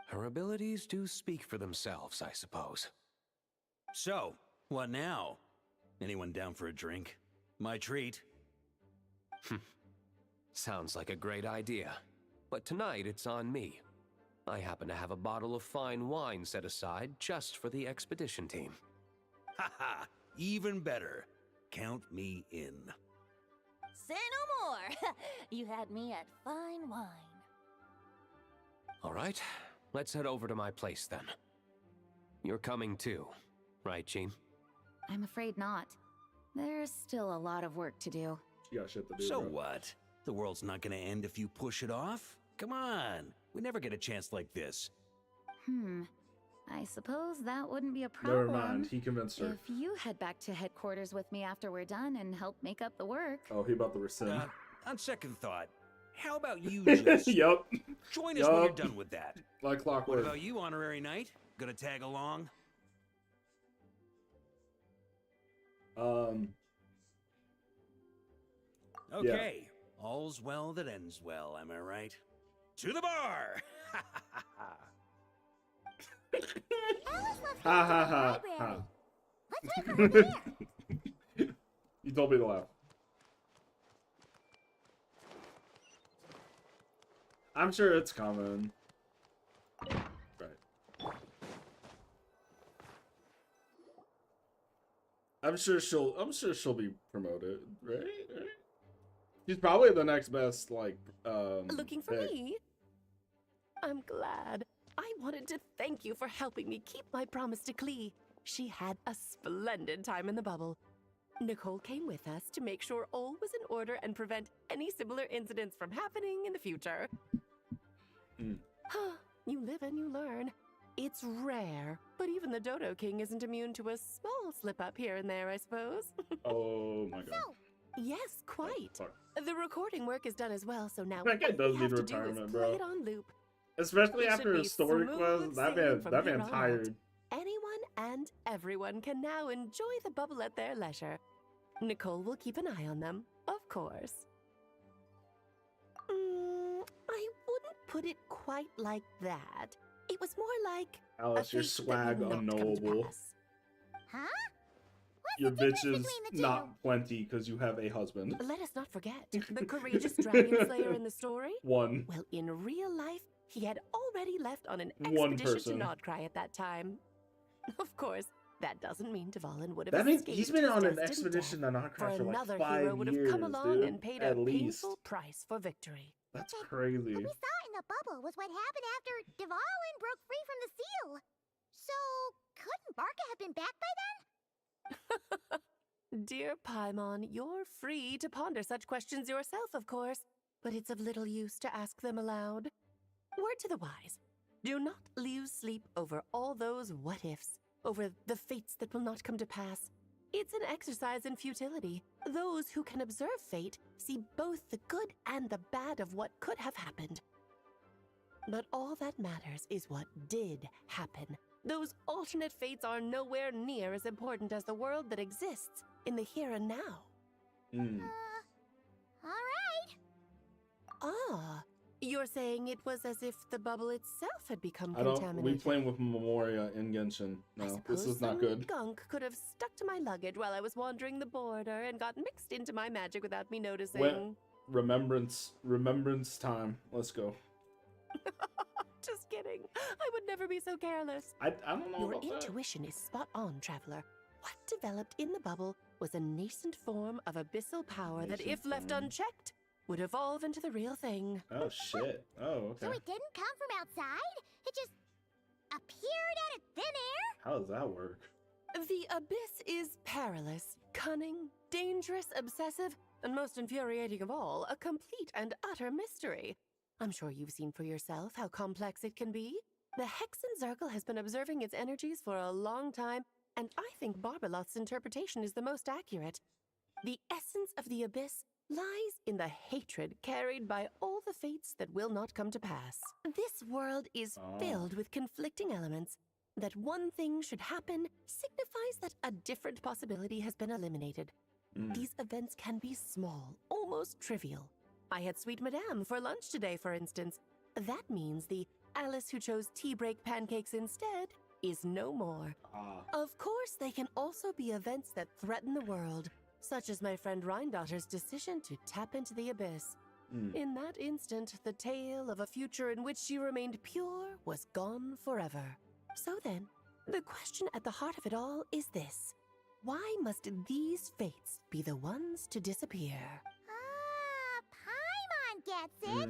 Her abilities do speak for themselves, I suppose. So, what now? Anyone down for a drink? My treat. Sounds like a great idea. But tonight it's on me. I happen to have a bottle of fine wine set aside just for the expedition team. Haha, even better. Count me in. Say no more. You had me at fine wine. All right, let's head over to my place then. You're coming too, right, Jean? I'm afraid not. There's still a lot of work to do. You got shit to do, So bro. what? The world's not gonna end if you push it off? Come on, we never get a chance like this. I suppose that wouldn't be a Never problem. mind, he convinced her. If you head back to headquarters with me after we're done and help make up the work. Oh, he about to rescind. On second thought, how about you just Yep. join us when you're done with that? Like clockwork. What about you, Honorary Knight? Gonna tag along? Okay. All's well that ends well, am I right? To the bar! Alice left Ha him ha to the ha library. Let's wait for her there. You told me to laugh. I'm sure it's coming. Right. I'm sure she'll be promoted, right? She's probably the next best, like, Looking for pick. me? I'm glad. I wanted to thank you for helping me keep my promise to Klee. She had a splendid time in the bubble. Nicole came with us to make sure all was in order and prevent any similar incidents from happening in the future. You live and you learn. It's rare, but even the Dodo King isn't immune to a small slip-up here and there, I suppose. Oh my god. Yes, quite. Fuck. The recording work is done as well, so now That guy all does we need have to do is retirement, play bro. it on loop. Especially It should after be his story smooth quest, that sailing from man here on out. tired. Anyone and everyone can now enjoy the bubble at their leisure. Nicole will keep an eye on them, of course. I wouldn't put it quite like that. It was more like Alice, your fate that swag will not come to unknowable. pass. Huh? Your bitch is not plenty because you have a husband. Let us not forget the courageous dragon slayer in the story. One. Well, in real life, he had already left on an One expedition to person. Nodcry at that time. Of course, that doesn't mean Dvalin would have That means escaped he's been his on an destined expedition to death, Nodcry for like another 5 hero would have years, come along dude. and paid At a least. painful price for victory. That's crazy. What we saw in the bubble was what happened after Dvalin broke free from the seal. So, couldn't Barca have been back by then? Dear Paimon, you're free to ponder such questions yourself, of course, but it's of little use to ask them aloud. Word to the wise, do not lose sleep over all those what-ifs, over the fates that will not come to pass. It's an exercise in futility. Those who can observe fate see both the good and the bad of what could have happened. But all that matters is what did happen. Those alternate fates are nowhere near as important as the world that exists in the here and now. Alright. Ah, you're saying it was as if the bubble itself had become I don't. contaminated. We playing with Memoria in Genshin. No, this is not Some good. gunk could have stuck to my luggage while I was wandering the border and got mixed into my magic without me noticing. Remembrance time. Let's go. Just kidding. I would never be so careless. I don't know Your about that. intuition is spot on, traveler. What developed in the bubble was a nascent form of abyssal power that, Nascent if left form. unchecked, would evolve into the real thing. Oh shit. Oh So okay. it didn't come from outside? It just appeared out of thin air? How does that work? The abyss is perilous, cunning, dangerous, obsessive, and most infuriating of all, a complete and utter mystery. I'm sure you've seen for yourself how complex it can be. The Hexen Circle has been observing its energies for a long time, and I think Barbalot's interpretation is the most accurate. The essence of the abyss lies in the hatred carried by all the fates that will not come to pass. This world is filled with conflicting elements. That one thing should happen signifies that a different possibility has been eliminated. These events can be small, almost trivial. I had Sweet Madame for lunch today, for instance. That means the Alice who chose tea break pancakes instead is no more. Of course, they can also be events that threaten the world, such as my friend Rhindotter's decision to tap into the abyss. In that instant, the tale of a future in which she remained pure was gone forever. So then, the question at the heart of it all is this. Why must these fates be the ones to disappear? Paimon gets it.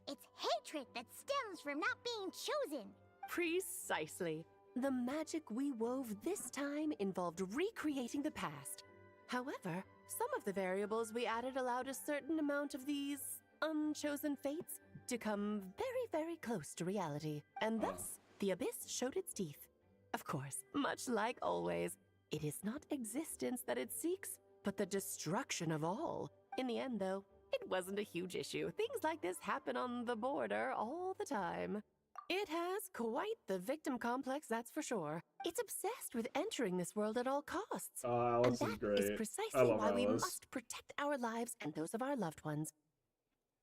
It's hatred that stems from not being chosen. Precisely. The magic we wove this time involved recreating the past. However, some of the variables we added allowed a certain amount of these unchosen fates to come very, very close to reality. And thus, the abyss showed its teeth. Of course, much like always, it is not existence that it seeks, but the destruction of all. In the end, though, It wasn't a huge issue. Things like this happen on the border all the time. It has quite the victim complex, that's for sure. It's obsessed with entering this world at all costs. Alice and is that is great. I precisely love why we Alice. must protect our lives and those of our loved ones.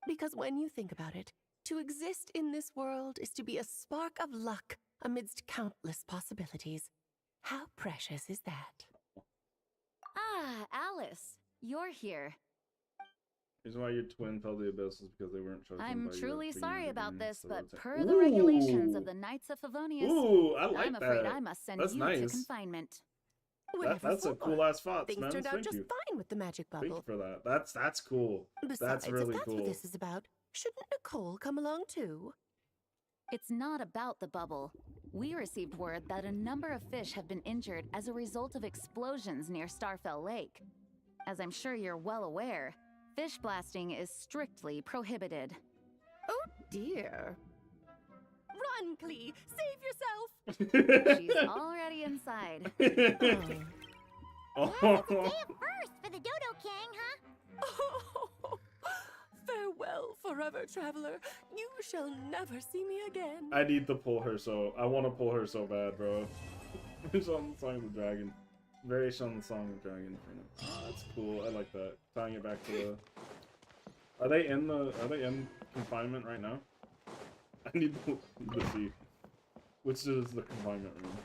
Because when you think about it, to exist in this world is to be a spark of luck amidst countless possibilities. How precious is that? Ah, Alice, you're here. Here's why your twin fell to the abyss is because they weren't chosen I'm by you truly at the beginning sorry of the about game, this, so but it's- per the regulations Ooh. of the Knights of Favonius, Ooh, I like I'm afraid that. I must send That's you to nice. confinement. That's a cool ass thought, Things man. turned out Thank just you. fine with the magic bubble. Thank you for that. That's cool. Besides, That's really if that's cool. what this is about, shouldn't Nicole come along too? It's not about the bubble. We received word that a number of fish have been injured as a result of explosions near Starfell Lake. As I'm sure you're well aware, fish blasting is strictly prohibited. Oh dear. Run, Clee! Save yourself! She's already inside. Well, it's a day of first for the Dodo King, huh? Oh, farewell, forever traveler. You shall never see me again. I need to pull her I want to pull her so bad, bro. It's on the Song of the Dragon. Variation on the Song of the Dragon. Oh, that's cool. I like that. Tying it back to the. Are they in confinement right now? I need to see. Which is the confinement room?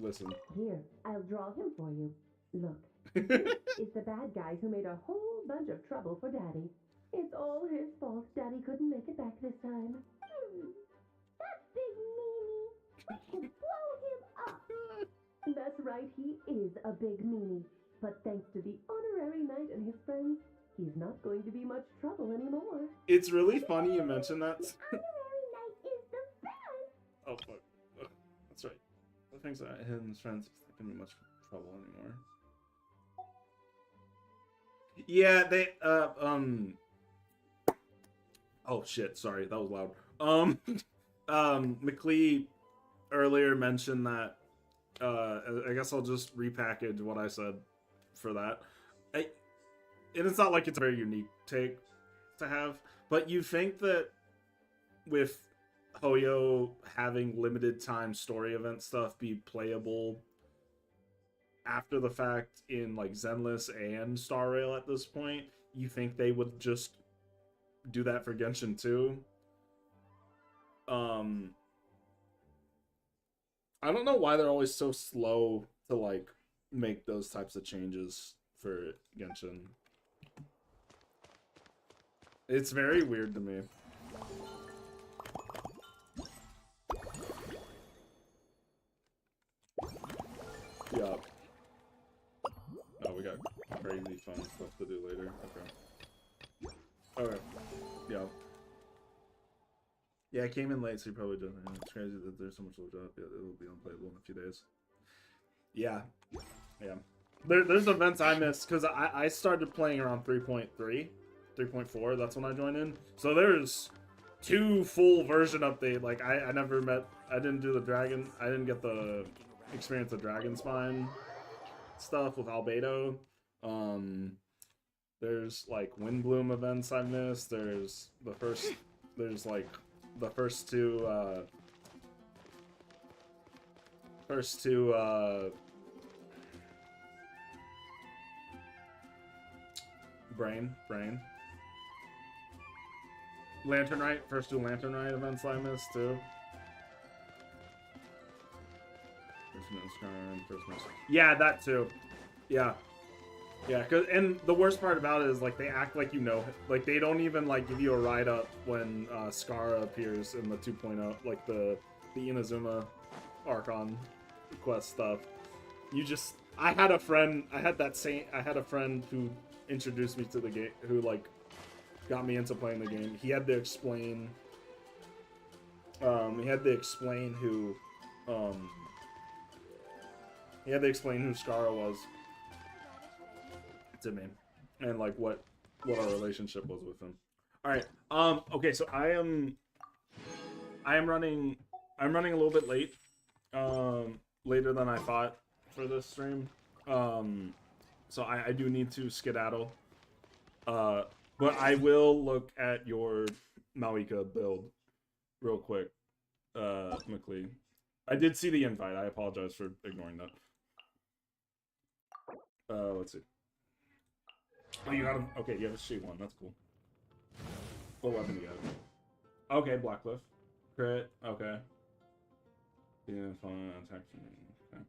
Listen. Here, I'll draw him for you. Look, it's the bad guy who made a whole bunch of trouble for Daddy. It's all his fault Daddy couldn't make it back this time. That big meanie! We can blow him up! That's right, he is a big meanie. But thanks to the honorary knight and his friends, he's not going to be much trouble anymore. It's really funny you mention that. Honorary knight is the best! Oh fuck. Ugh, that's right. The things that him and his friends not gonna be much trouble anymore. Yeah, they oh shit, sorry, that was loud. McLee earlier mentioned that I guess I'll just repackage what I said for that. And it's not like it's a very unique take to have, but you think that with Hoyo having limited time story event stuff be playable after the fact in like Zenless and Star Rail at this point, you think they would just do that for Genshin 2? I don't know why they're always so slow to like make those types of changes for Genshin. It's very weird to me. Yeah. Oh, we got crazy fun stuff to do later. Okay. Okay. Yeah. Yeah, I came in late, so you probably don't. It's crazy that there's so much load up. Yeah, it'll be unplayable in a few days. Yeah. Yeah. There's events I missed because I started playing around 3.3, 3.4. That's when I joined in. So there's 2 full version update. Like I never met. I didn't do the dragon. I didn't get the experience of Dragon Spine stuff with Albedo. There's like Windblume events I missed. There's like the first two brain Lantern Rite, first 2 Lantern Rite events I missed too. Yeah, that too. Yeah. Yeah, and the worst part about it is like they act like you know, like they don't even like give you a ride up when Skara appears in the 2.0, like the Inazuma Archon quest stuff. You just, I had a friend who introduced me to the game, who like got me into playing the game. He had to explain who Skara was to me, and like what our relationship was with him. All right. Okay, so I'm running a little bit late. Later than I thought for this stream. So I do need to skedaddle. But I will look at your Malika build real quick, McLean. I did see the invite. I apologize for ignoring that. Let's see. Oh, you got him. Okay, you have a C1. That's cool. What weapon do you have? Okay, Blackcliff. Crit. Okay. Yeah, fine. Attack from me. Okay.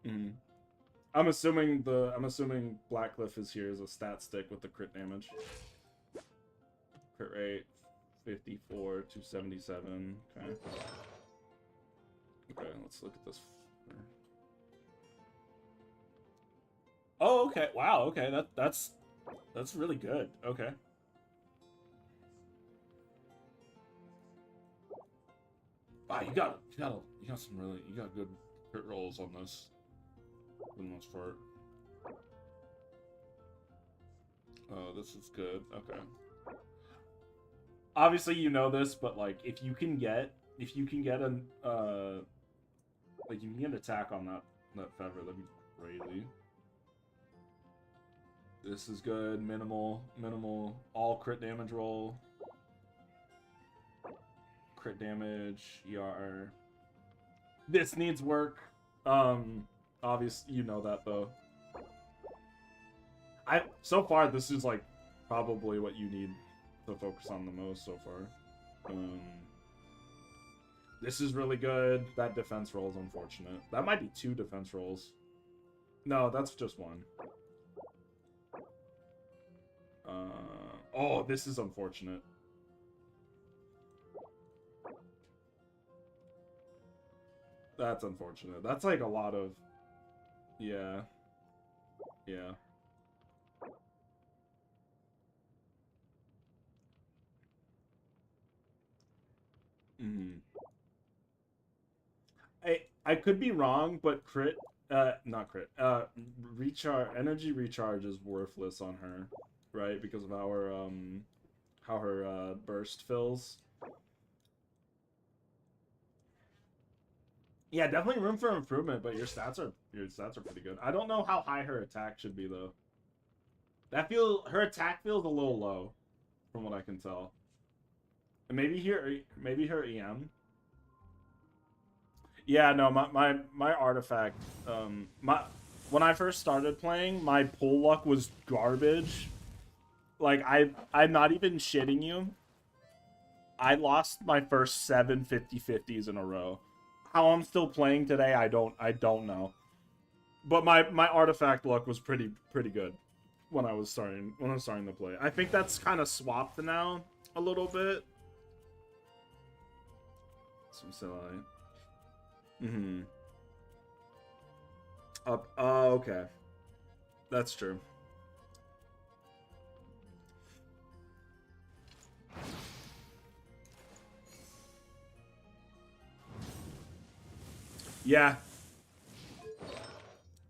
Mm-hmm. I'm assuming Blackcliff is here as a stat stick with the crit damage. Crit rate 54, 277. Okay. Okay, let's look at this. Oh, okay. Wow. Okay, that's really good. Okay. Wow, you got good crit rolls on this for the most part. Oh, this is good. Okay. Obviously, you know this, but like, if you can get an like you can get an attack on that feather, that'd be crazy. This is good. Minimal, all crit damage roll. Crit damage, ER. This needs work. Obviously, you know that though. So far, this is like probably what you need to focus on the most so far. This is really good. That defense roll is unfortunate. That might be 2 defense rolls. No, that's just 1. Oh, this is unfortunate. That's unfortunate. That's like a lot of... Yeah. Yeah. Mm. I could be wrong, but crit... not crit. Energy recharge is worthless on her, right? Because of how her burst fills. Yeah, definitely room for improvement, but your stats are pretty good. I don't know how high her attack should be though. Her attack feels a little low, from what I can tell. And maybe her EM. Yeah, no, my artifact. When I first started playing, my pull luck was garbage. Like I'm not even shitting you. I lost my first 7 50-50s in a row. How I'm still playing today, I don't know. But my artifact luck was pretty good when I was starting to play. I think that's kind of swapped now a little bit. Some silly. Up. Oh, okay. That's true. Yeah.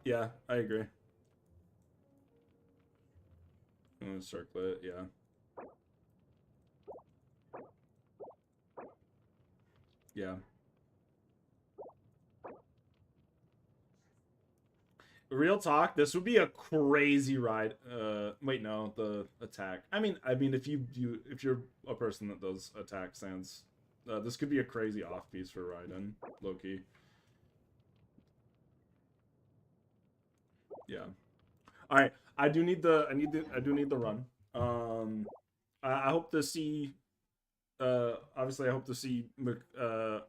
Yeah, I agree. I'm gonna circle it, yeah. Yeah. Real talk, this would be a crazy ride. Wait, no, the attack. I mean, if you're a person that does attack stance, this could be a crazy off piece for Raiden, low key. Yeah. All right. I do need the run. I hope to see. Obviously, I hope to see. I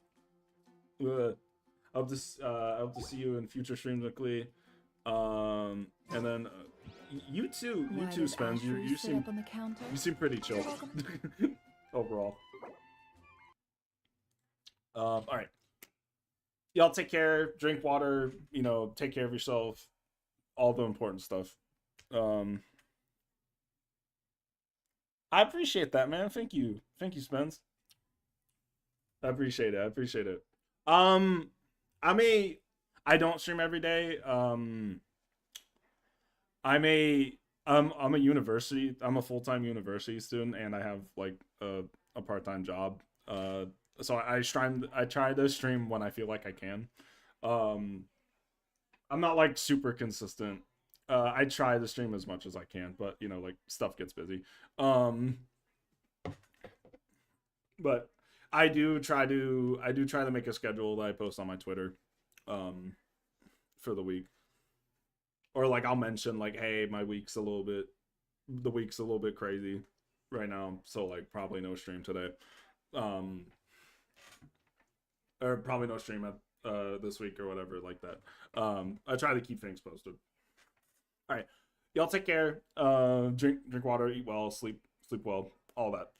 hope to see you in future streams, McLean. And then you too, Spence. You seem pretty chill overall. All right. Y'all take care. Drink water. You know, take care of yourself. All the important stuff. I appreciate that, man. Thank you, Spence. I appreciate it. I don't stream every day. I'm a full-time university student, and I have like a part-time job. So I try to stream when I feel like I can. I'm not like super consistent I try to stream as much as I can, but you know, like stuff gets busy. But I do try to make a schedule that I post on my Twitter for the week. Or like I'll mention like, hey, the week's a little bit crazy right now, so like probably no stream today. Or probably no stream at this week or whatever like that. I try to keep things posted. All right. Y'all take care. Drink water, eat well, sleep well, all that.